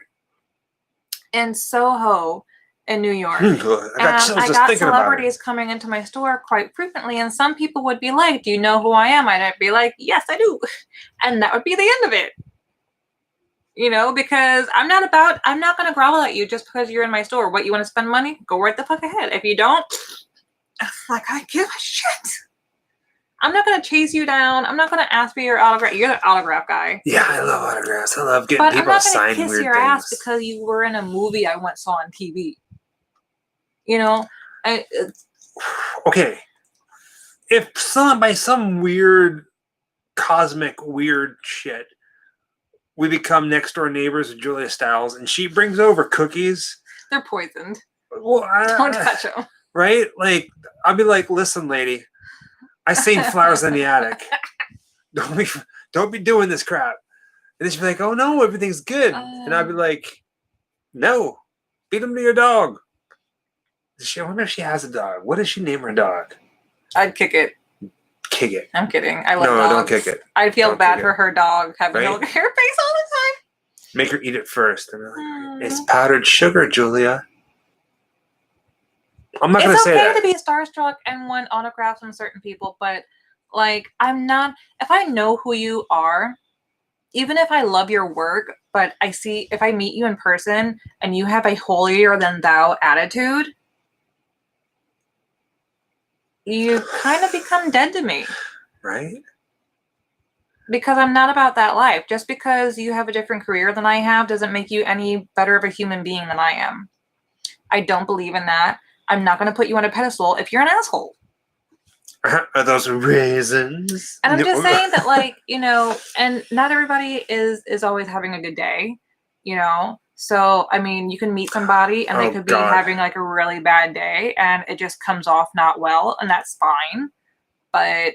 in Soho in New York. I And got chills I just got thinking about it. celebrities coming into my store quite frequently, and some people would be like, do you know who I am? I'd be like, yes, I do. And that would be the end of it. You know, because I'm not going to grovel at you just because you're in my store. What, you want to spend money? Go right the fuck ahead. If you don't, like, I give a shit. I'm not going to chase you down. I'm not going to ask for your autograph. You're the autograph guy. Yeah, I love autographs. I love getting But I'm people to not going sign to kiss weird your things. ass because you were in a movie I once saw on TV. You know? Okay, if by some weird cosmic weird shit we become next door neighbors with Julia Stiles and she brings over cookies, They're poisoned. well, Don't touch them. right? Like, I'll be like, listen, lady, I seen flowers in the attic. Don't be doing this crap. And then she'd be like, oh no, everything's good. And I'd be like, no, feed them to your dog. I wonder if she has a dog. What does she name her dog? I'd kick it. Kick it. I'm kidding. I love No, dogs. don't kick it. I'd feel Don't bad kick for it. her dog having Right? to look at her face all the Make her eat it first. And be like, time. it's powdered sugar, Julia. I'm not going to It's say okay that. to be starstruck and want autographs from certain people, but like, I'm not. If I know who you are, even if I love your work, but if I meet you in person and you have a holier than thou attitude, you kind of become dead to me. Right? Because I'm not about that life. Just because you have a different career than I have doesn't make you any better of a human being than I am. I don't believe in that. I'm not going to put you on a pedestal if you're an asshole. Are those raisins? And I'm just saying that, like, you know, and not everybody is always having a good day, you know? So, I mean, you can meet somebody and they Oh, could be God. having like a really bad day and it just comes off not well, and that's fine. But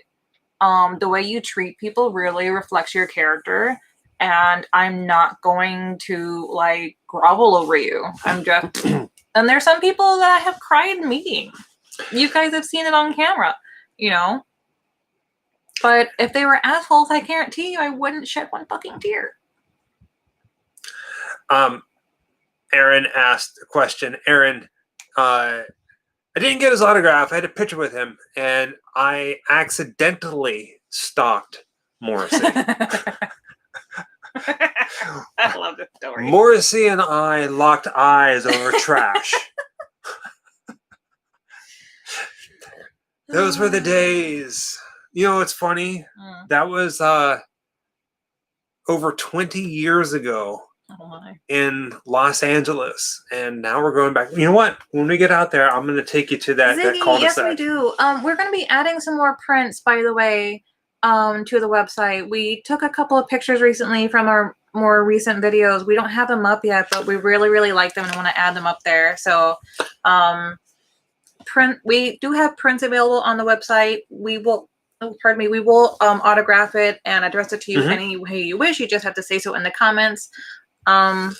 the way you treat people really reflects your character, and I'm not going to like grovel over you. I'm just, and there's some people that I have cried meeting. You guys have seen it on camera, you know? But if they were assholes, I guarantee you I wouldn't shed one fucking tear. Aaron asked a question. Aaron, I didn't get his autograph. I had a picture with him, and I accidentally stalked Morrissey. I love this story. Morrissey and I locked eyes over trash. Those were the days. You know, it's funny. Mm. That was over 20 years ago Oh my. in Los Angeles, and now we're going back. You know what? When we get out there, I'm going to take you to that Ziggy, yes, cul-de-sac. we do. We're going to be adding some more prints, by the way, to the website. We took a couple of pictures recently from our more recent videos. We don't have them up yet, but we really, really like them and want to add them up there. So, we do have prints available on the website. We will, we will autograph it and address it to you any way you wish. You just have to say so in the comments. And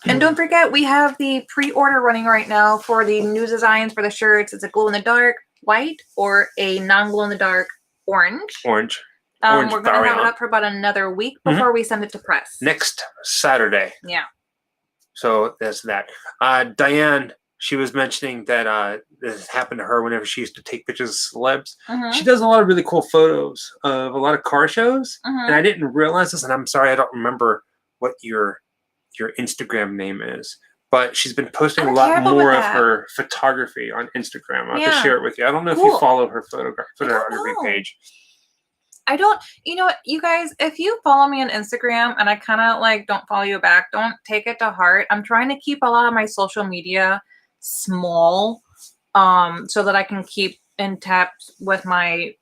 don't forget, we have the pre-order running right now for the new designs for the shirts. It's a glow-in-the-dark white or a non-glow-in-the-dark orange. Orange We're going to have it variant. up for about another week before we send it to press. Next Saturday. Yeah. So that's that. Diane, she was mentioning that this happened to her whenever she used to take pictures of celebs. She does a lot of really cool photos of a lot of car shows. And I didn't realize this, and I'm sorry I don't remember what your Instagram name is. But she's been posting a lot more of her photography on Instagram. I'll have to share it with you. I don't know if you follow her photography page. I don't, you know what, you guys, if you follow me on Instagram and I kind of like don't follow you back, don't take it to heart. I'm trying to keep a lot of my social media small, so that I can keep in touch with my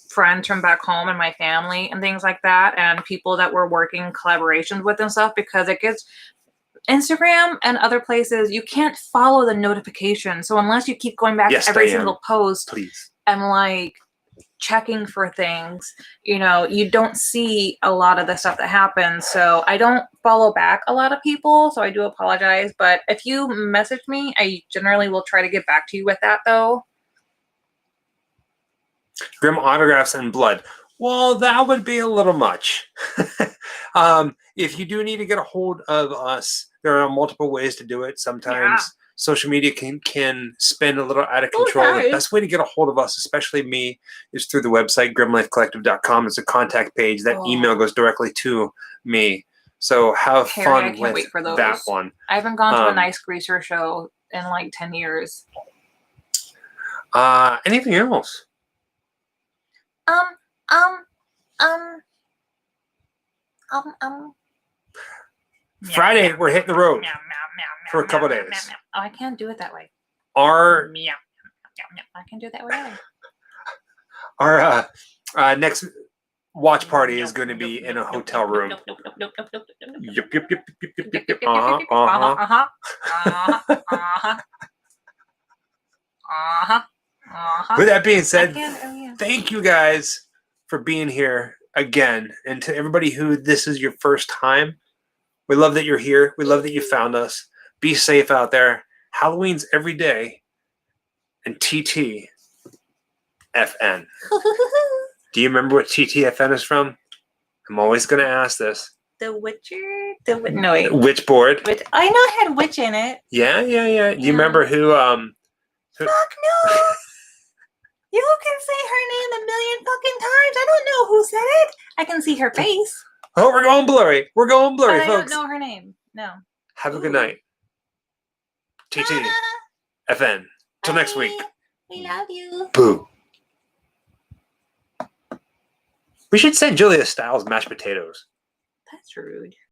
friends from back home and my family and things like that, and people that we're working collaborations with and stuff, because it gets Instagram and other places, you can't follow the notification. So unless you keep going back to every single post and like checking for things, you know, you don't see a lot of the stuff that happens. So I don't follow back a lot of people, so I do apologize. But if you message me, I generally will try to get back to you with that, though. Grim autographs and blood. Well, that would be a little much. If you do need to get a hold of us, there are multiple ways to do it. Sometimes social media can spin a little out of control. The best way to get a hold of us, especially me, is through the website, grimlifecollective.com. It's a contact page. That email goes directly to me. So have fun with that one. I haven't gone to a nice greaser show in like 10 years. Anything else? Friday, we're hitting the road for a couple days. Oh, I can't do it that way. I can do it that way. Our next watch party is going to be in a hotel room. Yep. With that being said, thank you guys for being here again. And to everybody who this is your first time, we love that you're here. We love that you found us. Be safe out there. Halloween's every day. And TTFN. Do you remember what TTFN is from? I'm always going to ask this. The Witcher? No, wait. Witchboard. I know it had witch in it. Yeah. Do you remember who Fuck no! You can say her name a million fucking times. I don't know who said it. I can see her face. Oh, we're going blurry. We're going blurry, but folks. I don't know her name. No. Have a good night. TTFN. Till next week. We love you. Boo. We should send Julia Stiles mashed potatoes. That's rude.